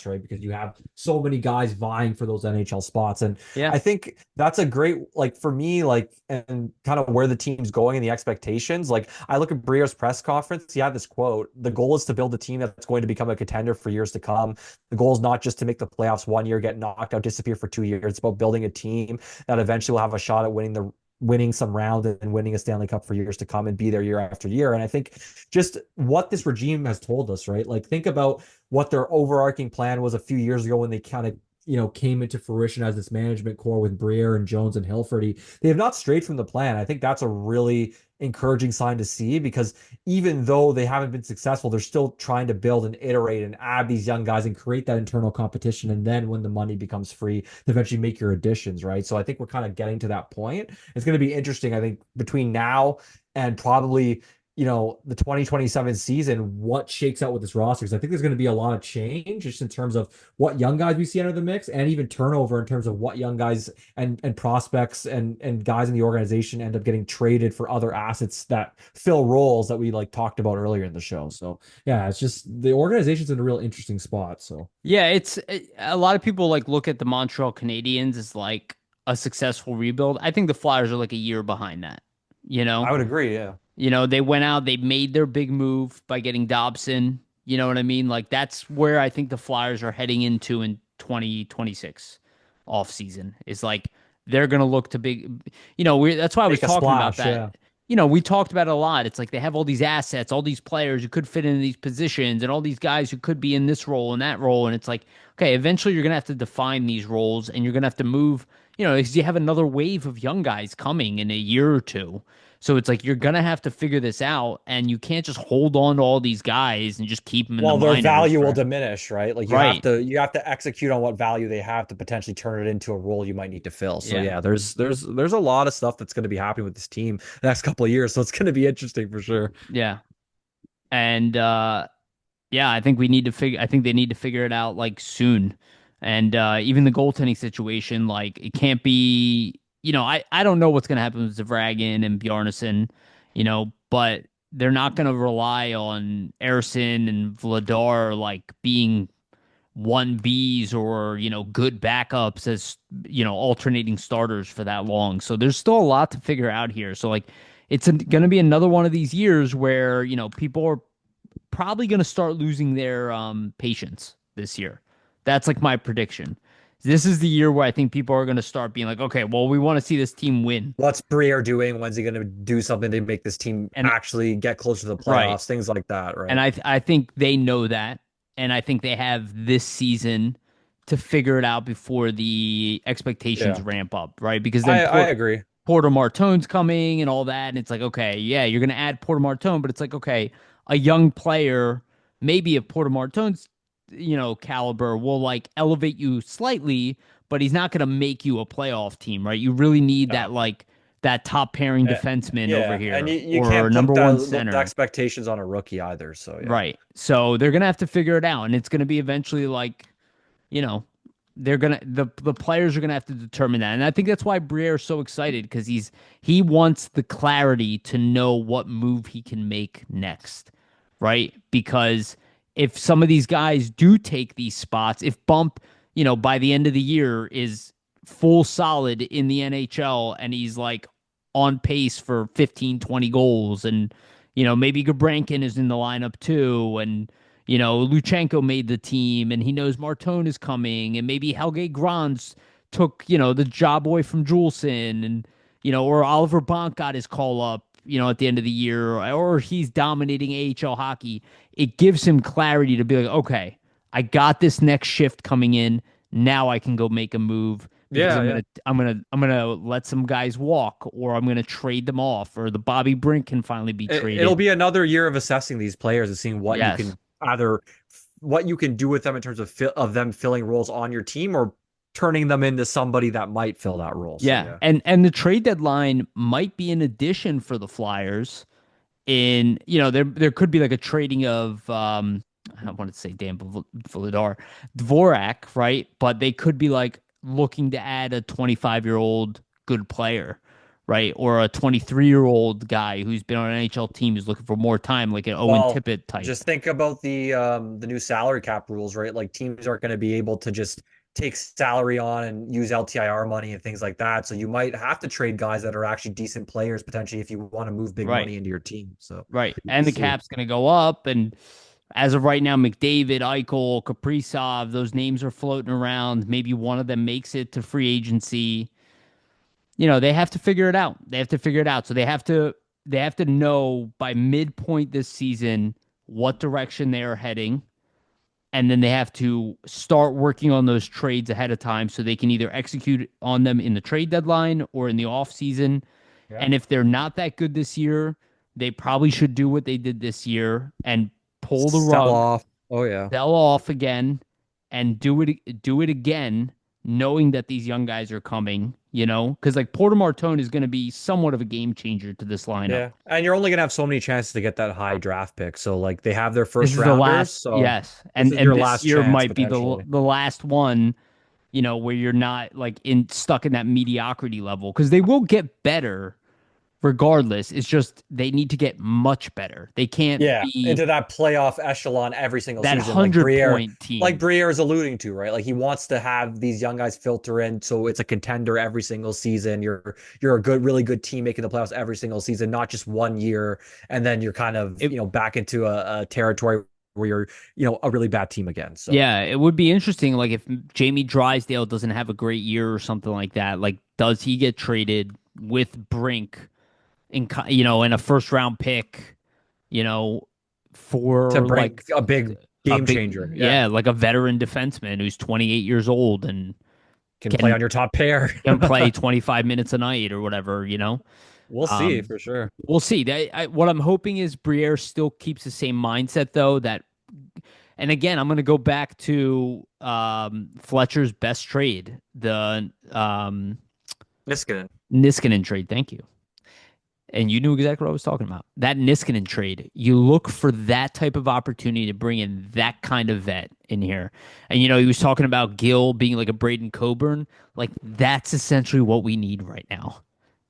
right? Because you have so many guys vying for those NHL spots. And Yeah. I think that's a great, like for me, like, and kind of where the team's going and the expectations. Like I look at Briere's press conference, he had this quote: the goal is to build a team that's going to become a contender for years to come. The goal is not just to make the playoffs one year, get knocked out, disappear for 2 years. It's about building a team that eventually will have a shot at winning some rounds and winning a Stanley Cup for years to come and be there year after year. And I think just what this regime has told us, right? Like think about what their overarching plan was a few years ago when they kind of came into fruition as this management core with Briere and Jones and Hilferty. They have not strayed from the plan. I think that's a really encouraging sign to see because even though they haven't been successful, they're still trying to build and iterate and add these young guys and create that internal competition. And then when the money becomes free, to eventually make your additions, right? So I think we're kind of getting to that point. It's going to be interesting, I think, between now and probably the 2027 season, what shakes out with this roster. Because I think there's going to be a lot of change just in terms of what young guys we see enter the mix and even turnover in terms of what young guys and prospects and guys in the organization end up getting traded for other assets that fill roles that we like talked about earlier in the show. So yeah, it's just the organization's in a real interesting spot. So Yeah, it's a lot of people like look at the Montreal Canadiens as like a successful rebuild. I think the Flyers are like a year behind that, you know? I would agree. Yeah. They went out, they made their big move by getting Dobson. You know what I mean? Like that's where I think the Flyers are heading into in 2026 off season. Is like they're gonna look to that's why I was Make a talking about splash. that. Yeah. We talked about it a lot. It's like they have all these assets, all these players who could fit in these positions, and all these guys who could be in this role and that role. And it's like, okay, eventually you're gonna have to define these roles, and you're gonna have to move. Because you have another wave of young guys coming in a year or two. So it's like you're gonna have to figure this out, and you can't just hold on to all these guys and just keep them in the Well, their minors value will for diminish, right? Like right. you have to execute on what value they have to potentially turn it into a role you might need to fill. So Yeah, yeah, there's a lot of stuff that's going to be happening with this team the next couple of years. So it's going to be interesting for sure. yeah, and yeah, I think they need to figure it out like soon, and even the goaltending situation, like it can't be. I don't know what's gonna happen with Zavragin and Bjarnason, but they're not gonna rely on Erison and Vladar like being 1Bs or, good backups as, alternating starters for that long. So there's still a lot to figure out here. So, like, it's going to be another one of these years where, people are probably going to start losing their patience this year. That's like my prediction. This is the year where I think people are going to start being like, okay, well, we want to see this team win. What's Briere doing? When's he going to do something to make this team And actually get closer to the right. playoffs? Things like that, And right? I think they know that, and I think they have this season to figure it out before the expectations Yeah, ramp up, right? Because then I agree. Porter Martone's coming and all that, and it's like, okay, yeah, you're gonna add Porter Martone, but it's like, okay, a young player, maybe if Porter Martone's, caliber will like elevate you slightly, but he's not gonna make you a playoff team, right? You really need Yeah. that top pairing Uh, defenseman over yeah, and here you or can't put number one the center. expectations on a rookie either. So yeah. Right. So they're gonna have to figure it out, and it's gonna be eventually like, you know, the players are gonna have to determine that, and I think that's why Briere is so excited because he wants the clarity to know what move he can make next, right? Because if some of these guys do take these spots, if Bump, by the end of the year is full solid in the NHL and he's like on pace for 15, 20 goals and maybe Gabrankin is in the lineup too and Luchanko made the team and he knows Martone is coming and maybe Helge Grans took, the job away from Juleson and, or Oliver Bonk got his call up, at the end of the year, or he's dominating AHL hockey, it gives him clarity to be like, okay, I got this next shift coming in. Now I can go make a move because Yeah, yeah. I'm gonna let some guys walk, or I'm gonna trade them off, or the Bobby Brink can finally be It'll traded. be another year of assessing these players and seeing what you Yes. can either what you can do with them in terms of them filling roles on your team or turning them into somebody that might fill that role. So Yeah. yeah. And the trade deadline might be an addition for the Flyers in, there could be like a trading of I wanted to say Dan Vladar, Dvorak, right? But they could be like looking to add a 25-year-old good player, right? Or a 23-year-old guy who's been on an NHL team who's looking for more time, like an Owen Well, Tippett type. just think about the new salary cap rules, right? Like teams aren't going to be able to just take salary on and use LTIR money and things like that. So you might have to trade guys that are actually decent players potentially if you want to move big Right. money into your team. So Right. we'll And the see. cap's going to go up. And as of right now, McDavid, Eichel, Kaprizov, those names are floating around. Maybe one of them makes it to free agency. They have to figure it out. They have to figure it out. So they have to know by midpoint this season what direction they are heading. And then they have to start working on those trades ahead of time so they can either execute on them in the trade deadline or in the off season. Yeah. And if they're not that good this year, they probably should do what they did this year and pull the Sell rug, off. Oh yeah. sell off again, and do it again, knowing that these young guys are coming. Because like Porter Martone is going to be somewhat of a game changer to this lineup. Yeah. And you're only gonna have so many chances to get that high draft pick. So like they have their This first is the rounders. last, So yes, this and is your this last year chance might be potentially. the last one. Where you're not like stuck in that mediocrity level because they will get better regardless. It's just they need to get much better. They can't Yeah, be into that playoff echelon every single that season, like 100-point team. Briere is alluding to, right? Like he wants to have these young guys filter in, so it's a contender every single season. You're a really good team making the playoffs every single season, not just one year, and then you're kind of It, back into a territory where you're a really bad team again. So yeah, it would be interesting. Like if Jamie Drysdale doesn't have a great year or something like that, like does he get traded with Brink in a first round pick, you know, to for bring like a big a game big, changer, yeah, yeah, like a veteran defenseman who's 28 years old and can play can on your top pair. can play 25 minutes a night or whatever. We'll see Um, for sure. we'll see. What I'm hoping is Briere still keeps the same mindset though that, and again, I'm going to go back to Fletcher's best trade, the Niskanen. Niskanen trade. Thank you. And you knew exactly what I was talking about. That Niskanen trade, you look for that type of opportunity to bring in that kind of vet in here. And, he was talking about Gill being like a Braden Coburn. Like, that's essentially what we need right now.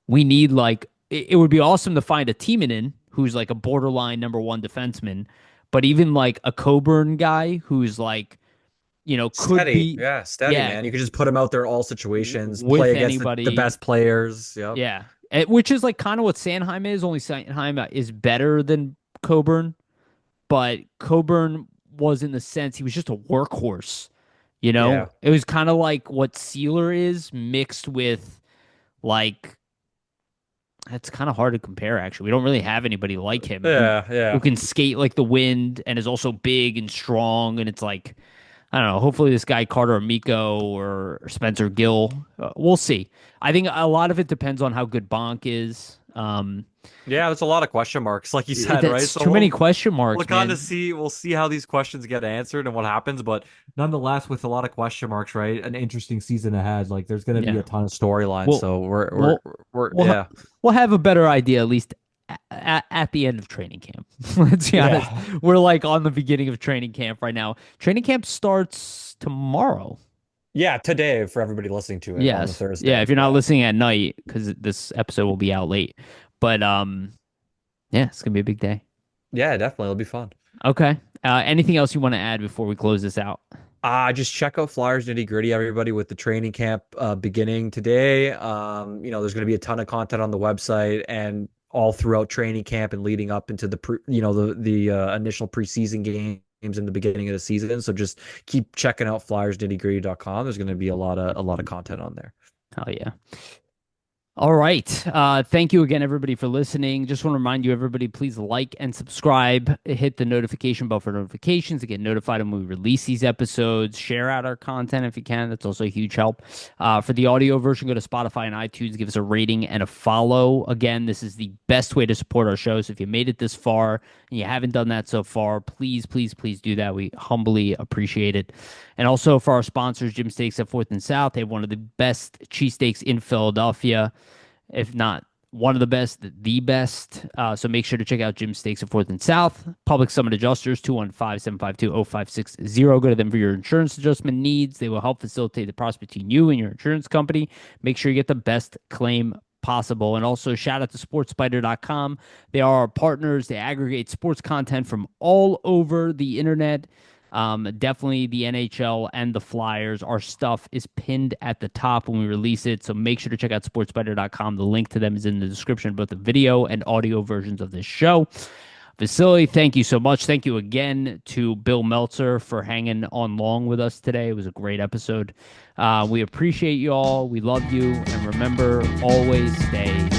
We need, like, it would be awesome to find a Timonen who's like a borderline number one defenseman, but even like a Coburn guy who's like, could Steady, be, yeah, steady, yeah, man. You could just put him out there all situations, play with against the anybody. best players. Yep. Yeah. Which is like kind of what Sanheim is, only Sanheim is better than Coburn, but Coburn was in the sense he was just a workhorse. Yeah. It was kind of like what Sealer is mixed with like it's kind of hard to compare actually. We don't really have anybody like him Yeah. who Yeah. can skate like the wind and is also big and strong and it's like I don't know. Hopefully, this guy Carter Amico or Spencer Gill, we'll see. I think a lot of it depends on how good Bonk is. Yeah, there's a lot of question marks, like you said, right? That's So too many we'll question we'll marks, kind of man. see we'll see how these questions get answered and what happens, but nonetheless, with a lot of question marks, right? An interesting season ahead. Like there's going to be Yeah, a ton of storylines. we'll So we'll we're we'll yeah. we'll have a better idea at least at the end of training camp. Let's be honest. Yeah. We're like on the beginning of training camp right now. Training camp starts tomorrow. Yeah, today for everybody listening to it on the Yes. Yeah, Thursday. if you're not Yeah. listening at night, because this episode will be out late. But yeah, it's gonna be a big day. Yeah, definitely. It'll be fun. Okay. Anything else you want to add before we close this out? Just check out Flyers Nitty Gritty, everybody, with the training camp beginning today. There's going to be a ton of content on the website and all throughout training camp and leading up into the initial preseason games in the beginning of the season. So just keep checking out flyersnittygritty.com. There's going to be a lot of content on there. Oh yeah. All right. Thank you again, everybody, for listening. Just want to remind you, everybody, please like and subscribe. Hit the notification bell for notifications to get notified when we release these episodes. Share out our content if you can. That's also a huge help. For the audio version, go to Spotify and iTunes. Give us a rating and a follow. Again, this is the best way to support our show. So if you made it this far and you haven't done that so far, please, please, please do that. We humbly appreciate it. And also for our sponsors, Jim Steaks at 4th and South. They have one of the best cheesesteaks in Philadelphia, if not one of the best, the best. So make sure to check out Jim Steaks at 4th and South. Public Summit Adjusters, 215-752-0560. Go to them for your insurance adjustment needs. They will help facilitate the process between you and your insurance company. Make sure you get the best claim possible. And also shout out to sportspider.com. They are our partners. They aggregate sports content from all over the internet. Definitely the NHL and the Flyers. Our stuff is pinned at the top when we release it, so make sure to check out sportspider.com. The link to them is in the description, both the video and audio versions of this show. Vasili, thank you so much. Thank you again to Bill Meltzer for hanging on long with us today. It was a great episode. We appreciate you all. We love you. And remember, always stay